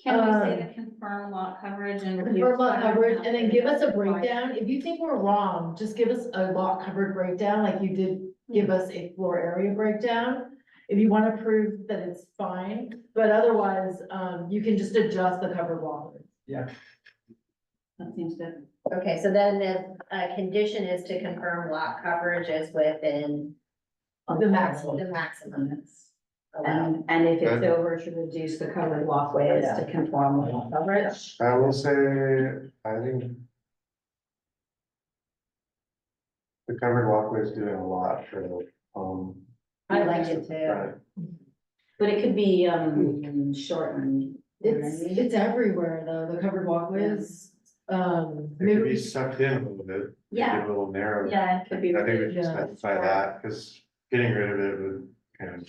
Can we say the confirm lot coverage and? Confirm lot coverage and then give us a breakdown. If you think we're wrong, just give us a lot covered breakdown like you did give us a floor area breakdown. If you want to prove that it's fine, but otherwise, you can just adjust the covered walls. Yeah. That seems good. Okay, so then the condition is to confirm lot coverage is within The maximum. the maximum. That's allowed. And if it's over, to reduce the covered walkways to conform with lot coverage. I will say, I think the covered walkway is doing a lot for I like it too. right. But it could be, shortened. It's everywhere though, the covered walkways, It could be maybe, sucked in a little bit. make it Yeah. A little narrow. Yeah, it could be. I think we should Yeah. specify that, because getting rid of it would kind of.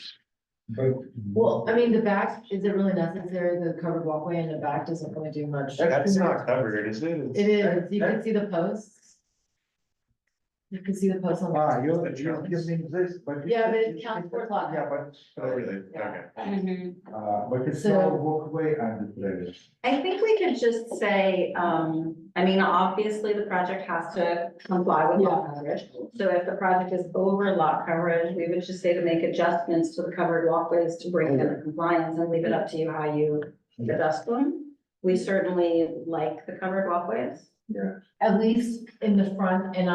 But well, I mean, the back, is it really necessary? The covered walkway in the back doesn't really do much. That's not covered, is it? It is, you can see the posts. You can see the posts on. you're giving this, but. Yeah, but it counts for lot. Yeah, but. Oh, really? Yeah. Okay. But it's So- no walkway and the terrace. I think we could just say, I mean, obviously the project has to comply with lot coverage. So if the project is over lot coverage, we would just say to make adjustments to the covered walkways to bring them into compliance and leave it up to you how you adjust them. We certainly like the covered walkways. At least in the front and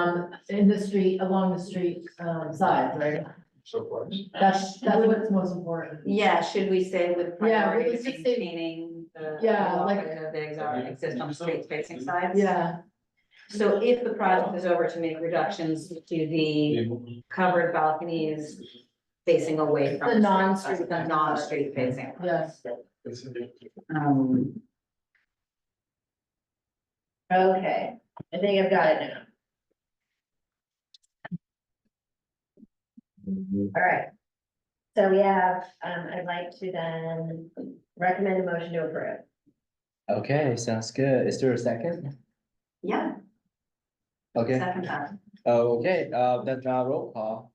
in the street, along the street, sides, right? So close. That's what's most important. Yeah, should we say with Yeah, priority let's to just say- maintaining the Yeah, like- walkway of the existing street facing sides? Yeah, So if the project is over to make reductions to the covered balconies facing away from. The non-street. The non-street facing. Yes. Um, Okay, I think I've got it now. All right. So we have, I'd like to then recommend a motion to approve. Okay, sounds good. Is there a second? yeah, Okay, second time. okay, that's now roll call.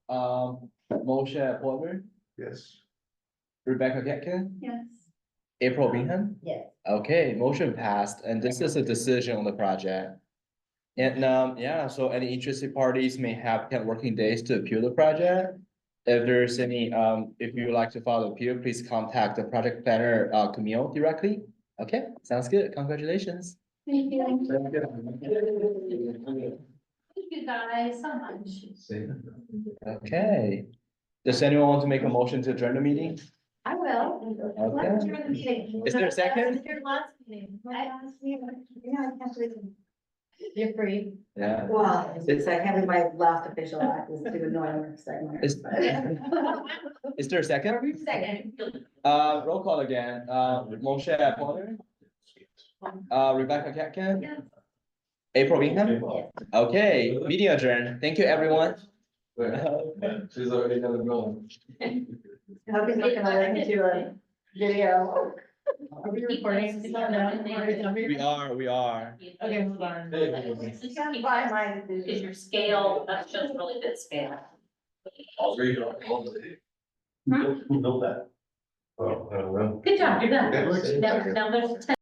Moshe Porter, Yes. Rebecca Getkin, Yes. April Bingham. Yes. Okay, motion passed, and this is a decision on the project. And yeah, so any interested parties may have 10 working days to appeal the project. If there's any, if you would like to file appeal, please contact the project planner, Camille directly. Okay, sounds good. Congratulations. Thank you. Very good. Thank you guys so much. Okay. Does anyone want to make a motion to adjourn the meeting? I will. Okay. Let's adjourn the meeting. Is there a second? Your last meeting. You're free. Yeah. Well, it's like having my last official act was to annoy work segment. Is there a second? Second. Roll call again. Moshe Porter, Rebecca Ketkin, April Bingham. Okay, meeting adjourned. Thank you, everyone. She's already gonna go. I hope he's not gonna listen to a video. Are we recording? We are. Okay, hold on. Stand by my Is decision. your scale, that shows really good scale. I'll read it. Who built that? Oh, I don't know. Good job, you're done. That looks- Now there's 10